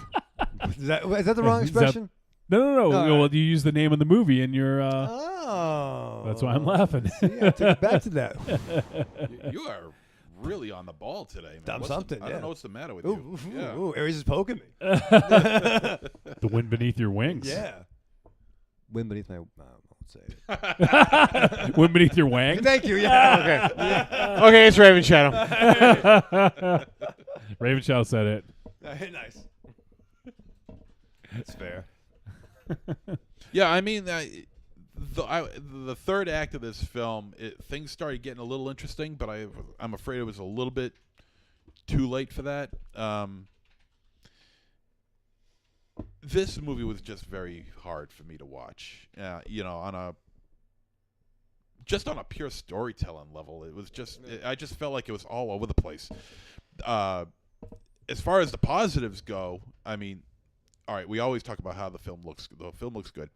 is that the wrong Is that- expression? No. No, Well, you use the name of the movie, and you're. Oh, That's why I'm laughing. See, I take it back to that. You are really on the ball today, man. I'm I something, don't yeah. know what's the matter with Ooh, you. Yeah. ooh, Aries is poking me. The wind beneath your wings. Yeah. Wind beneath my. I won't say it. Wind beneath your wang. Thank you. Yeah. Okay. Yeah. Okay, it's Raven Shadow. Raven Shadow said it. Nice. That's fair. Yeah, I mean, the third act of this film, things started getting a little interesting, but I'm afraid it was a little bit too late for that. This movie was just very hard for me to watch. On a pure storytelling level, it was just I just felt like it was all over the place. As far as the positives go, I mean, all right, we always talk about how the film looks. The film looks good.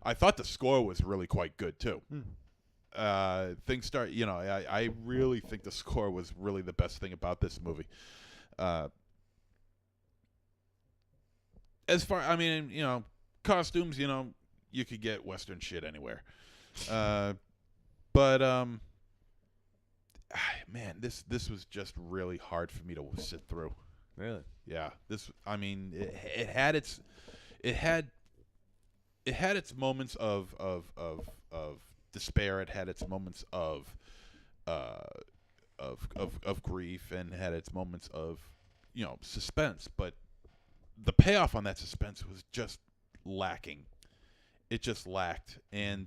I thought the score was really quite good too. Things start, I really think the score was really the best thing about this movie. As far, costumes, you could get Western shit anywhere. But man, this was just really hard for me to sit through. Really? Yeah. It had its moments of despair. It had its moments of grief, and had its moments of suspense. But the payoff on that suspense was just lacking. It just lacked, and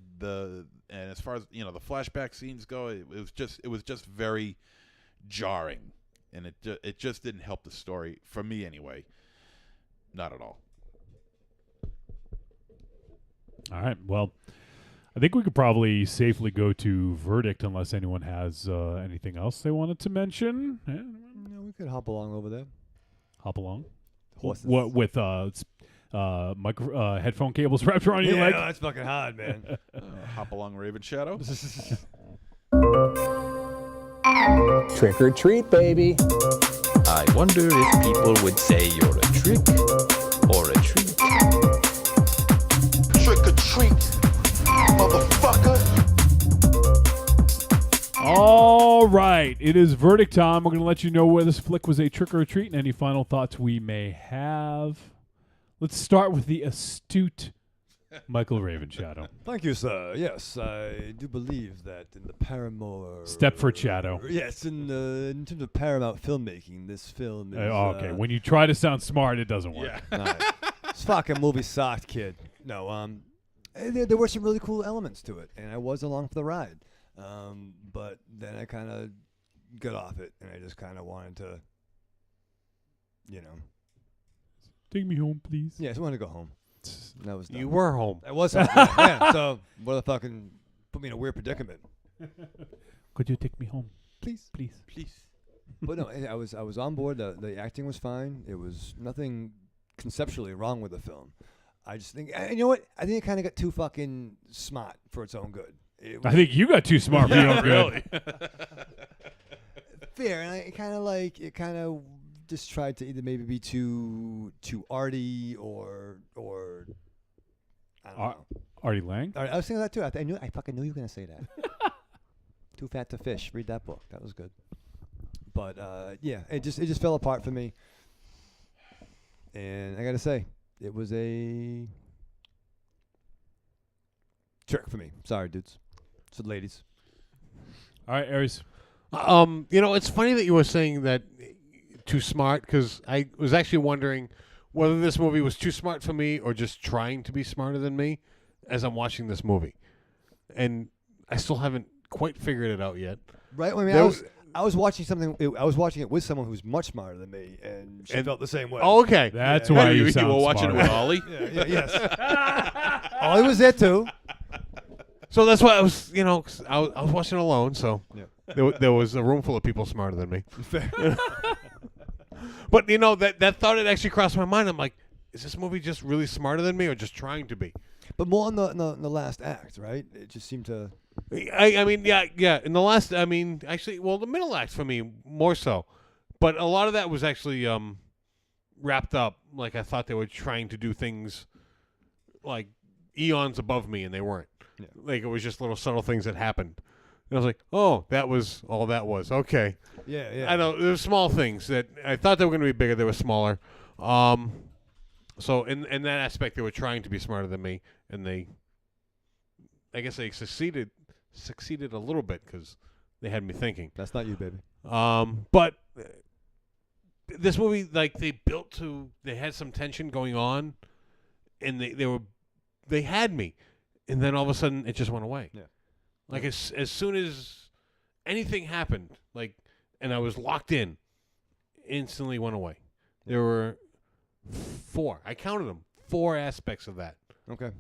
as far as the flashback scenes go, it was just very jarring, and it just didn't help the story for me anyway. Not at all. All right. Well, I think we could probably safely go to verdict unless anyone has anything else they wanted to mention. Yeah. No, we could hop along over there. Hop along. Horses. What with headphone cables wrapped around your leg? Yeah, that's fucking hard, man. Hop along, Raven Shadow. Trick or treat, baby. I wonder if people would say you're a trick or a treat. Trick or treat, motherfucker. All right. It is verdict time. We're going to let you know whether this flick was a trick or a treat and any final thoughts we may have. Let's start with the astute Michael Ravenshadow. Thank you, sir. Yes, I do believe that in the Paramore... Stepford Shadow. Yes, in terms of Paramount filmmaking, this film is... okay, when you try to sound smart, it doesn't work. Yeah. Right. This fucking movie sucked, kid. No, there were some really cool elements to it, and I was along for the ride. But then I kind of got off it, and I just kind of wanted to, Take me home, please. Yes, I wanted to go home. That was dumb. You were home. I was home. Yeah, so what the fucking put me in a weird predicament. Could you take me home, Please. please? But no, I was on board. The acting was fine. It was nothing conceptually wrong with the film. I just think, you know what? I think it kind of got too fucking smart for its own good. I think you got too smart for your own good. Fair, and it kind of just tried to either maybe be too arty or I don't know. Artie Lang? I was thinking that too. I fucking knew you were gonna say that. Too Fat to Fish. Read that book. That was good. But yeah, it just fell apart for me. And I gotta say, it was a trick for me. Sorry, dudes. So ladies. All right, Aries. It's funny that you were saying that too smart, because I was actually wondering whether this movie was too smart for me or just trying to be smarter than me as I'm watching this movie. And I still haven't quite figured it out yet. Right? I mean, I was watching something. I was watching it with someone who's much smarter than me, and she felt the same way. Oh, okay. That's why you were sound watching it with smarter. Ollie. Yes. Ollie was there too. So that's why I was, 'cause I was watching alone, so Yeah. there was a room full of people smarter than me. But, that thought had actually crossed my mind. I'm like, is this movie just really smarter than me or just trying to be? But more on the last act, right? It just seemed to. I mean, yeah. In the last, the middle act for me, more so. But a lot of that was actually wrapped up. Like, I thought they were trying to do things like eons above me, and they weren't. Yeah. Like, it was just little subtle things that happened. And I was like, oh, that was all that was. Okay. Yeah. I know. There were small things that I thought they were going to be bigger. They were smaller. So in that aspect, they were trying to be smarter than me, and I guess they succeeded a little bit because they had me thinking. That's not you, baby. But this movie, like, they had some tension going on, and they had me, and then all of a sudden it just went away. Yeah. Like as soon as anything happened, like, and I was locked in, instantly went away. There were 4. I counted them. 4 aspects of that. Okay.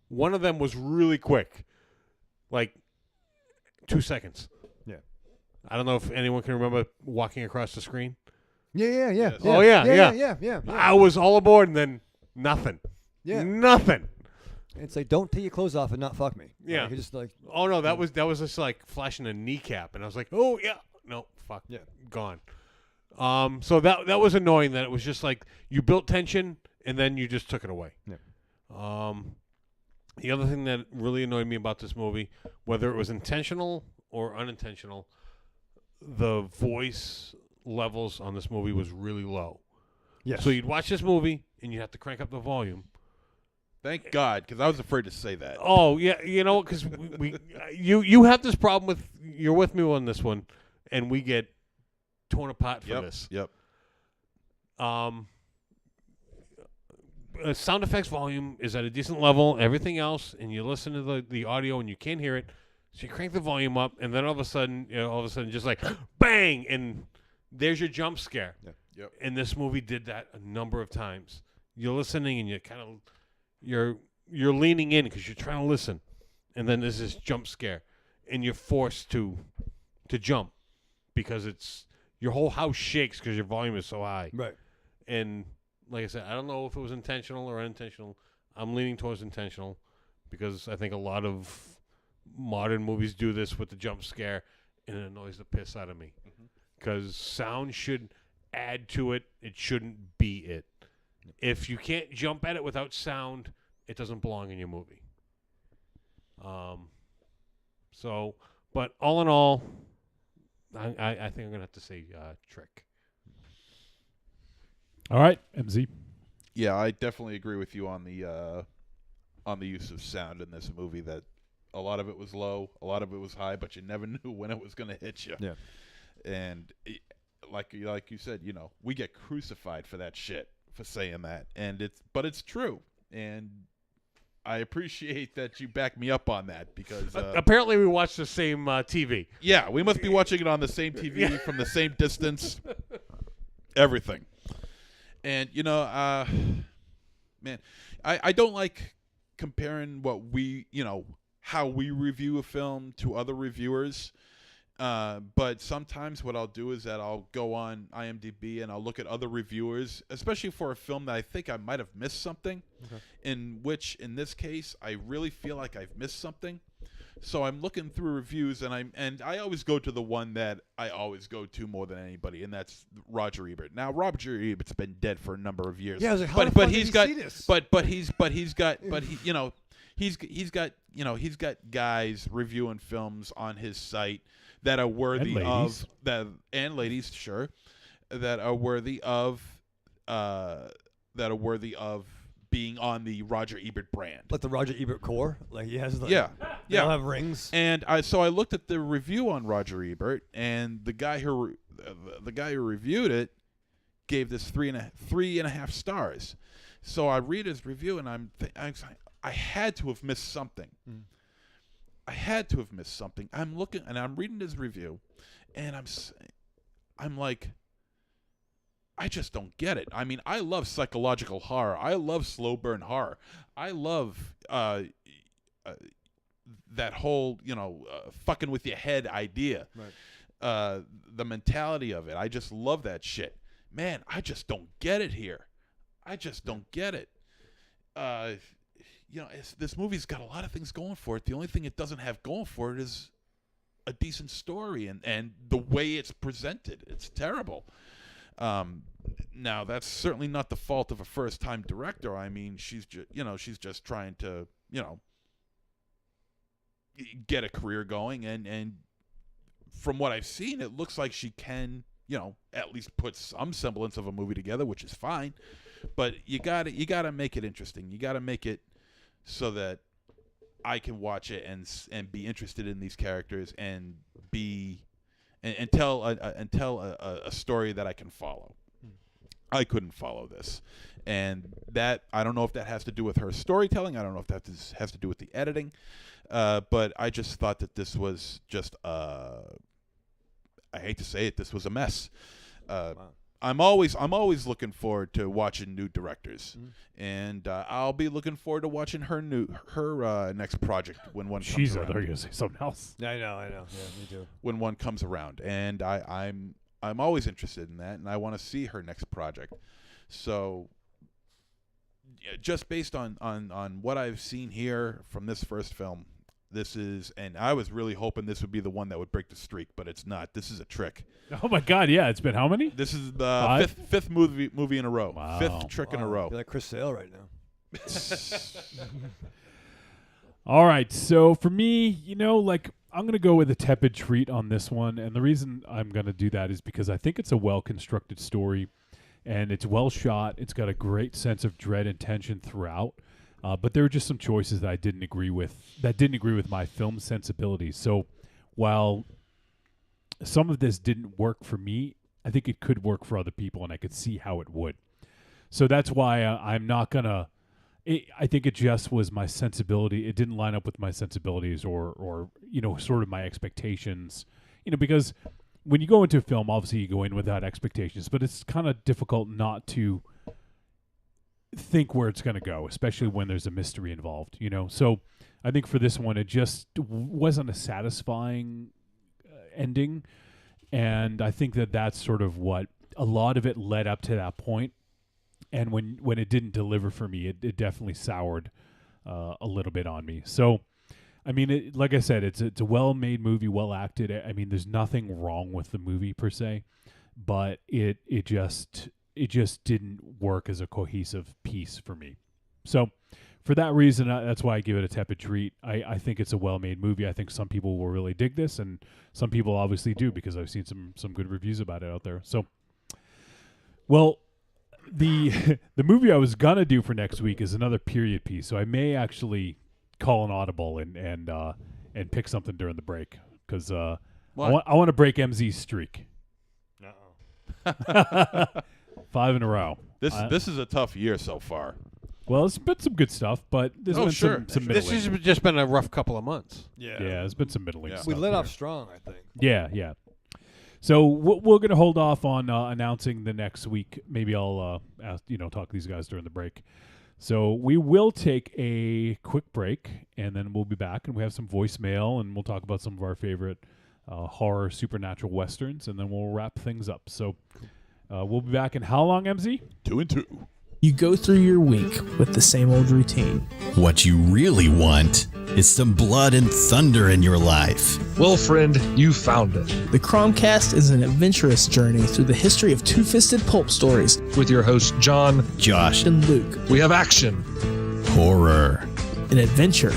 One of them was really quick, like 2 seconds. Yeah. I don't know if anyone can remember walking across the screen. Yeah. Yes. Oh, yeah. Yeah. I was all aboard and then nothing. Yeah. Nothing. It's like, don't take your clothes off and not fuck me. Yeah. Like, you're just like, Oh no, that was just like flashing a kneecap, and I was like, oh yeah, no, fuck, Yeah. gone. So that was annoying. That it was just like you built tension and then you just took it away. Yeah. The other thing that really annoyed me about this movie, whether it was intentional or unintentional, the voice levels on this movie was really low. yes. So you'd watch this movie and you'd have to crank up the volume. Thank God, because I was afraid to say that. Oh yeah, you know, because you have this problem with you're with me on this one, and we get torn apart for this. Yep. Sound effects volume is at a decent level. Everything else, and you listen to the audio and you can't hear it, so you crank the volume up, and then all of a sudden, just like bang, and there's your jump scare. Yeah. Yep. And this movie did that a number of times. You're listening, and you're leaning in because you're trying to listen, and then there's this jump scare, and you're forced to jump because it's your whole house shakes because your volume is so high. Right. And like I said, I don't know if it was intentional or unintentional. I'm leaning towards intentional because I think a lot of modern movies do this with the jump scare, and it annoys the piss out of me because sound should add to it. It shouldn't be it. If you can't jump at it without sound, it doesn't belong in your movie. But all in all, I think I'm gonna have to say Trick. All right, MZ. Yeah, I definitely agree with you on the use of sound in this movie. That a lot of it was low, a lot of it was high, but you never knew when it was going to hit you. Yeah. And like you said, we get crucified for that shit, for saying that, but it's true, and I appreciate that you back me up on that because apparently we watch the same TV. Yeah, we must be watching it on the same TV from the same distance. Everything. And man, I don't like comparing how we review a film to other reviewers. But sometimes what I'll do is that I'll go on IMDb and I'll look at other reviewers, especially for a film that I think I might have missed something, in this case, I really feel like I've missed something. So I'm looking through reviews, and I always go to the one that I always go to more than anybody, and that's Roger Ebert. Now Roger Ebert's been dead for a number of years. Yeah, I was like, how the fuck did he see this? He's got guys reviewing films on his site that are worthy of that, and ladies, sure, that are worthy of being on the Roger Ebert brand. Like the Roger Ebert core? Like he has They all have rings. And I looked at the review on Roger Ebert, and the guy who reviewed it gave this 3.5 stars. So I read his review, and I had to have missed something. I had to have missed something. I'm looking, and I'm reading his review, and I'm like, I just don't get it. I mean, I love psychological horror. I love slow burn horror. I love that whole, fucking with your head idea. Right. The mentality of it. I just love that shit. Man, I just don't get it here. I just don't get it. This movie's got a lot of things going for it. The only thing it doesn't have going for it is a decent story and the way it's presented. It's terrible. Now that's certainly not the fault of a first-time director. I mean, she's just trying to, get a career going, and from what I've seen, it looks like she can, at least put some semblance of a movie together, which is fine. But you gotta make it interesting. You gotta make it so that I can watch it and be interested in these characters and tell a story that I can follow. I couldn't follow this, and that I don't know if that has to do with her storytelling. I don't know if that has to do with the editing, but I just thought that this was just I hate to say it, this was a mess. Wow. I'm always looking forward to watching new directors, and I'll be looking forward to watching her next project when one comes Jeez, I around. thought you were gonna say something else. I know. Yeah, me too. When one comes around, and I'm always interested in that, and I want to see her next project. So, just based on what I've seen here from this first film, this is, and I was really hoping this would be the one that would break the streak, but it's not. This is a trick. Oh my God! Yeah, it's been how many? This is the fifth movie in a row. Wow. Fifth trick in a row. You're like Chris Sale right now. All right, so for me, I'm going to go with a tepid treat on this one, and the reason I'm going to do that is because I think it's a well-constructed story, and it's well shot. It's got a great sense of dread and tension throughout, but there were just some choices that I didn't agree with, my film sensibilities. So while some of this didn't work for me, I think it could work for other people, and I could see how it would. So that's why I'm not going to... I think it just was my sensibility. It didn't line up with my sensibilities or sort of my expectations. Because when you go into a film, obviously you go in without expectations, but it's kind of difficult not to think where it's going to go, especially when there's a mystery involved, So I think for this one, it just wasn't a satisfying ending. And I think that's sort of what a lot of it led up to that point. And when it didn't deliver for me, it definitely soured a little bit on me. So, I mean, like I said, it's a well-made movie, well acted. I mean, there's nothing wrong with the movie per se, but it just didn't work as a cohesive piece for me. So, for that reason, that's why I give it a tepid treat. I think it's a well-made movie. I think some people will really dig this, and some people obviously do because I've seen some good reviews about it out there. So, well. The movie I was gonna do for next week is another period piece, so I may actually call an audible and pick something during the break because I want to break MZ's streak. 5 in a row. This is a tough year so far. Well, it's been some good stuff, but there's been some middling. This has just been a rough couple of months. Yeah, there's been some middling. We stuff let here. off strong, I think. Yeah. So we're going to hold off on announcing the next week. Maybe I'll talk to these guys during the break. So we will take a quick break, and then we'll be back, and we have some voicemail, and we'll talk about some of our favorite horror supernatural westerns, and then we'll wrap things up. So we'll be back in how long, MZ? 2 and 2. You go through your week with the same old routine. What you really want is some blood and thunder in your life. Well, friend, you found it. The Cromcast is an adventurous journey through the history of two-fisted pulp stories. With your hosts, John, Josh, and Luke. We have action, horror, and adventure,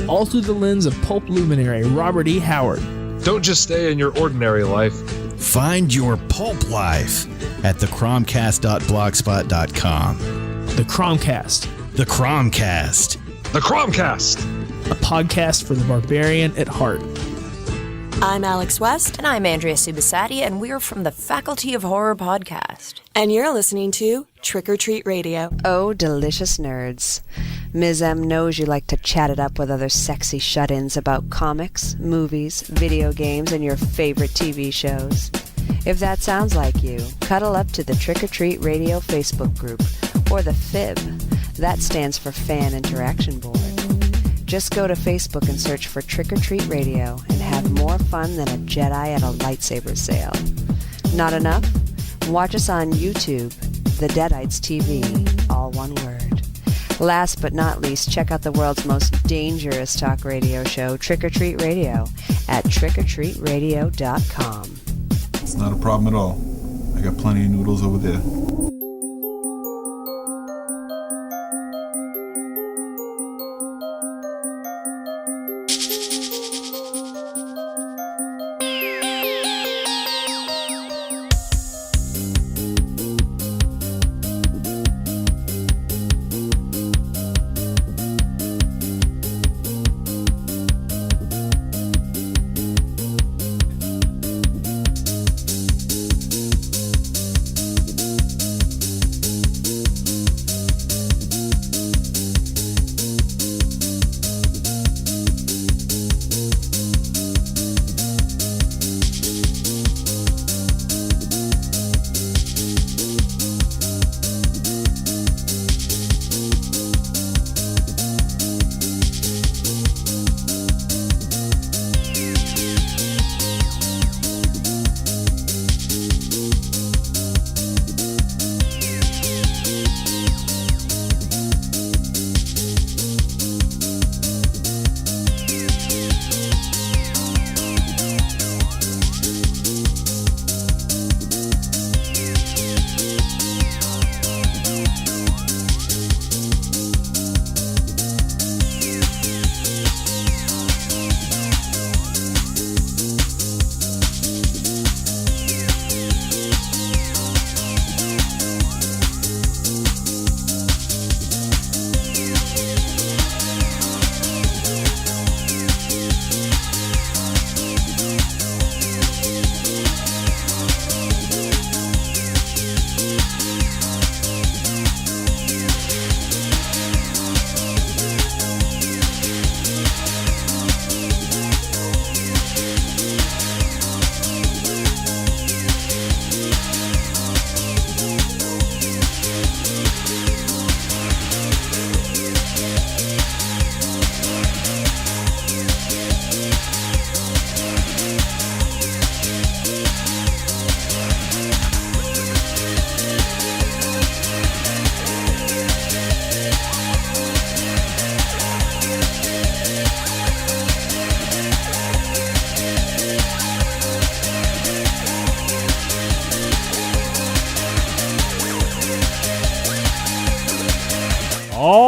all through the lens of pulp luminary Robert E. Howard. Don't just stay in your ordinary life. Find your pulp life at thecromcast.blogspot.com. The Cromcast. The Cromcast. The Cromcast. A podcast for the barbarian at heart. I'm Alex West. And I'm Andrea Subasati, and we're from the Faculty of Horror podcast. And you're listening to Trick or Treat Radio. Oh, delicious nerds. Ms. M knows you like to chat it up with other sexy shut-ins about comics, movies, video games, and your favorite TV shows. If that sounds like you, cuddle up to the Trick or Treat Radio Facebook group, or the FIB. That stands for Fan Interaction Board. Just go to Facebook and search for Trick or Treat Radio and have more fun than a Jedi at a lightsaber sale. Not enough? Watch us on YouTube, The Deadites TV, all one word. Last but not least, check out the world's most dangerous talk radio show, Trick or Treat Radio, at trickortreatradio.com. It's not a problem at all. I got plenty of noodles over there.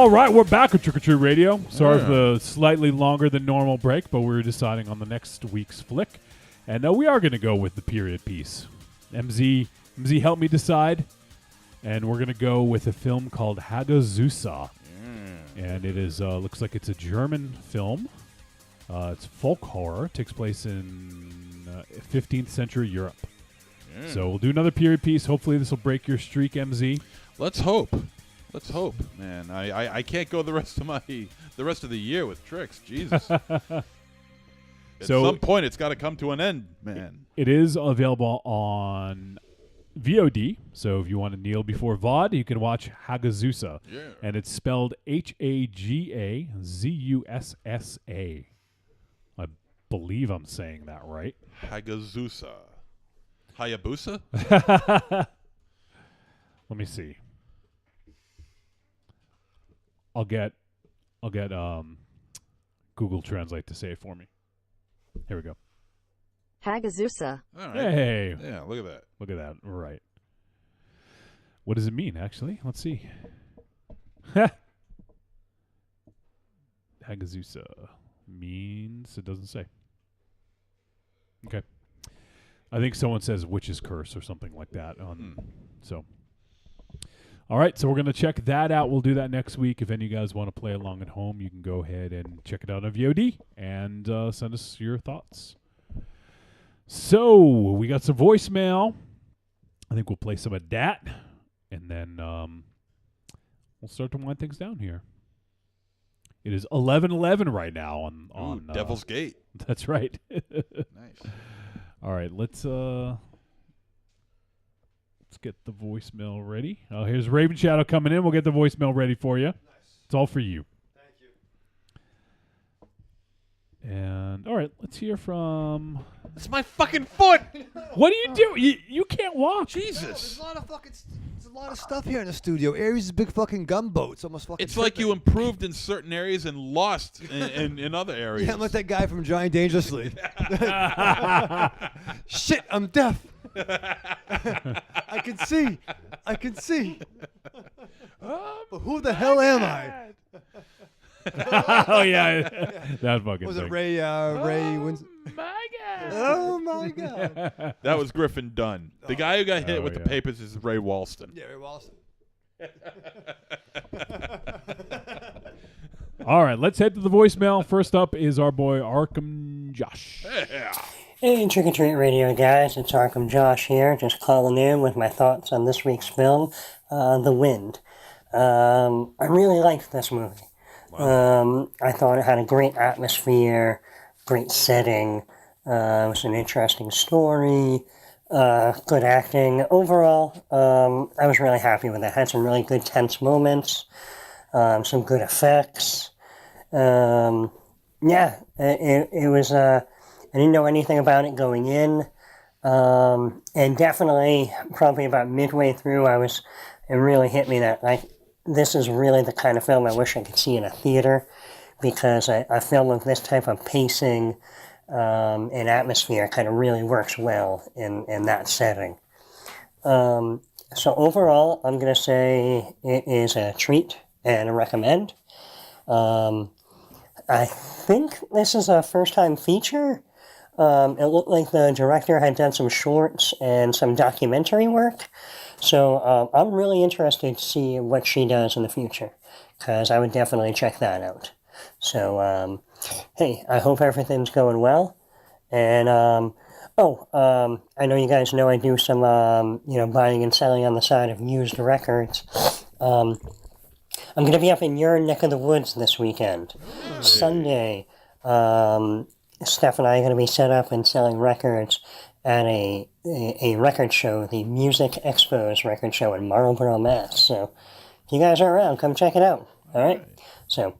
All right, we're back with Trick or Treat Radio. Sorry for the slightly longer than normal break, but we were deciding on the next week's flick. And we are going to go with the period piece. MZ helped me decide. And we're going to go with a film called Hagazusa. And it is looks like it's a German film. It's folk horror. It takes place in 15th century Europe. So we'll do another period piece. Hopefully this will break your streak, MZ. Let's hope. Let's hope, man. I can't go the rest of the year with tricks. Jesus. At some point, it's got to come to an end, man. It is available on VOD. So if you want to kneel before VOD, you can watch Hagazusa. Yeah. And it's spelled Hagazusa. I believe I'm saying that right. Hagazusa. Hayabusa? Let me see. I'll get Google Translate to say it for me. Here we go. Hagazusa. All right. Hey. Yeah, look at that. Look at that. Right. What does it mean, actually? Let's see. Hagazusa means it doesn't say. Okay. I think someone says witch's curse or something like that. So, all right. So we're going to check that out. We'll do that next week. If any of you guys want to play along at home, you can go ahead and check it out on VOD and send us your thoughts. So we got some voicemail. I think we'll play some of that, and then we'll start to wind things down here. It is 11:11 right now on Devil's Gate. That's right. Nice. All right, let's get the voicemail ready. Oh, here's Raven Shadow coming in. We'll get the voicemail ready for you. Nice. It's all for you. Thank you. And all right, let's hear from. It's my fucking foot. What do you do? You can't walk. Jesus. There's a lot of stuff here in the studio. Aries is a big fucking gumboat. It's almost fucking. It's like you improved in certain areas and lost in other areas. Yeah, I'm like that guy from Giant Dangerously. Shit, I'm deaf. I can see. But who the hell am I? Oh yeah, that fucking. Was thing. it Ray? Ray Winston? My God! Oh my God! That was Griffin Dunn. The guy who got hit with the yeah. papers is Ray Walston. Yeah, Ray Walston. All right, let's head to the voicemail. First up is our boy Arkham Josh. Yeah. Hey, Trick or Treat Radio guys, it's Arkham Josh here, just calling in with my thoughts on this week's film, The Wind. I really liked this movie. Wow. I thought it had a great atmosphere, great setting. It was an interesting story, good acting. Overall, I was really happy with it. It had some really good tense moments, some good effects. It was. I didn't know anything about it going in, and definitely, probably about midway through, it really hit me that this is really the kind of film I wish I could see in a theater, because a film of this type of pacing and atmosphere kind of really works well in that setting. So overall, I'm going to say it is a treat and a recommend. I think this is a first-time feature. It looked like the director had done some shorts and some documentary work. So I'm really interested to see what she does in the future, because I would definitely check that out. So, hey, I hope everything's going well. And, I know you guys know I do some, buying and selling on the side of used records. I'm going to be up in your neck of the woods this weekend. Hey. Sunday, Steph and I are going to be set up and selling records at a record show, the Music Expos record show in Marlborough, Mass. So if you guys are around, come check it out. All right? So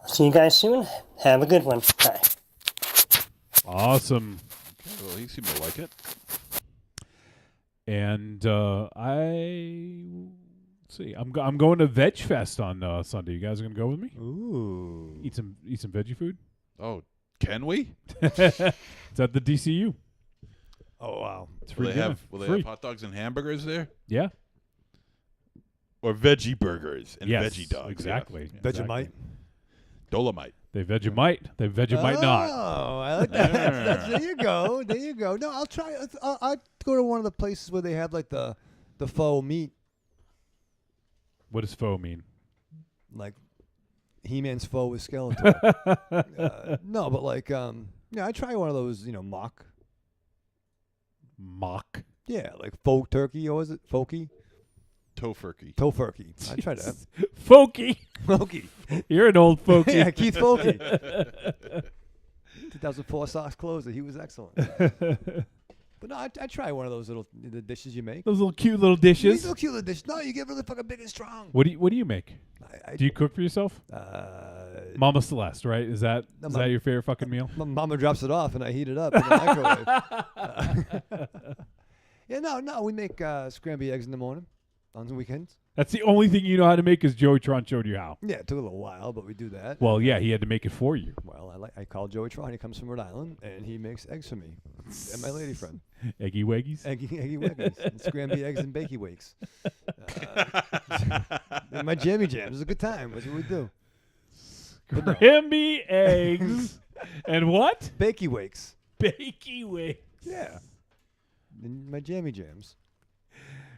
I'll see you guys soon. Have a good one. Bye. Awesome. Okay, well, he seemed to like it. And let's see. I'm going to Veg Fest on Sunday. You guys are going to go with me? Ooh. Eat some veggie food? Oh, can we? It's at the DCU. Oh, wow. It's Will free they dinner. have hot dogs and hamburgers there? Yeah. Or veggie burgers and Yes, veggie dogs. exactly. Yeah. Vegemite. Dolomite. They Vegemite. They Vegemite not. Oh, I like that. There you go. There you go. No, I'll try. I'll go to one of the places where they have like the faux meat, What does faux mean? like He-Man's faux with Skeletor. No, but like I try one of those, mock. Mock. Yeah, like faux turkey, or was it folky? Tofurkey. Tofurkey. I tried that. Folky. Folky. You're an old folky. Yeah, Keith Folky. 2004 Sox closer. He was excellent. But no, I try one of those the dishes you make. Those little cute little dishes. These little cute little dishes. No, you get really fucking big and strong. What do you make? Do you cook for yourself? Mama Celeste, right? Is that your favorite fucking meal? Mama drops it off and I heat it up in the microwave. Yeah, no, we make scrambled eggs in the morning on the weekends. That's the only thing you know how to make, because Joey Tron showed you how. Yeah, it took a little while, but we do that. Well, yeah, he had to make it for you. Well, I call Joey Tron. He comes from Rhode Island, and he makes eggs for me and my lady friend. Eggy Weggies? Eggy Weggies. And scrambled eggs and bakey wakes. And my jammy jams. It's a good time. That's what we do. Scrambled eggs and what? Bakey wakes. Bakey wakes. Yeah. And my jammy jams.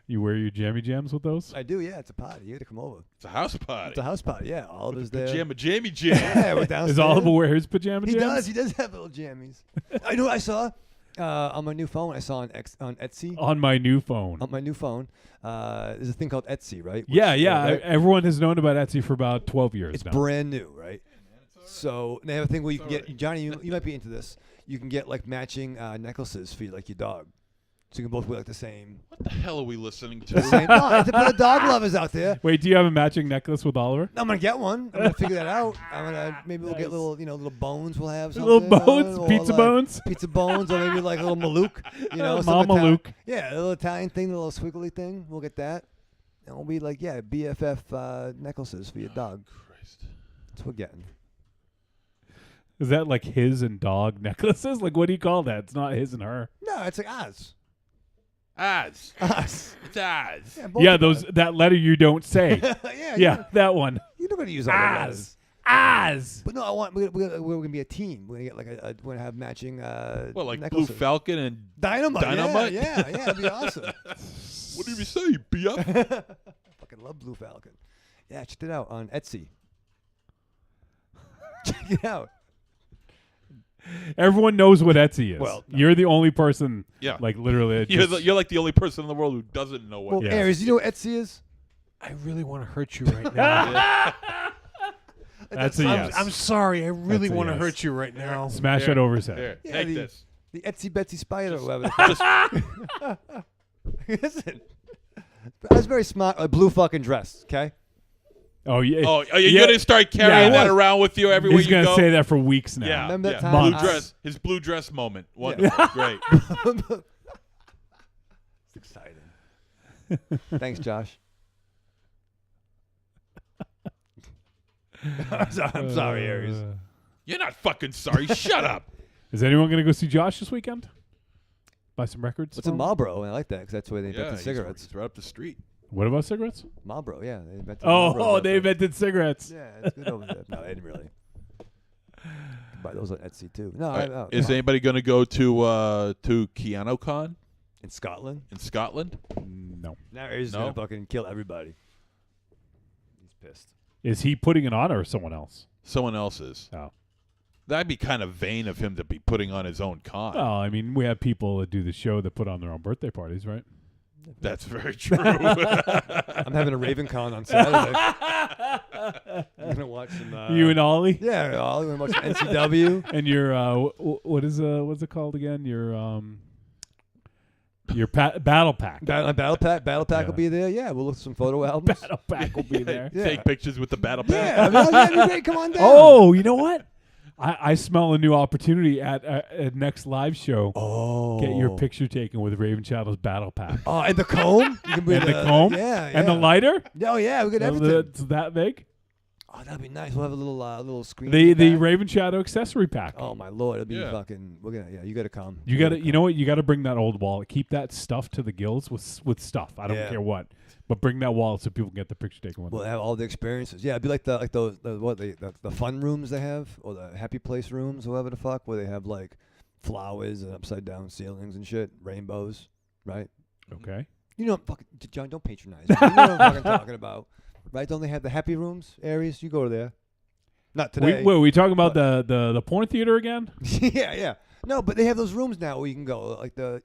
You wear your jammy jams with those? I do, yeah. It's a party. You got to come over. It's a house party. It's a house party, yeah. Oliver's there. Jammy jam. Yeah, we're downstairs. Does Oliver wear his pajama jams? He does have little jammies. I know what I saw on my new phone. I saw on Etsy. On my new phone. On my new phone. There's a thing called Etsy, right? Yeah. Right? Everyone has known about Etsy for about 12 years It's now. brand new, right? So they have a thing where you can get, Johnny, you might be into this. You can get like matching necklaces for your dog. So you can both wear like the same. What the hell are we listening to? No, it's for the dog lovers out there. Wait, do you have a matching necklace with Oliver? I'm gonna get one. I'm gonna figure that out. Maybe we'll get little bones. We'll have something, little bones, or pizza like bones, pizza bones, or maybe like a little Malouk. Mama Luke. Yeah, a little Italian thing, a little squiggly thing. We'll get that, and we'll be like, BFF necklaces for your dog. Christ. That's what we're getting. Is that like his and dog necklaces? Like, what do you call that? It's not his and her. No, it's like Oz. Oz. Oz. It's Oz. Yeah, that letter you don't say. Yeah, that one. You're not gonna use all the letters. Oz. But no, we're gonna be a team. We're gonna get we're gonna have matching. Like necklaces. Blue Falcon and Dynamite. Yeah, it'd be awesome. What did you say, BF? Fucking love Blue Falcon. Yeah, check it out on Etsy. Check it out. Everyone knows what Etsy is. Well, no. You're the only person. Yeah. Like literally. You're like the only person in the world who doesn't know what. Well, Aries, you know what Etsy is? I really want to hurt you right now. That's a yes. I'm sorry. I really That's a want to yes. hurt you right now. Smash it over his head. Here, Yeah, take the, this. The Etsy Betsy Spider or whatever. Listen, I was very smart. A blue fucking dress, okay? Oh yeah. Oh, you're gonna start carrying that around with you everywhere He's you go. He's gonna say that for weeks now. Yeah, Remember that yeah. time? Blue dress. His blue dress moment. Wonderful. Great. It's exciting. Thanks, Josh. I'm sorry, Aries. You're not fucking sorry. Shut up. Is anyone gonna go see Josh this weekend? Buy some records? It's in Marlboro, and I like that because that's where they invented Yeah, cigarettes. He's right up the street. What about cigarettes? Marlboro, yeah. They invented Marlboro Oh, up they there. invented cigarettes. Yeah, it's good over there. No, they didn't really. You can buy those on Etsy too. No, Is anybody going to go to KeanuCon in Scotland? In Scotland? No. Now Aries is gonna fucking kill everybody. He's pissed. Is he putting it on or someone else? Someone else is. Oh. That'd be kind of vain of him to be putting on his own con. Oh, I mean, we have people that do the show that put on their own birthday parties, right? That's very true. I'm having a Raven Con on Saturday. I'm gonna watch some. You and Ollie? Yeah, Ollie. We're gonna watch some NCW. And your what's it called again? Your Battle Pack. Battle Pack will be there. Yeah, we'll look at some photo albums. Battle Pack will be there. Yeah. Take pictures with the Battle Pack. Yeah, I mean, that'd be great. Come on down. Oh, you know what? I smell a new opportunity at next live show. Oh, get your picture taken with Raven Shadow's Battle Pack. Oh, and the comb. You can and the comb. Yeah, And the lighter. Oh yeah, we got everything. It's that big. Oh, that'd be nice. We'll have a little screen. The Raven Shadow accessory pack. Oh my lord, it'd be fucking. We're gonna. Yeah, you gotta come. You gotta. You know what? You gotta bring that old wallet. Keep that stuff to the gills with stuff. I don't care what, but bring that wallet so people can get the picture taken with. We'll them. have all the experiences. Yeah, it'd be like the fun rooms they have, or the happy place rooms, whatever the fuck, where they have like flowers and upside down ceilings and shit, rainbows, right? Okay. You know, fucking John, don't patronize me. You know what I'm fucking talking about, right? Don't they have the happy rooms areas? You go there. Not today. Were we talking about the porn theater again? yeah. No, but they have those rooms now where you can go, like the.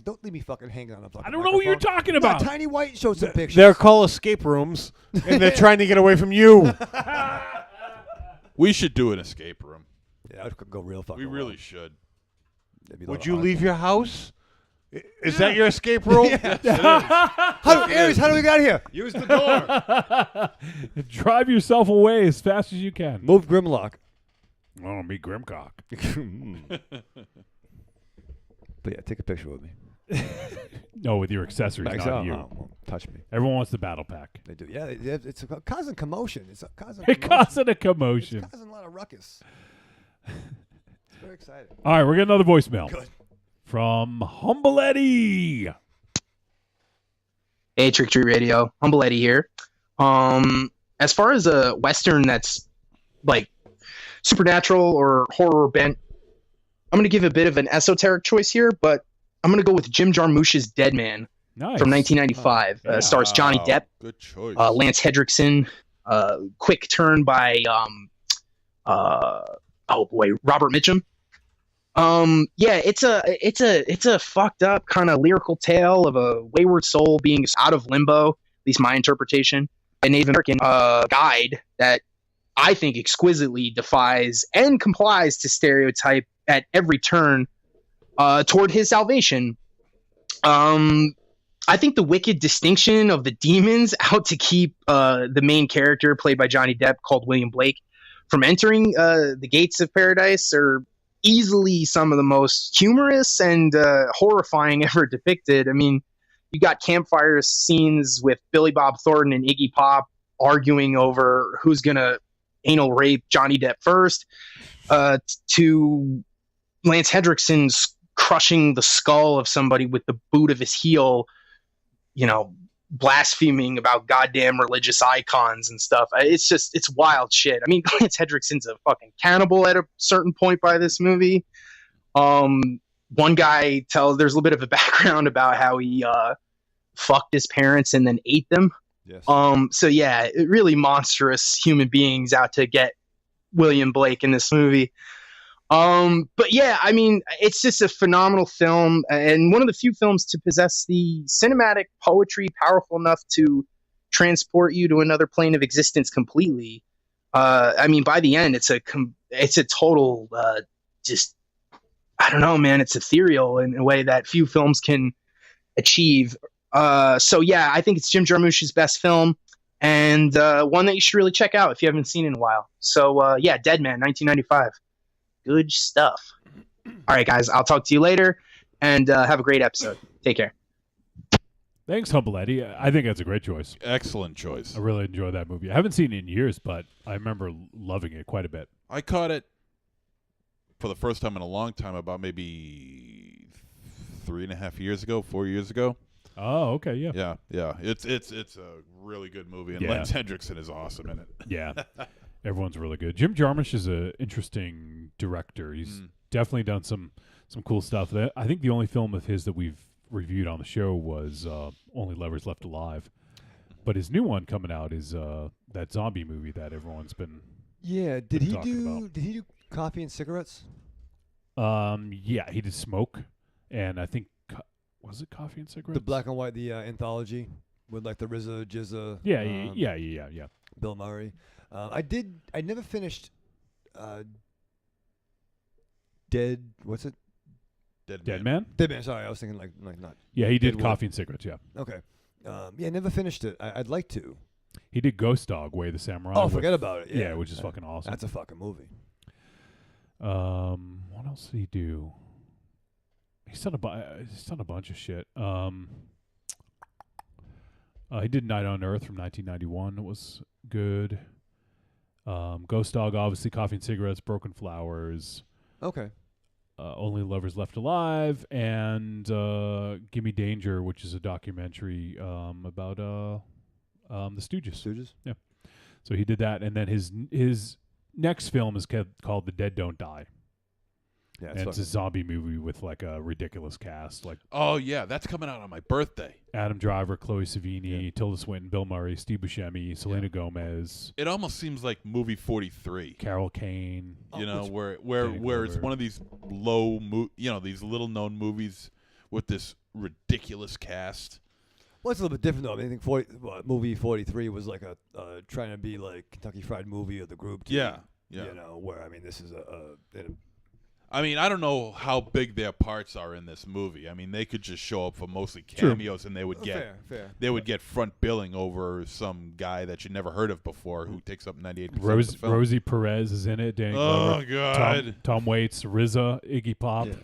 Don't leave me fucking hanging on a fucking I don't know what you're talking about. Tiny White showed some pictures. They're called escape rooms, and they're trying to get away from you. We should do an escape room. Yeah, I'd go real fucking. We really should. Would you leave your house? Is that your escape room? Yes, Aries, how do we get here? Use the door. Drive yourself away as fast as you can. Move Grimlock. Oh, me Grimcock. But yeah, take a picture with me. No, with your accessories, not you. Won't touch me. Everyone wants the battle pack. They do. Yeah, it's causing commotion. It's causing a commotion. It's causing a lot of ruckus. It's very exciting. All right, we're getting another voicemail. Good. From Humble Eddie. Hey, Trick Treat Radio. Humble Eddie here. As far as a Western that's like supernatural or horror bent, I'm going to give a bit of an esoteric choice here, but I'm going to go with Jim Jarmusch's Dead Man from 1995. Stars Johnny Depp, good choice. Lance Hendrickson, quick turn by Robert Mitchum. It's a fucked up kind of lyrical tale of a wayward soul being out of limbo, at least my interpretation. A Native American guide that I think exquisitely defies and complies to stereotype at every turn toward his salvation. I think the wicked distinction of the demons out to keep the main character, played by Johnny Depp, called William Blake, from entering the gates of paradise are easily some of the most humorous and horrifying ever depicted. I mean, you got campfire scenes with Billy Bob Thornton and Iggy Pop arguing over who's going to anal rape Johnny Depp first, to Lance Hendrickson's crushing the skull of somebody with the boot of his heel, blaspheming about goddamn religious icons and stuff. It's wild shit. I mean, Lance Hendrickson's a fucking cannibal at a certain point by this movie. One guy there's a little bit of a background about how he fucked his parents and then ate them. Yes. So yeah, really monstrous human beings out to get William Blake in this movie. But yeah, I mean, it's just a phenomenal film, and one of the few films to possess the cinematic poetry powerful enough to transport you to another plane of existence completely. I mean, by the end, it's a total, just, I don't know, man, it's ethereal in a way that few films can achieve. So yeah, I think it's Jim Jarmusch's best film, and one that you should really check out if you haven't seen it in a while. So yeah, Dead Man, 1995. Good stuff. All right, guys, I'll talk to you later, and have a great episode. Take care. Thanks, Humble Eddie. I think that's a great choice. Excellent choice. I really enjoy that movie. I haven't seen it in years, but I remember loving it quite a bit. I caught it for the first time in a long time, about maybe 3.5 years ago, 4 years ago. Oh, okay, yeah. Yeah. It's a really good movie, and Yeah. Lance Hendrickson is awesome in it. Yeah. Everyone's really good. Jim Jarmusch is an interesting director. He's definitely done some cool stuff. I think the only film of his that we've reviewed on the show was Only Lovers Left Alive. But his new one coming out is that zombie movie that everyone's been Did he about. do Coffee and Cigarettes? Yeah, he did Smoke, and I think was it Coffee and Cigarettes? The black and white, the anthology with like the RZA, Jizza. Yeah. Bill Murray. I never finished Dead. What's it? Dead Man? Dead Man. Sorry, I was thinking like not. Yeah, he did Deadwood. Coffee and Cigarettes. Yeah. Okay. Yeah, never finished it. I'd like to. He did Ghost Dog, Way of the Samurai. Oh, forget about it. Yeah, which is fucking awesome. That's a fucking movie. What else did he do? He's done a bunch of shit. He did Night on Earth from 1991. It was good. Ghost Dog, obviously, Coffee and Cigarettes, Broken Flowers. Okay. Only Lovers Left Alive, and Gimme Danger, which is a documentary about the Stooges. Stooges? Yeah. So he did that, and then his next film is called The Dead Don't Die. Yeah, and it's a zombie movie with like a ridiculous cast, like Oh yeah, that's coming out on my birthday. Adam Driver, Chloe Sevigny, Tilda Swinton, Bill Murray, Steve Buscemi, Selena Gomez. It almost seems like movie 43. Carol Kane. You know, where it's Glover. one of these these little known movies with this ridiculous cast. Well, it's a little bit different though. I mean, I think movie 43 was like a trying to be like Kentucky Fried Movie of the group. Yeah. You know, where I mean, this is I mean, I don't know how big their parts are in this movie. I mean, they could just show up for mostly cameos, and they would get fair. would get front billing over some guy that you never heard of before who takes up 98% of the film. Rosie Perez is in it. Danny Glover, God. Tom Waits, RZA, Iggy Pop. Yeah.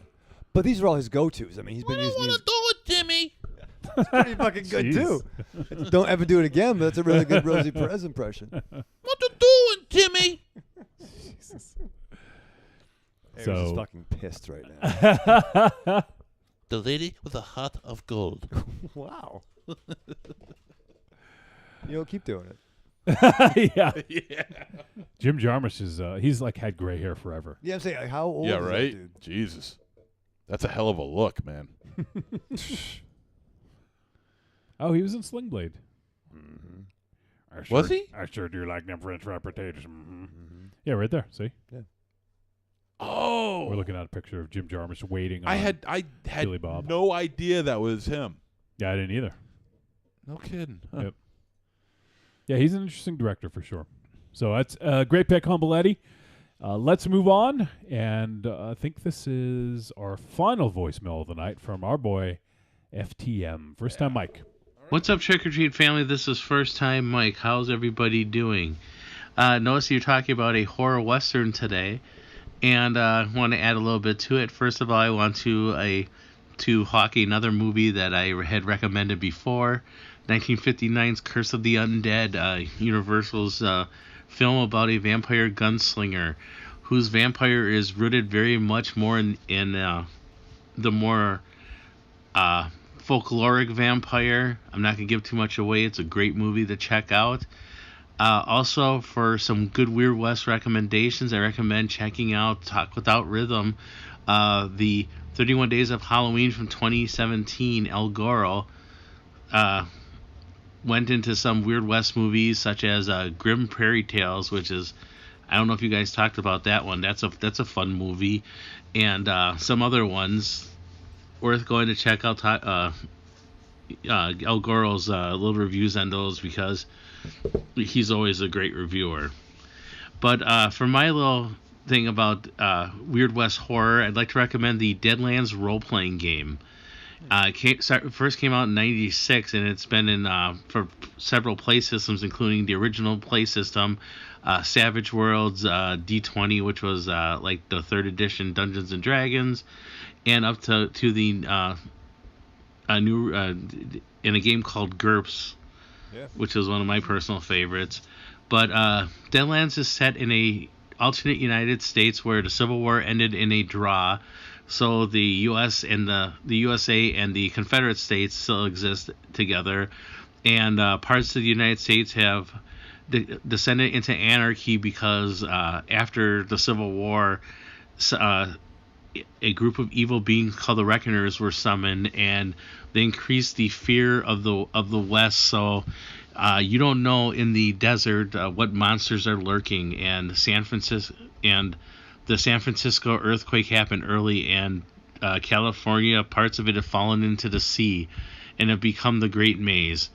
But these are all his go-tos. I mean, he's been using these. Do it, Jimmy. It's pretty fucking good too. Don't ever do it again. But that's a really good Rosie Perez impression. What you doing, Jimmy? Jesus. So Aaron's just fucking pissed right now. The lady with a heart of gold. Wow. Keep doing it. yeah. Yeah. Jim Jarmusch is he's like had gray hair forever. Yeah, I'm saying, like, how old is Yeah, that right? dude? Jesus. That's a hell of a look, man. Oh, he was in Sling Blade. Was he? I sure do like them French fried potatoes. Yeah, right there. See? Yeah. Oh. We're looking at a picture of Jim Jarmusch waiting on I had Billy Bob. no idea that was him. Yeah, I didn't either. No kidding. Huh. Yep. Yeah, he's an interesting director for sure. So that's a great pick, Humbletti. Let's move on. And I think this is our final voicemail of the night from our boy, FTM. First time Mike. What's up, Trick or Treat family? This is First Time Mike. How's everybody doing? Notice you're talking about a horror western today, and I want to add a little bit to it. First of all, I want to hawk another movie that I had recommended before, 1959's Curse of the Undead, Universal's film about a vampire gunslinger whose vampire is rooted very much more in the more folkloric vampire. I'm not going to give too much away. It's a great movie to check out. Also, for some good Weird West recommendations, I recommend checking out Talk Without Rhythm, the 31 Days of Halloween from 2017. El Goro went into some Weird West movies such as Grim Prairie Tales, which is, I don't know if you guys talked about that one. That's a fun movie, and some other ones worth going to check out. El Goro's little reviews on those because he's always a great reviewer. But for my little thing about Weird West horror, I'd like to recommend the Deadlands role-playing game. First came out in '96, and it's been in for several play systems, including the original play system, Savage Worlds, D20, which was like the 3rd edition Dungeons and Dragons, and up to the new in a game called GURPS, which is one of my personal favorites. But Deadlands is set in a alternate United States where the Civil War ended in a draw. So the U.S. and the USA and the Confederate States still exist together, and parts of the United States have descended into anarchy because after the Civil War, a group of evil beings called the Reckoners were summoned, and they increased the fear of the West. So you don't know in the desert what monsters are lurking, and the San Francisco earthquake happened early, and California, parts of it have fallen into the sea and have become the Great Maze.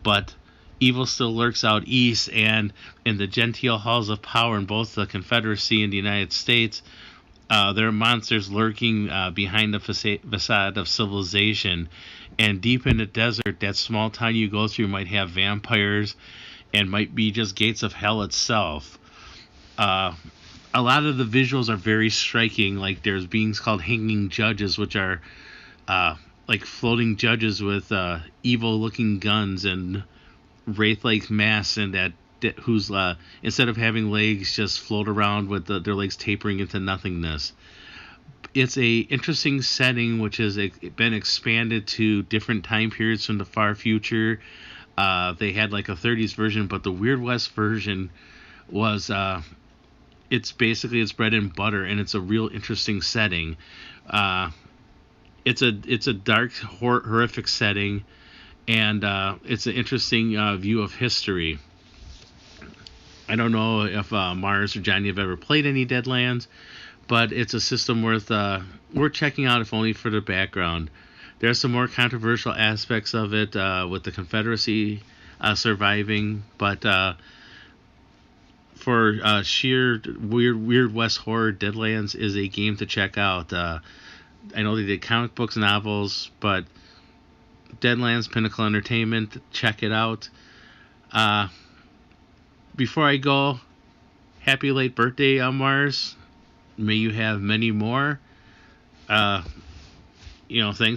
But evil still lurks out east, and in the genteel halls of power in both the Confederacy and the United States, there are monsters lurking behind the facade of civilization. And deep in the desert, that small town you go through might have vampires and might be just gates of hell itself. A lot of the visuals are very striking. Like there's beings called hanging judges, which are like floating judges with evil-looking guns and wraith-like masks, and that who's instead of having legs just float around with their legs tapering into nothingness. It's a interesting setting which has been expanded to different time periods from the far future. They had like a 30s version, but the Weird West version was it's bread and butter, and it's a real interesting setting. It's a dark, horrific setting, and it's an interesting view of history. I don't know if Mars or Johnny have ever played any Deadlands, but it's a system worth checking out, if only for the background. There are some more controversial aspects of it with the Confederacy surviving, but for sheer Weird West horror, Deadlands is a game to check out. I know they did comic books, novels, but Deadlands, Pinnacle Entertainment, check it out. Before I go, happy late birthday on Mars. May you have many more. Thanks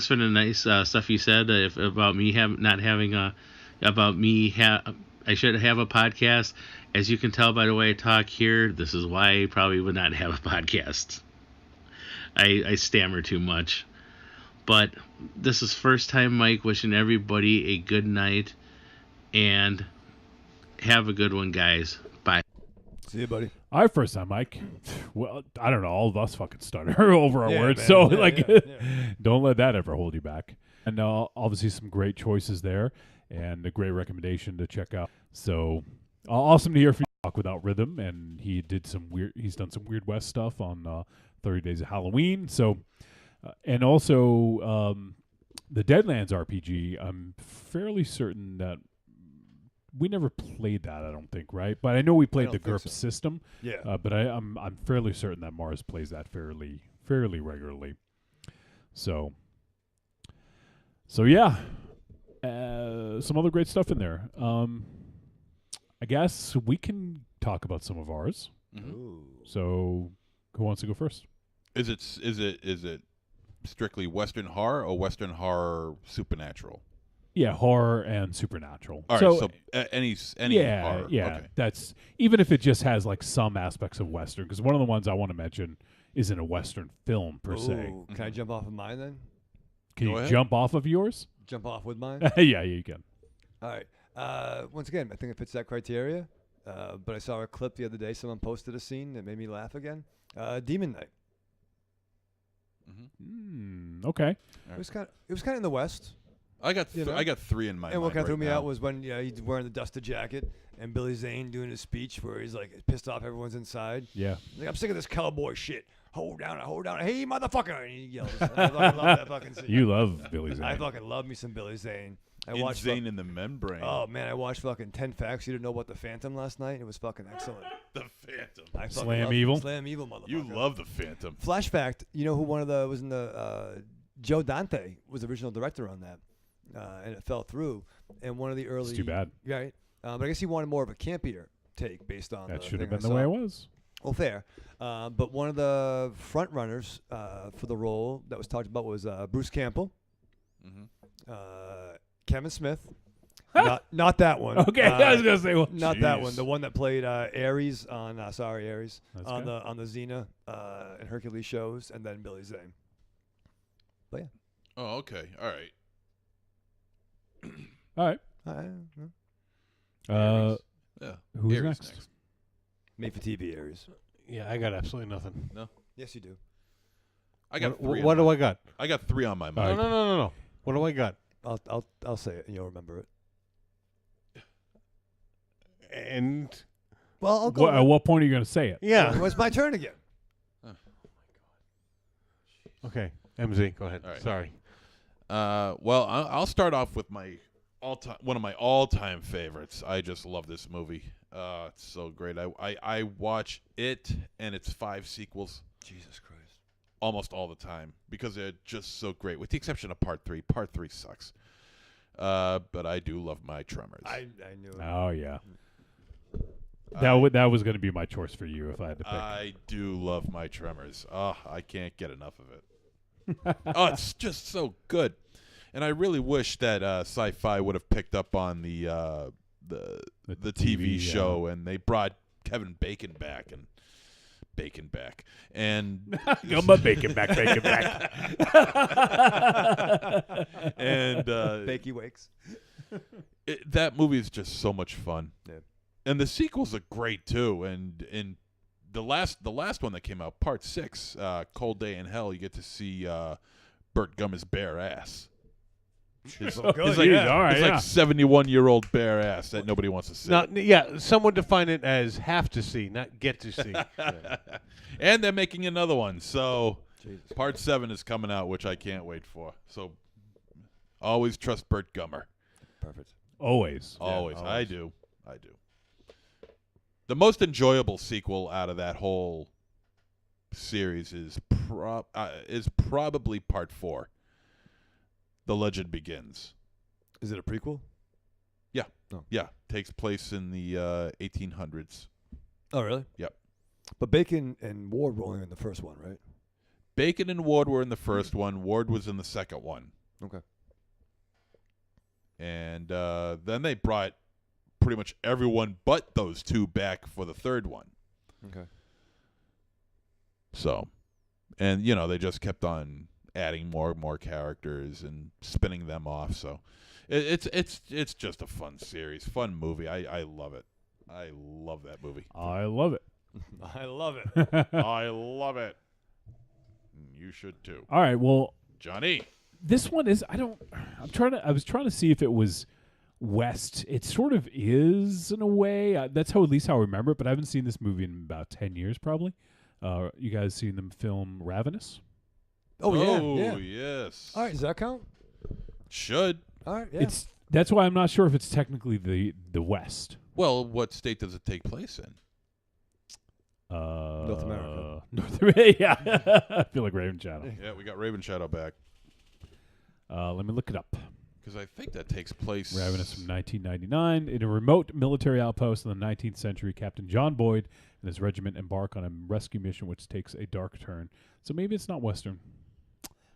for the nice stuff you said about me I should have a podcast. As you can tell by the way I talk here, this is why I probably would not have a podcast. I stammer too much. But this is first time Mike, wishing everybody a good night, and have a good one, guys. Bye. See you, buddy. All right, first time Mike. Well, I don't know. All of us fucking stutter over our words, man. so Yeah. don't let that ever hold you back. And obviously some great choices there, and a great recommendation to check out. So awesome to hear from you. Talk Without Rhythm, and he's done some Weird West stuff on 30 Days of Halloween. So, and also the Deadlands RPG. I'm fairly certain that we never played that. I don't think, right? But I know we played the GURPS system. Yeah. But I'm fairly certain that Mars plays that fairly regularly. So yeah, some other great stuff in there. I guess we can talk about some of ours. Mm-hmm. So, who wants to go first? Is it strictly Western horror or Western horror supernatural? Yeah, horror and supernatural. All right, so any horror. Yeah, okay. That's even if it just has like some aspects of Western, because one of the ones I want to mention isn't a Western film per se. Can I jump off of mine then? Can you jump off of yours? Jump off with mine? Yeah, you can. All right. Once again, I think it fits that criteria. But I saw a clip the other day. Someone posted a scene that made me laugh again. Demon Knight. Okay. It was kind of in the West. I got three in my mind. And what kind of threw me now. out was when he's wearing the duster jacket and Billy Zane doing his speech where he's like pissed off everyone's inside. Yeah. He's like, I'm sick of this cowboy shit. Hold down, hey motherfucker, and he yells. I fucking love that fucking scene. You love Billy Zane. I fucking love me some Billy Zane. I watched Zane in the membrane. Oh man, I watched fucking 10 Facts You Didn't Know About the Phantom last night. It was fucking excellent. The Phantom. I Slam Evil, motherfucker. You love the Phantom. Flash fact: you know who was in the Joe Dante was the original director on that, and it fell through. And one of the early. It's too bad. Right, but I guess he wanted more of a campier take based on that. The should have thing been the way it was. Well, fair. But one of the front runners for the role that was talked about was Bruce Campbell, Kevin Smith. Not that one. Okay, I was gonna say, well, not that one. The one that played Ares on Ares on the Xena and Hercules shows, and then Billy Zane. But yeah. Oh, okay. All right. All right. Yeah. Who's Ares next? Made for TV Ares. Yeah, I got absolutely nothing. No. Yes, you do. I got three. What do I got? I got three on my mind. No. What do I got? I'll say it and you'll remember it. And well, I'll go. At what point are you going to say it? Yeah, it was my turn again. Okay, MZ, go ahead. All right. Sorry. Well, I'll start off with one of my all-time favorites. I just love this movie. It's so great. I watch it and its 5 sequels. Jesus Christ. Almost all the time because they're just so great. With the exception of Part 3. Part 3 sucks. But I do love my Tremors. I knew it. Oh yeah. That was going to be my choice for you if I had to pick. I do love my Tremors. Oh, I can't get enough of it. Oh, it's just so good. And I really wish that Sci-Fi would have picked up on the the TV show, and they brought Kevin Bacon back and Come on, bacon back. And Bakey Wakes. That movie is just so much fun. Yeah. And the sequels are great too. And in the last one that came out, Part 6, Cold Day in Hell, you get to see Burt Gummer's bare ass. His like 71-year-old bare ass that nobody wants to see. Now, someone define it as have to see, not get to see. And they're making another one. So Part 7 is coming out, which I can't wait for. So always trust Burt Gummer. Perfect. Always. Always. I do. The most enjoyable sequel out of that whole series is probably Part 4. The Legend Begins. Is it a prequel? Yeah. Oh. Yeah. Takes place in the 1800s. Oh, really? Yep. But Bacon and Ward were only in the first one, right? Bacon and Ward were in the first one. Ward was in the second one. Okay. And then they brought pretty much everyone but those two back for the third one. Okay. So, and, they just kept on adding more characters and spinning them off. So it's just a fun series, fun movie. I love it. I love that movie. I love it. I love it. I love it. You should too. All right, well, Johnny. This one is I was trying to see if it was West. It sort of is in a way. That's at least how I remember it, but I haven't seen this movie in about 10 years probably. You guys seen them film Ravenous? Oh, yes. All right, does that count? Should. All right, yeah. That's why I'm not sure if it's technically the West. Well, what state does it take place in? North America. North America, yeah. I feel like Raven Shadow. Yeah, we got Raven Shadow back. Let me look it up. Because I think that takes place... Ravenous from 1999. In a remote military outpost in the 19th century, Captain John Boyd and his regiment embark on a rescue mission which takes a dark turn. So maybe it's not Western.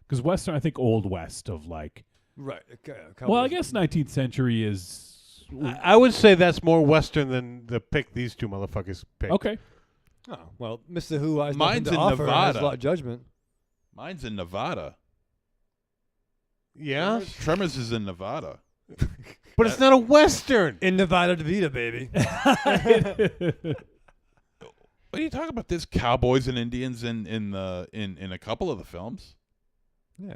Because Western, I think Old West of like... Right. Well, I guess 19th century is... I would say that's more Western than the pick these two motherfuckers picked. Okay. Oh, well, Mr. Who has Mine's nothing to in offer and has Nevada. a lot of judgment. Mine's in Nevada. Yeah? Tremors is in Nevada. But it's not a Western. In Nevada DeVita, baby. What are you talking about? There's cowboys and Indians in a couple of the films. Yeah.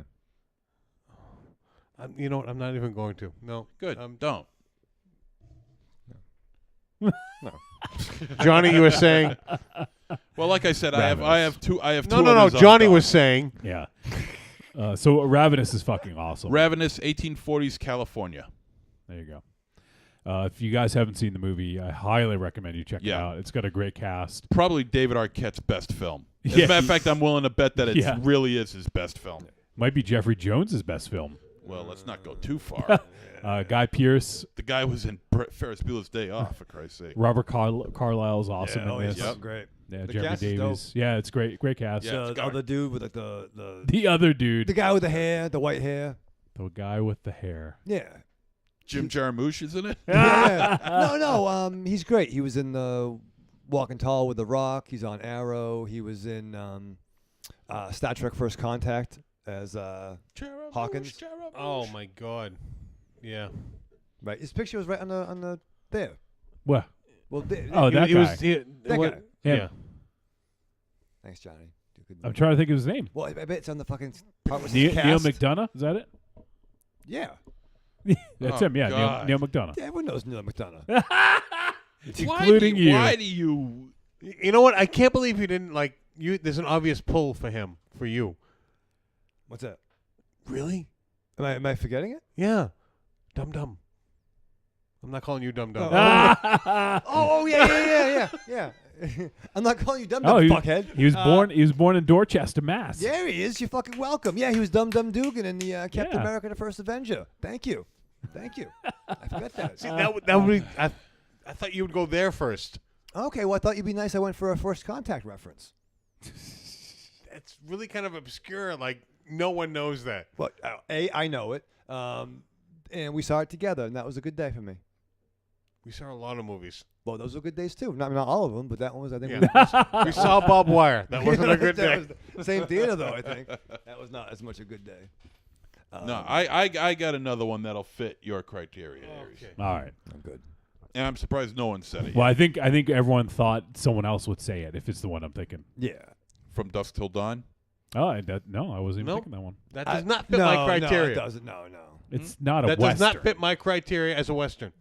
You know what? I'm not even going to. No. Good. Don't. No. Johnny, you were saying. Well, like I said, I have two. No. Johnny was saying. Yeah. So Ravenous is fucking awesome. Ravenous, 1840s California. There you go. If you guys haven't seen the movie, I highly recommend you check it out. It's got a great cast. Probably David Arquette's best film. As a matter of fact, I'm willing to bet that it really is his best film. Might be Jeffrey Jones's best film. Well, let's not go too far. Guy Pearce. The guy was in Ferris Bueller's Day Off, for Christ's sake. Robert Carlyle's awesome in this. Yep. Great. Yeah, The Jeremy cast is Davies. dope. Yeah, it's great. Great cast. Yeah, the other dude with like the other dude. The guy with the hair, the white hair. The guy with the hair. Yeah. Jim Jarmusch is in it? Yeah. No. He's great. He was in the Walking Tall with The Rock. He's on Arrow. He was in Star Trek First Contact as Hawkins. Oh my God. Yeah. Right. His picture was right on the there. What? Well, that he guy. was. that guy. Yeah. Thanks, Johnny. I'm trying to think of his name. Well, I bet it's on the fucking part with Neil cast. McDonough? Is that it? Yeah. That's him. Yeah, Neil McDonough. Yeah, everyone knows Neil McDonough. Including you. Why do you? You know what? I can't believe you didn't like. There's an obvious pull for him. For you. What's that? Really? Am I forgetting it? Yeah. Dum Dum. I'm not calling you Dum Dum. Yeah. I'm not calling you Dum Dum, fuckhead. He was born in Dorchester, Mass. There he is. You're fucking welcome. Yeah, he was Dum Dum Dugan in the Captain America: The First Avenger. Thank you. I forgot that. See, that would be. I thought you would go there first. Okay, well, I thought you'd be nice. I went for a First Contact reference. It's really kind of obscure. Like no one knows that. Well, I know it, and we saw it together, and that was a good day for me. We saw a lot of movies. Well, those were good days too. Not all of them, but that one was, I think. Yeah. We saw Bob Wire. That wasn't a good day. Was the same theater, though, I think. That was not as much a good day. No, I got another one that'll fit your criteria, Aries. Okay. All right. I'm good. And I'm surprised no one said it Well, yet. I think everyone thought someone else would say it if it's the one I'm thinking. Yeah. From Dusk Till Dawn? Oh, no, I wasn't even No. thinking that one. That does not fit my criteria. No, it doesn't. No. It's not a That Western. does not fit my criteria as a Western.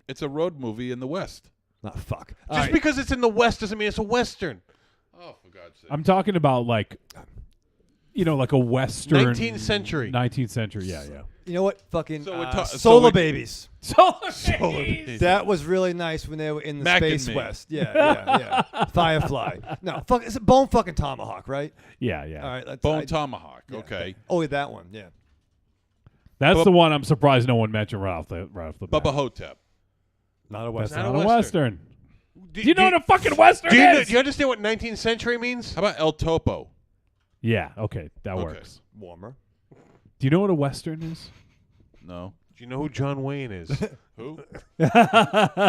It's a road movie in the West. Not fuck. Just because it's in the West doesn't mean it's a Western. Oh, for God's sake. I'm talking about like a Western 19th century. 19th century, yeah. You know what? Fucking So Solar Babies. Solar Babies. That was really nice when they were in the Mac and Space Me. West. Yeah. Firefly. No, fuck. It's a Bone fucking Tomahawk, right? Yeah. All right. Let's, Bone Tomahawk. yeah. Okay. Oh, that one. Yeah. That's the one I'm surprised no one mentioned right off the bat. Bubba Hotep. Not a That's Western. not a Western. Do you know what a fucking Western is? Do you understand what 19th century means? How about El Topo? Yeah, okay, that works. Warmer. Do you know what a Western is? No. Do you know who John Wayne is? Who? Do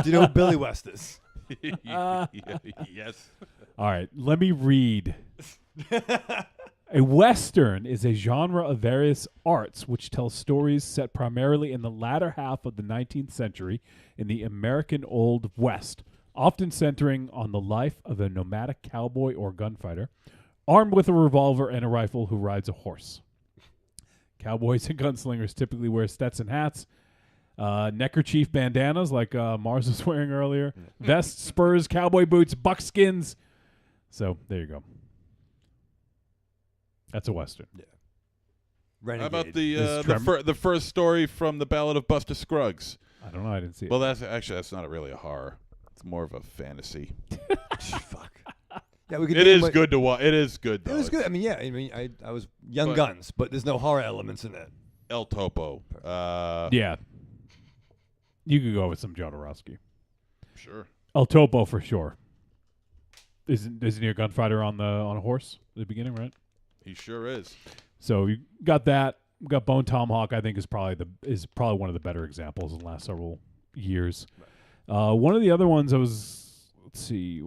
you know who Billy West is? Yes. All right, let me read. A Western is a genre of various arts which tells stories set primarily in the latter half of the 19th century in the American Old West, often centering on the life of a nomadic cowboy or gunfighter, armed with a revolver and a rifle who rides a horse. Cowboys and gunslingers typically wear Stetson hats, neckerchief bandanas like Mars was wearing earlier, vests, spurs, cowboy boots, buckskins. So there you go. That's a Western. Yeah. How Renegade. about the first story from the Ballad of Buster Scruggs? I don't know. I didn't see it. Well, that's not really a horror. It's more of a fantasy. Fuck. Yeah, we could. It is good to watch. It is good, though. It was good. I mean, yeah. I was Young Guns, but there's no horror elements in that. El Topo. Yeah. You could go with some Jodorowsky. Sure. El Topo for sure. Isn't he a gunfighter on a horse at the beginning, right? He sure is. So you got that. We got Bone Tomahawk. I think is probably one of the better examples in the last several years. One of the other ones let's see.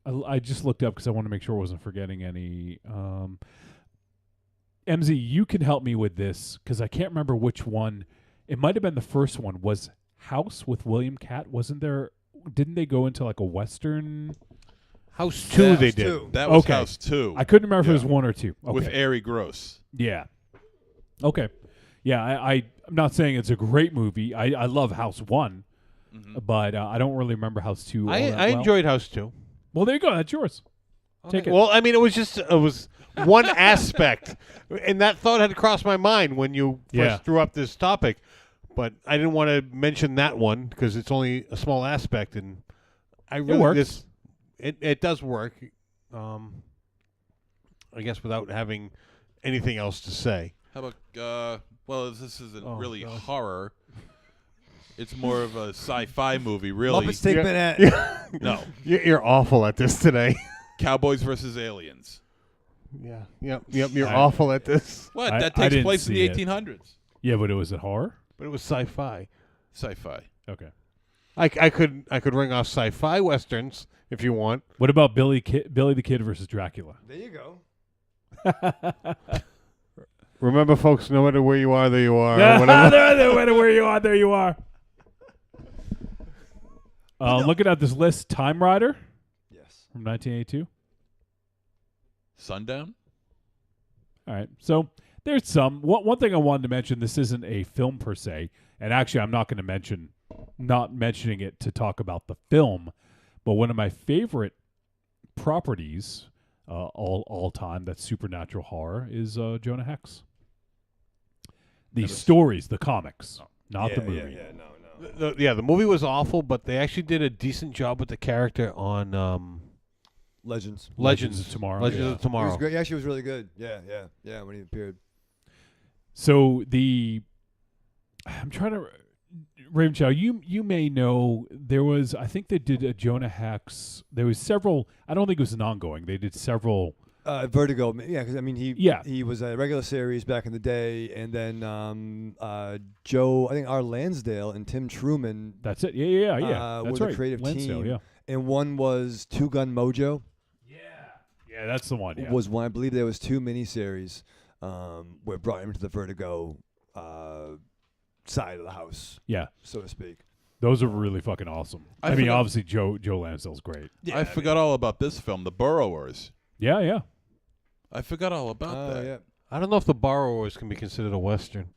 I just looked up because I want to make sure I wasn't forgetting any. MZ, you can help me with this because I can't remember which one. It might have been the first one. Was House with William Catt? Wasn't there? Didn't they go into like a Western? House 2 they did. That was okay. House 2. I couldn't remember if it was 1 or 2. Okay. With Ari Gross. Yeah. Okay. Yeah, I'm not saying it's a great movie. I love House 1, but I don't really remember House 2 all that I well. enjoyed House 2. Well, there you go. That's yours. Okay. Take it. Well, I mean, it was one aspect, and that thought had crossed my mind when you first threw up this topic, but I didn't want to mention that one because it's only a small aspect, and I really works. It does work. I guess without having anything else to say. How about well, this isn't really horror. It's more of a sci-fi movie, really. Muppets Take Manhattan. No. You're awful at this today. Cowboys versus Aliens. Yeah. Yep. You're awful at this. What? I That takes didn't place in see the it. 1800s. Yeah, but it was a horror? But it was sci-fi. Sci-fi. Okay. I could ring off sci-fi westerns if you want. What about Billy the Kid versus Dracula? There you go. Remember, folks, no matter where you are, there you are. No matter where you are, there you are. Looking at this list, Time Rider. Yes. From 1982. Sundown. All right. So there's some. One thing I wanted to mention, this isn't a film per se, and actually I'm not mentioning it to talk about the film, but one of my favorite properties all time that's supernatural horror is Jonah Hex. The stories, the comics, not the movie. The movie was awful, but they actually did a decent job with the character on Legends of Tomorrow. Legends of Tomorrow. It was great. He actually was really good. Yeah, when he appeared. So I'm trying to, Raven Chow, you may know, there was, I think they did a Jonah Hex, there was several, I don't think it was an ongoing, they did several Vertigo, yeah, because I mean Yeah. he was a regular series back in the day, and then Joe, I think R. Lansdale and Tim Truman. That's it. Yeah. Were That's the right. creative Lansdale, team. yeah. And one was Two Gun Mojo. Yeah, that's the one. Yeah. Was one. I believe there was 2 miniseries where brought him to the Vertigo side of the house. Yeah, so to speak. Those are really fucking awesome. I mean, obviously Joe Lansdale's great. I forgot all about this film, The Burrowers. Yeah. I forgot all about that. Yeah. I don't know if The Borrowers can be considered a Western.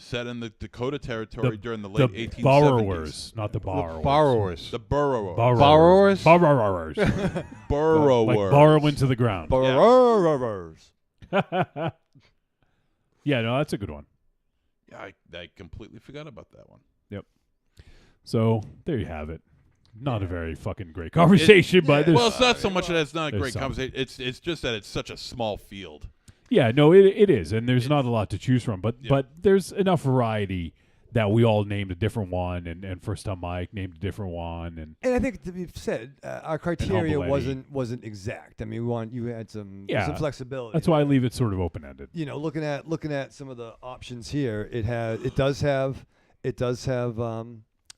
Set in the Dakota Territory during the late 1870s. The Borrowers, not the borrowers. Borrowers. The Burrowers. Borrowers? Borrowers. Burrowers. Like borrow into the ground. Borrowers. Yeah, no, that's a good one. Yeah, I completely forgot about that one. Yep. So there you have it. Not a very fucking great conversation, but well, it's not so much that it's not a great some. conversation. It's just that it's such a small field. Yeah, no, it is, and there's not a lot to choose from, but there's enough variety that we all named a different one, and First Time Mike named a different one, and I think to be said, our criteria Humble wasn't exact. I mean, you had some flexibility. That's why I leave it sort of open ended. You know, looking at some of the options here, it does have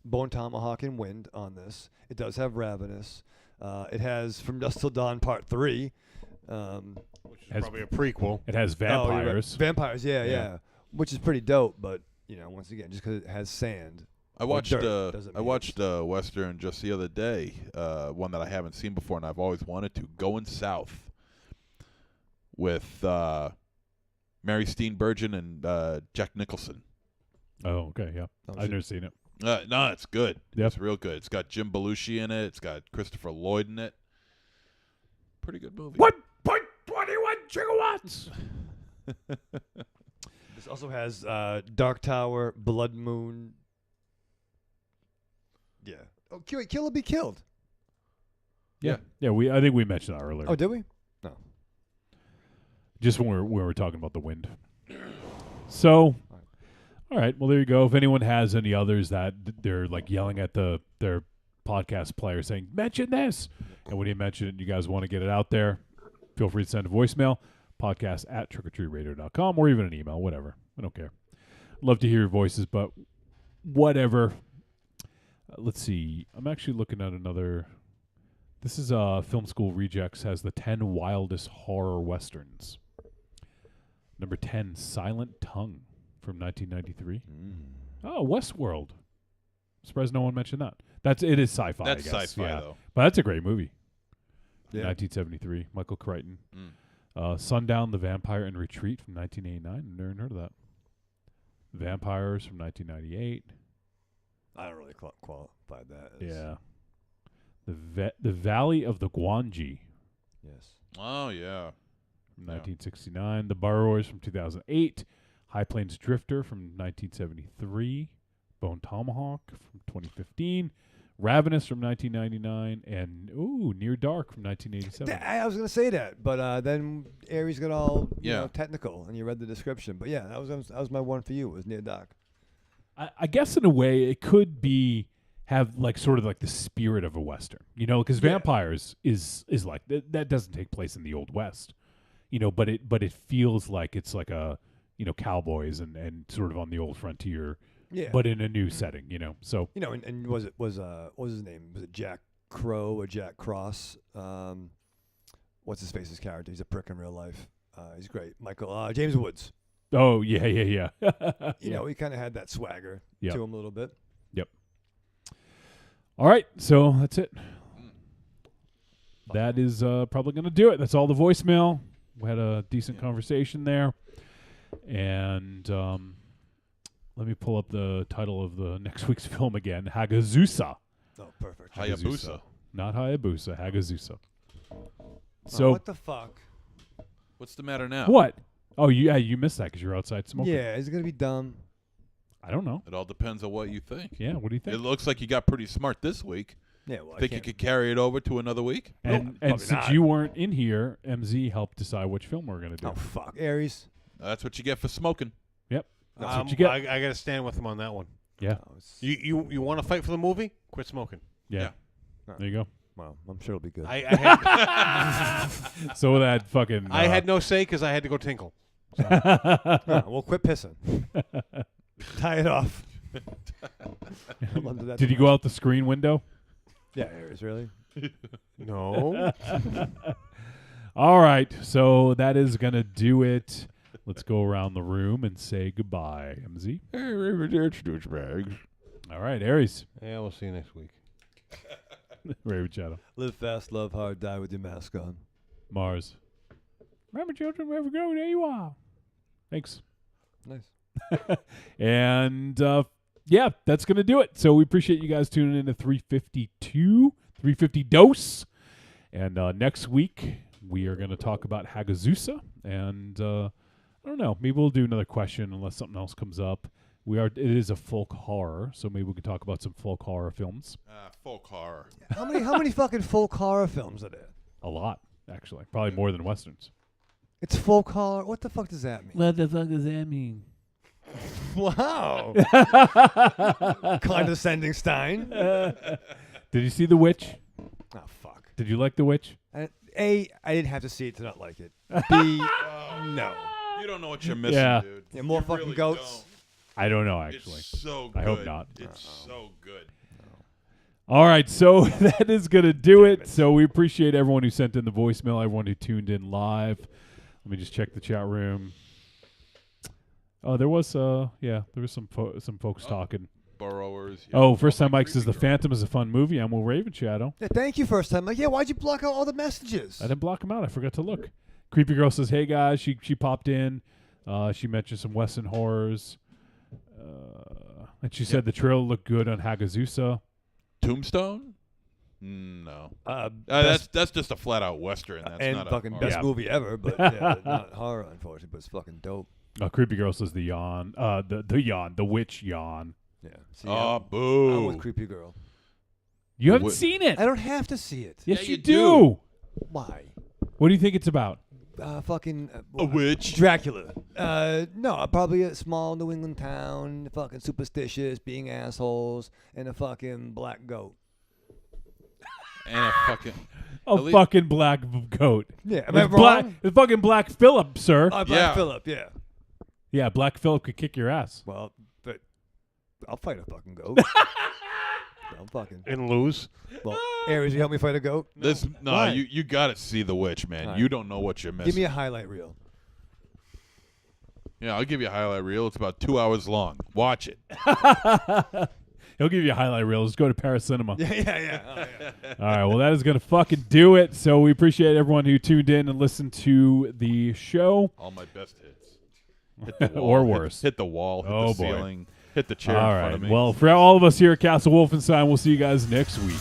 Bone Tomahawk and Wind on this. It does have Ravenous. It has From Dusk Till Dawn Part 3. Which is probably a prequel. It has vampires. Vampires, yeah. Which is pretty dope, but, you know, once again, just because it has sand. I watched a Western just the other day, one that I haven't seen before and I've always wanted to, Going South, with Mary Steenburgen and Jack Nicholson. Oh, okay, yeah. I've never seen it. No, it's good. Yep. It's real good. It's got Jim Belushi in it. It's got Christopher Lloyd in it. Pretty good movie. 1.21 gigawatts. This also has Dark Tower, Blood Moon. Yeah. Oh, Kill or Be Killed. Yeah. I think we mentioned that earlier. Oh, did we? No. Just when we were talking about the Wind. So, all right. Well, there you go. If anyone has any others that they're like yelling at their podcast player saying, mention this. And when you mention it, you guys want to get it out there, feel free to send a voicemail, podcast@trickortreatradio.com, or even an email, whatever. I don't care. Love to hear your voices, but whatever. Let's see. I'm actually looking at another. This is Film School Rejects has the 10 wildest horror westerns. Number 10, Silent Tongue from 1993. Oh, Westworld. Surprised no one mentioned that. It is sci-fi. That's I guess. sci-fi, yeah. though. But that's a great movie. Yeah. 1973. Michael Crichton. Sundown, The Vampire in Retreat from 1989. Never heard of that. Vampires from 1998. I don't really qualify that. Yeah. The Valley of the Guanji. Yes. Oh, yeah. From 1969. The Borrowers from 2008. High Plains Drifter from 1973. Bone Tomahawk from 2015. Ravenous from 1999. And, Near Dark from 1987. I was going to say that, but then Aries got all you Yeah. know, technical, and you read the description. But yeah, that was my one for you. It was Near Dark. I guess in a way it could have like sort of like the spirit of a Western, you know, because Vampires is like that doesn't take place in the Old West, you know, but it feels like it's like a, you know, cowboys and sort of on the old frontier, but in a new setting, you know. So you know, and what was his name? Was it Jack Crow or Jack Cross? What's his face's character? He's a prick in real life. He's great. James Woods. Oh yeah. You know, he kind of had that swagger to him a little bit. Yep. All right, so that's it. That is probably going to do it. That's all the voicemail. We had a decent conversation there. And let me pull up the title of the next week's film again. Hagazusa. Oh, perfect. Hayabusa. Not Hayabusa. Hagazusa. So what the fuck? What's the matter now? What? Oh, you missed that because you're outside smoking. Yeah, is it going to be dumb? I don't know. It all depends on what you think. Yeah, what do you think? It looks like you got pretty smart this week. Yeah, well, think you could carry it over to another week? And since not. you weren't in here, MZ helped decide which film we're going to do. Oh, fuck. Aries. That's what you get for smoking. Yep. That's what you get. I got to stand with him on that one. Yeah. You want to fight for the movie? Quit smoking. Yeah. There you go. Well, I'm sure it'll be good. I had So that fucking. I had no say because I had to go tinkle. So. Well, quit pissing. Tie it off. Did you go out the screen window? Yeah, Aries, really? No. All right, so that is going to do it. Let's go around the room and say goodbye, MZ. All right, Aries. Yeah, we'll see you next week. Raven Shadow. Live fast, love hard, die with your mask on. Mars. Remember, children, wherever you go, there you are. Thanks. Nice. And, yeah, that's going to do it. So we appreciate you guys tuning in to 350 Dose. And next week, we are going to talk about Hagazusa. And I don't know. Maybe we'll do another question unless something else comes up. It is a folk horror, so maybe we can talk about some folk horror films. Folk horror. How many fucking folk horror films are there? A lot, actually. Probably more than Westerns. It's folk horror? What the fuck does that mean? What the fuck does that mean? Wow. Condescending Stein. Did you see The Witch? Oh, fuck. Did you like The Witch? A, I didn't have to see it to not like it. B, no. You don't know what you're missing, dude. Yeah, more You fucking really goats. don't. I don't know, actually. It's so good. I hope not. It's so good. All right, so that is going to do it. So we appreciate everyone who sent in the voicemail, everyone who tuned in live. Let me just check the chat room. Oh, there was there was some folks talking. Borrowers. Yeah. Oh, First Time Mike says The Phantom is a fun movie. I'm Will Raven Shadow. Yeah, thank you, First Time. Like, yeah, why'd you block out all the messages? I didn't block them out. I forgot to look. Creepy Girl says, hey, guys. She popped in. She mentioned some Western horrors. And she said the trailer looked good on Hagazusa. Tombstone? No. That's just a flat out Western. That's and not fucking a best movie ever, but yeah, not horror, unfortunately, but it's fucking dope. Creepy Girl says the yawn. The witch yawn. Yeah. See, boo. I'm with Creepy Girl. You haven't seen it. I don't have to see it. Yes, you do. Why? What do you think it's about? A witch. Dracula. No, probably a small New England town, fucking superstitious, being assholes, and a fucking black goat. And a fucking... fucking black goat. Yeah, am I wrong? It's fucking Black Phillip, sir. Black Phillip, yeah. Yeah, Black Phillip could kick your ass. Well, but I'll fight a fucking goat. I'm fucking... And lose? Well, Aries, you help me fight a goat? No, you got to see The Witch, man. Right. You don't know what you're missing. Give me a highlight reel. Yeah, I'll give you a highlight reel. It's about 2 hours long. Watch it. He'll give you a highlight reel. Just go to Paris Cinema. Yeah. Oh, yeah. All right, well, that is going to fucking do it. So we appreciate everyone who tuned in and listened to the show. All my best hits. Hit the wall, or worse. Hit the wall, hit the ceiling, hit the chair all in front of me. Well, for all of us here at Castle Wolfenstein, we'll see you guys next week.